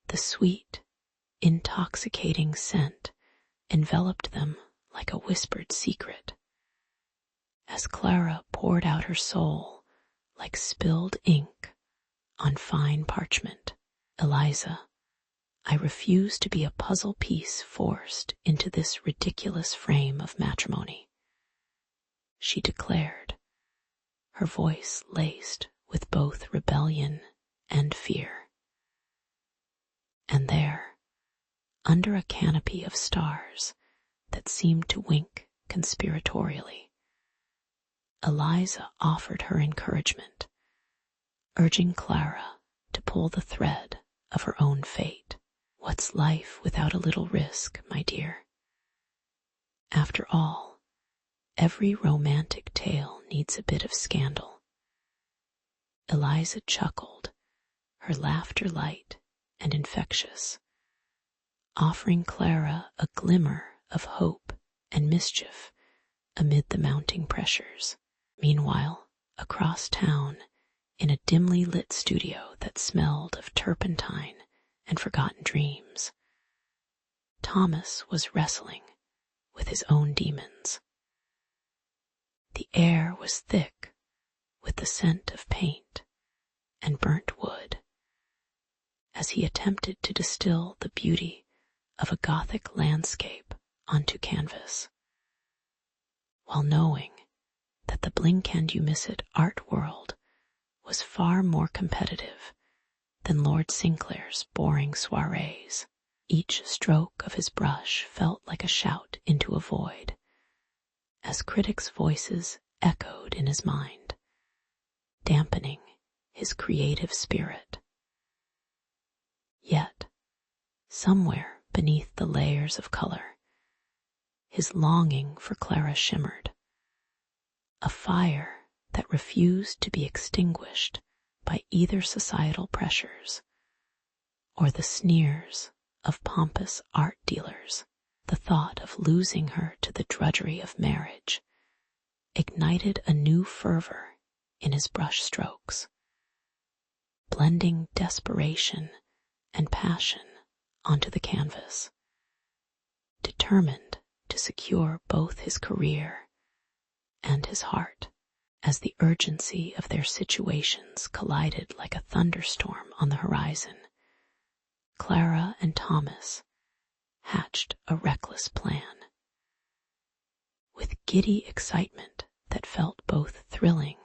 The sweet, intoxicating scent enveloped them like a whispered secret, as Clara poured out her soul like spilled ink on fine parchment. Eliza, I refuse to be a puzzle piece forced into this ridiculous frame of matrimony, she declared, her voice laced with both rebellion and fear. And there, under a canopy of stars that seemed to wink conspiratorially, Eliza offered her encouragement, urging Clara to pull the thread of her own fate. What's life without a little risk, my dear? After all, every romantic tale needs a bit of scandal. Eliza chuckled, her laughter light and infectious, offering Clara a glimmer of hope and mischief amid the mounting pressures. Meanwhile, across town, in a dimly lit studio that smelled of turpentine and forgotten dreams, Thomas was wrestling with his own demons. The air was thick with the scent of paint and burnt wood as he attempted to distill the beauty of a Gothic landscape onto canvas, while knowing that the blink-and-you-miss-it art world was far more competitive than Lord Sinclair's boring soirees. Each stroke of his brush felt like a shout into a void, as critics' voices echoed in his mind, dampening his creative spirit. Yet, somewhere beneath the layers of color, his longing for Clara shimmered, a fire that refused to be extinguished by either societal pressures or the sneers of pompous art dealers. The thought of losing her to the drudgery of marriage ignited a new fervor in his brush strokes, blending desperation and passion onto the canvas, determined to secure both his career and his heart. As the urgency of their situations collided like a thunderstorm on the horizon, Clara and Thomas hatched a reckless plan. With giddy excitement, that felt both thrilling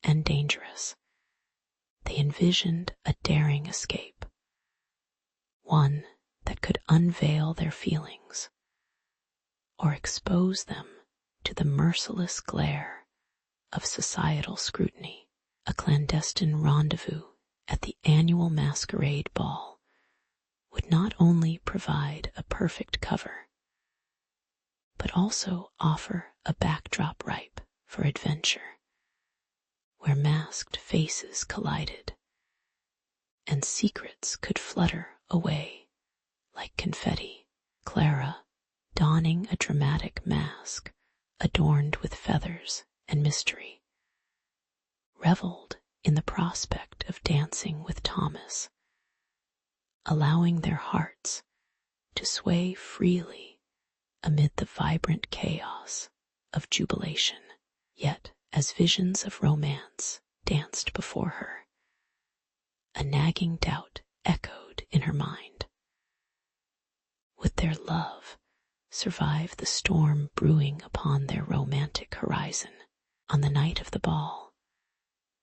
and dangerous. They envisioned a daring escape, one that could unveil their feelings or expose them to the merciless glare of societal scrutiny. A clandestine rendezvous at the annual masquerade ball would not only provide a perfect cover, but also offer a backdrop ripe for adventure, where masked faces collided and secrets could flutter away like confetti. Clara, donning a dramatic mask adorned with feathers and mystery, reveled in the prospect of dancing with Thomas, allowing their hearts to sway freely amid the vibrant chaos of jubilation. Yet, as visions of romance danced before her, a nagging doubt echoed in her mind. Would their love survive the storm brewing upon their romantic horizon? On the night of the ball,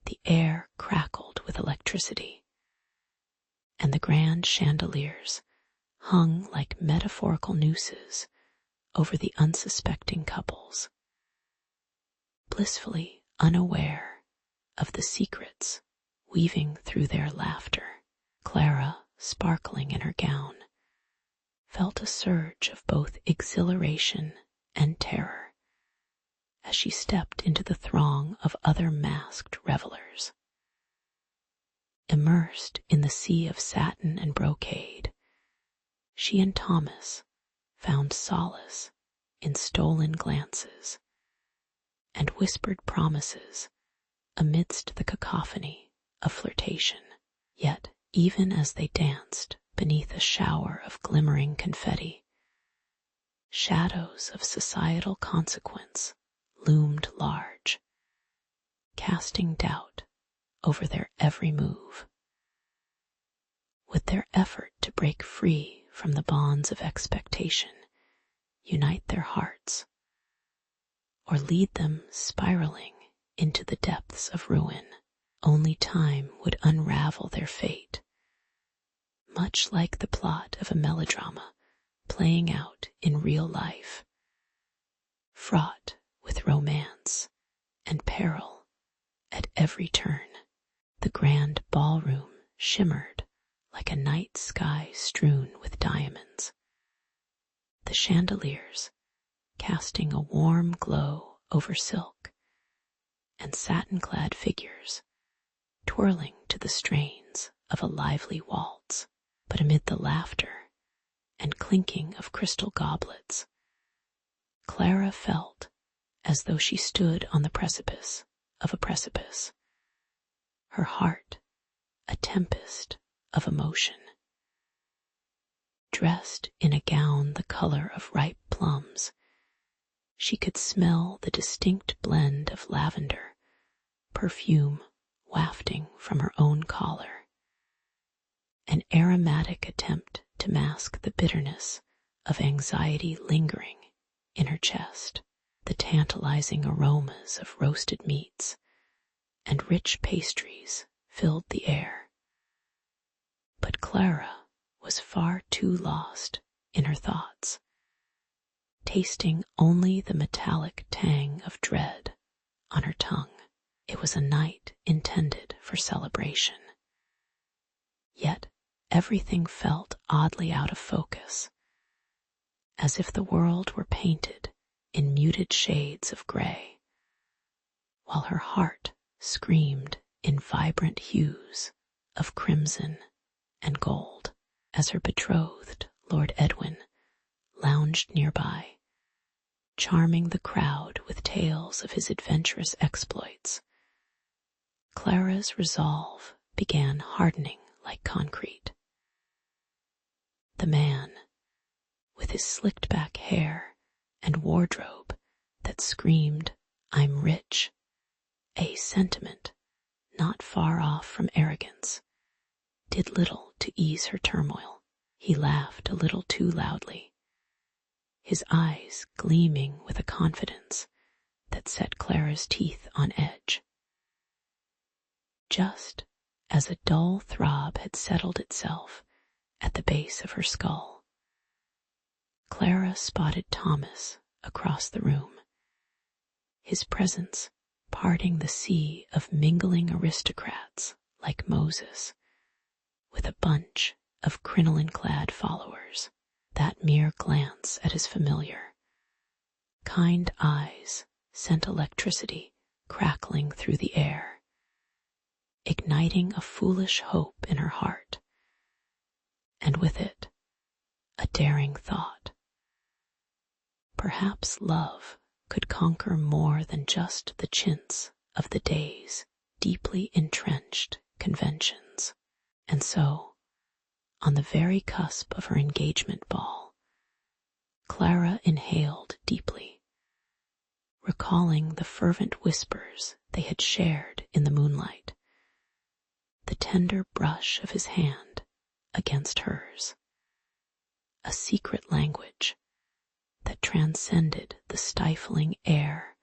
the air crackled with electricity, and the grand chandeliers hung like metaphorical nooses over the unsuspecting couples, blissfully unaware of the secrets weaving through their laughter. Clara, sparkling in her gown, felt a surge of both exhilaration and terror as she stepped into the throng of other masked revelers. Immersed in the sea of satin and brocade, she and Thomas found solace in stolen glances and whispered promises amidst the cacophony of flirtation. Yet, even as they danced beneath a shower of glimmering confetti, shadows of societal consequence loomed large, casting doubt over their every move. Would their effort to break free from the bonds of expectation unite their hearts, or lead them spiraling into the depths of ruin? Only time would unravel their fate, much like the plot of a melodrama playing out in real life, fraught with romance and peril at every turn. The grand ballroom shimmered like a night sky strewn with diamonds, the chandeliers casting a warm glow over silk and satin-clad figures twirling to the strains of a lively waltz. But amid the laughter and clinking of crystal goblets, Clara felt as though she stood on the precipice of a precipice, her heart a tempest of emotion. Dressed in a gown the color of ripe plums, she could smell the distinct blend of lavender, perfume wafting from her own collar, an aromatic attempt to mask the bitterness of anxiety lingering in her chest. The tantalizing aromas of roasted meats and rich pastries filled the air. But Clara was far too lost in her thoughts, tasting only the metallic tang of dread on her tongue. It was a night intended for celebration. Yet everything felt oddly out of focus, as if the world were painted in muted shades of gray, while her heart screamed in vibrant hues of crimson and gold. As her betrothed, Lord Edwin, lounged nearby, charming the crowd with tales of his adventurous exploits, Clara's resolve began hardening like concrete. The man, with his slicked-back hair and wardrobe that screamed, "I'm rich," a sentiment not far off from arrogance, did little to ease her turmoil. He laughed a little too loudly, his eyes gleaming with a confidence that set Clara's teeth on edge. Just as a dull throb had settled itself at the base of her skull, Clara spotted Thomas across the room, his presence parting the sea of mingling aristocrats like Moses with a bunch of crinoline-clad followers. That mere glance at his familiar, kind eyes sent electricity crackling through the air, igniting a foolish hope in her heart, and with it, a daring thought. Perhaps love could conquer more than just the chintz of the day's deeply entrenched conventions. And so, on the very cusp of her engagement ball, Clara inhaled deeply, recalling the fervent whispers they had shared in the moonlight, the tender brush of his hand against hers, a secret language that transcended the stifling air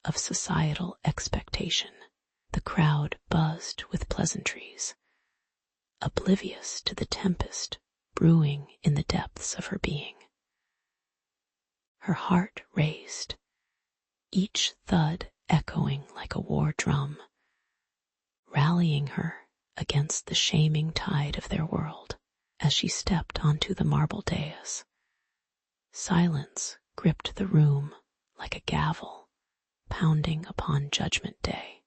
of societal expectation. The crowd buzzed with pleasantries, oblivious to the tempest brewing in the depths of her being. Her heart raced, each thud echoing like a war drum, rallying her against the shaming tide of their world. As she stepped onto the marble dais, silence gripped the room like a gavel pounding upon Judgment Day.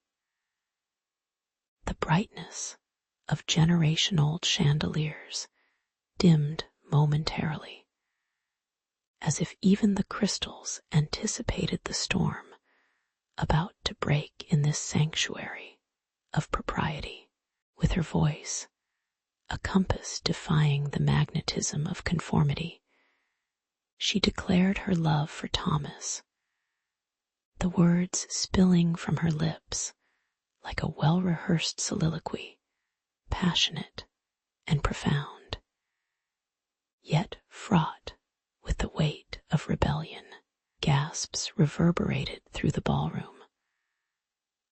The brightness of generation-old chandeliers dimmed momentarily, as if even the crystals anticipated the storm about to break in this sanctuary of propriety. With her voice, a compass defying the magnetism of conformity, she declared her love for Thomas, the words spilling from her lips like a well-rehearsed soliloquy, passionate and profound, yet fraught with the weight of rebellion. Gasps reverberated through the ballroom,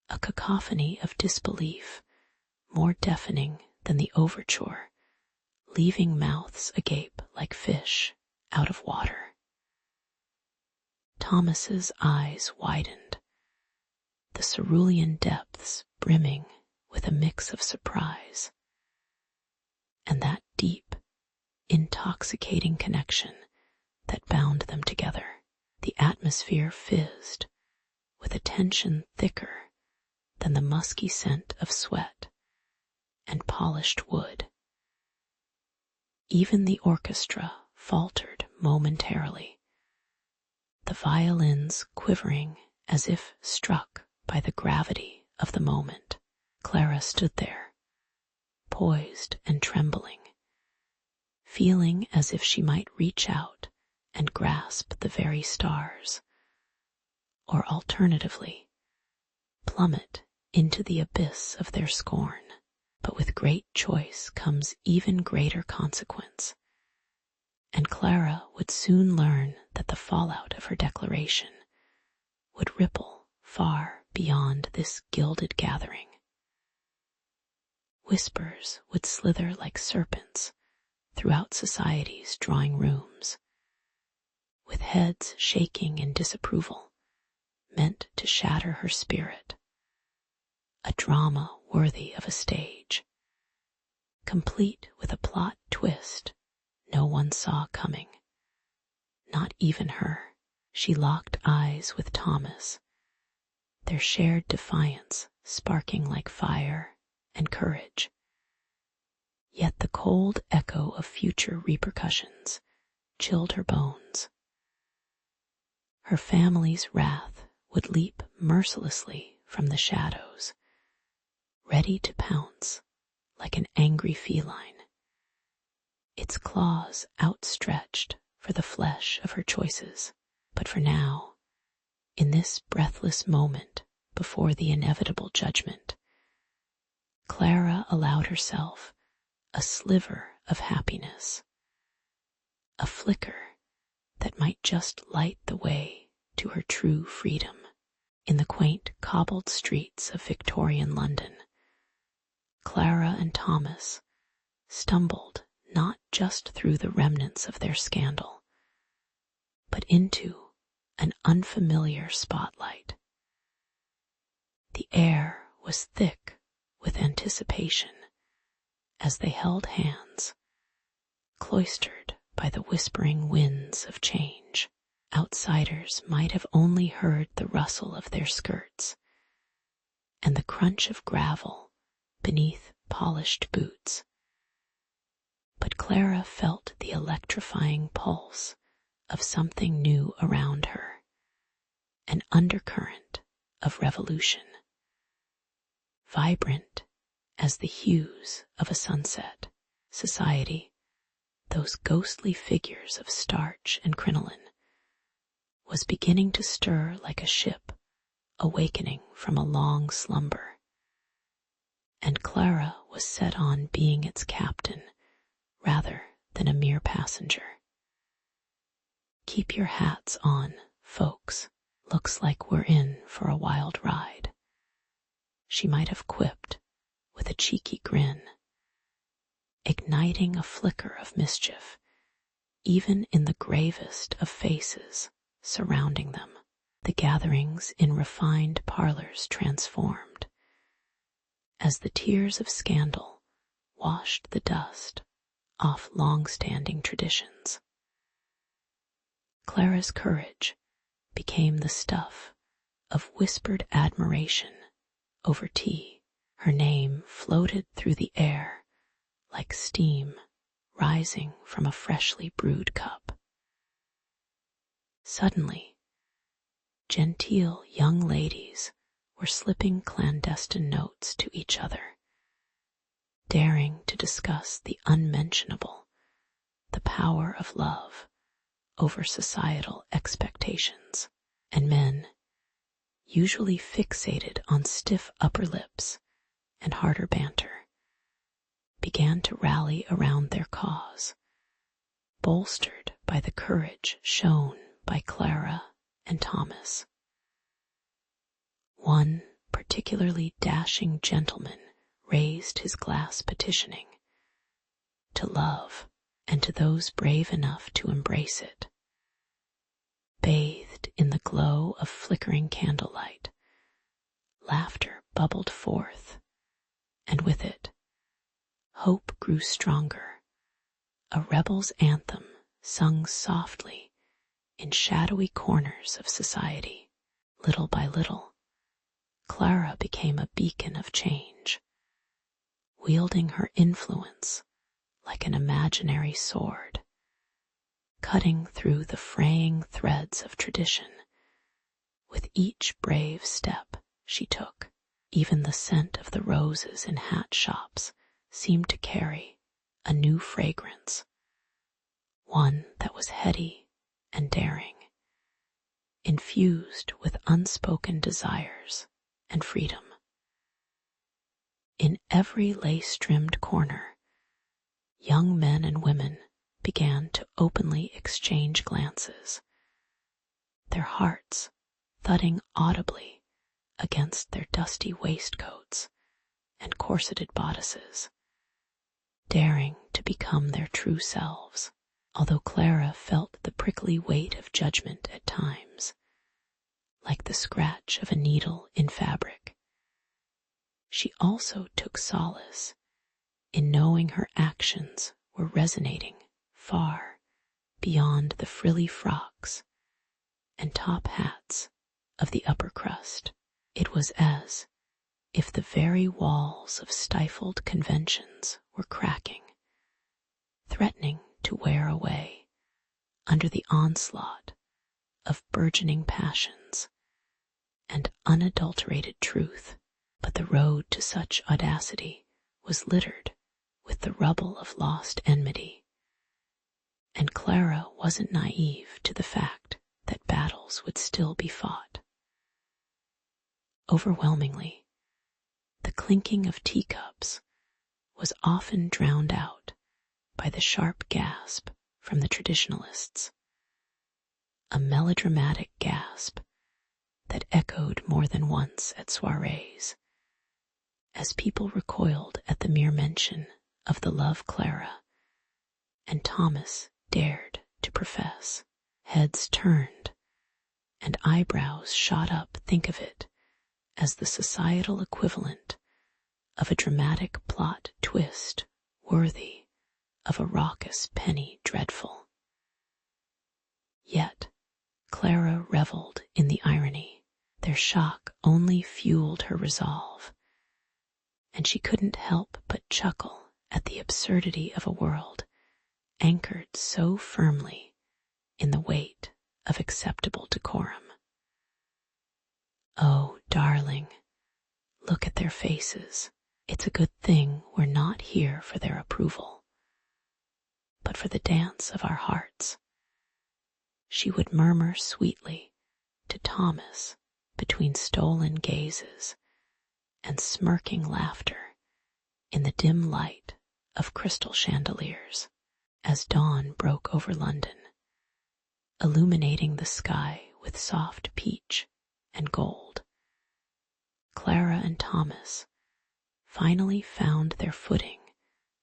a cacophony of disbelief more deafening than the overture, leaving mouths agape like fish out of water. Thomas's eyes widened, the cerulean depths brimming with a mix of surprise, and that deep, intoxicating connection that bound them together. The atmosphere fizzed with a tension thicker than the musky scent of sweat and polished wood. Even the orchestra faltered momentarily, the violins quivering as if struck by the gravity of the moment. Clara stood there, poised and trembling, feeling as if she might reach out and grasp the very stars, or alternatively, plummet into the abyss of their scorn. But with great choice comes even greater consequence, and Clara would soon learn that the fallout of her declaration would ripple far beyond this gilded gathering. Whispers would slither like serpents throughout society's drawing rooms, with heads shaking in disapproval, meant to shatter her spirit. A drama worthy of a stage, complete with a plot twist no one saw coming, not even her. She locked eyes with Thomas, their shared defiance sparking like fire and courage. Yet the cold echo of future repercussions chilled her bones. Her family's wrath would leap mercilessly from the shadows, ready to pounce like an angry feline, its claws outstretched for the flesh of her choices. But for now, in this breathless moment before the inevitable judgment, Clara allowed herself a sliver of happiness, a flicker that might just light the way to her true freedom. In the quaint cobbled streets of Victorian London, Clara and Thomas stumbled not just through the remnants of their scandal, but into an unfamiliar spotlight. The air was thick with anticipation as they held hands, cloistered by the whispering winds of change. Outsiders might have only heard the rustle of their skirts and the crunch of gravel beneath polished boots. But Clara felt the electrifying pulse of something new around her, an undercurrent of revolution, vibrant as the hues of a sunset. Society, those ghostly figures of starch and crinoline, was beginning to stir like a ship awakening from a long slumber, and Clara was set on being its captain rather than a mere passenger. "Keep your hats on, folks. Looks like we're in for a wild ride," she might have quipped with a cheeky grin, igniting a flicker of mischief even in the gravest of faces surrounding them. The gatherings in refined parlors transformed as the tears of scandal washed the dust off long-standing traditions. Clara's courage became the stuff of whispered admiration over tea. Her name floated through the air like steam rising from a freshly brewed cup. Suddenly, genteel young ladies were slipping clandestine notes to each other, daring to discuss the unmentionable, the power of love over societal expectations. And men, usually fixated on stiff upper lips and harder banter, began to rally around their cause, bolstered by the courage shown by Clara and Thomas. One particularly dashing gentleman raised his glass petitioning to love and to those brave enough to embrace it. Bathed in the glow of flickering candlelight, laughter bubbled forth, and with it, hope grew stronger, a rebel's anthem sung softly in shadowy corners of society. Little by little, Clara became a beacon of change, wielding her influence like an imaginary sword, cutting through the fraying threads of tradition. With each brave step she took, even the scent of the roses in hat shops seemed to carry a new fragrance, one that was heady and daring, infused with unspoken desires and freedom. In every lace-trimmed corner, young men and women began to openly exchange glances, their hearts thudding audibly against their dusty waistcoats and corseted bodices, daring to become their true selves. Although Clara felt the prickly weight of judgment at times, like the scratch of a needle in fabric, she also took solace in knowing her actions were resonating far beyond the frilly frocks and top hats of the upper crust. It was as if the very walls of stifled conventions were cracking, threatening to wear away under the onslaught of burgeoning passions and unadulterated truth. But the road to such audacity was littered with the rubble of lost enmity, and Clara wasn't naive to the fact that battles would still be fought. Overwhelmingly, the clinking of teacups was often drowned out by the sharp gasp from the traditionalists, a melodramatic gasp that echoed more than once at soirees. As people recoiled at the mere mention of the love Clara and Thomas dared to profess, heads turned and eyebrows shot up. Think of it as the societal equivalent of a dramatic plot twist worthy of a raucous penny dreadful. Yet Clara reveled in the irony. Their shock only fueled her resolve, and she couldn't help but chuckle at the absurdity of a world anchored so firmly in the weight of acceptable decorum. Oh, darling, look at their faces. It's a good thing we're not here for their approval, but for the dance of our hearts, she would murmur sweetly to Thomas between stolen gazes and smirking laughter in the dim light of crystal chandeliers as dawn broke over London, illuminating the sky with soft peach and gold. Clara and Thomas finally found their footing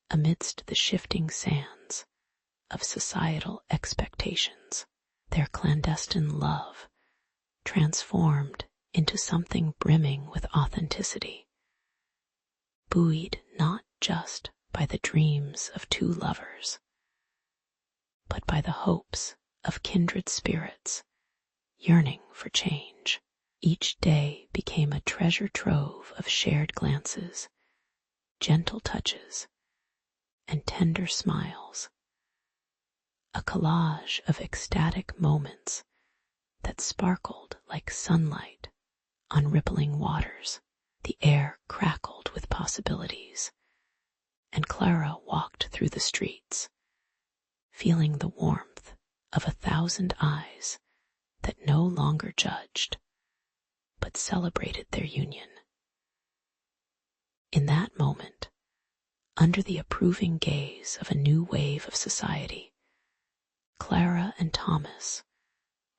amidst the shifting sands of societal expectations. Their clandestine love transformed into something brimming with authenticity, buoyed not just by the dreams of two lovers, but by the hopes of kindred spirits yearning for change. Each day became a treasure trove of shared glances, gentle touches, and tender smiles, a collage of ecstatic moments that sparkled like sunlight on rippling waters. The air crackled with possibilities, and Clara walked through the streets, feeling the warmth of 1,000 eyes that no longer judged, but celebrated their union. In that moment, under the approving gaze of a new wave of society, Clara and Thomas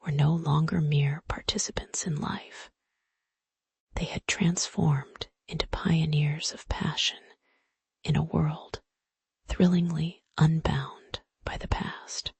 were no longer mere participants in life. They had transformed into pioneers of passion in a world thrillingly unbound by the past.